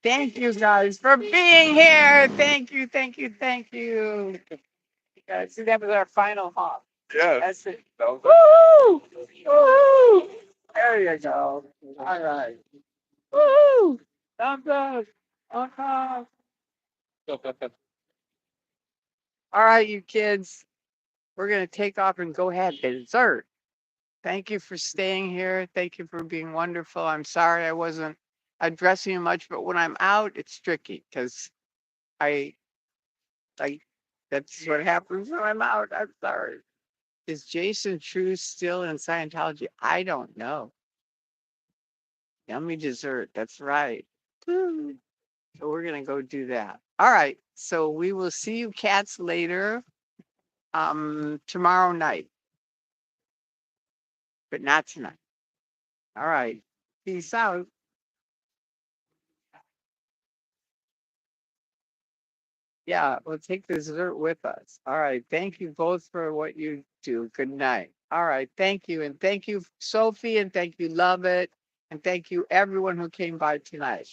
Thank you guys for being here. Thank you, thank you, thank you. See, that was our final hop. Yeah. That's it. Woo! Woo! There you go. All right. Woo! Thumbs up. Okay. All right, you kids. We're gonna take off and go have dessert. Thank you for staying here. Thank you for being wonderful. I'm sorry I wasn't addressing you much, but when I'm out, it's tricky because I like that's what happens when I'm out. I'm sorry. Is Jason True still in Scientology? I don't know. Yummy dessert. That's right. Woo. So we're gonna go do that. All right. So we will see you cats later. Tomorrow night. but not tonight. All right. Peace out. Yeah, we'll take the dessert with us. All right. Thank you both for what you do. Good night. All right. Thank you. And thank you, Sophie. And thank you, Love It. And thank you, everyone who came by tonight.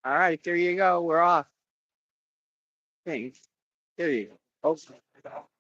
All right. There you go. We're off. Thanks. There you go. Okay.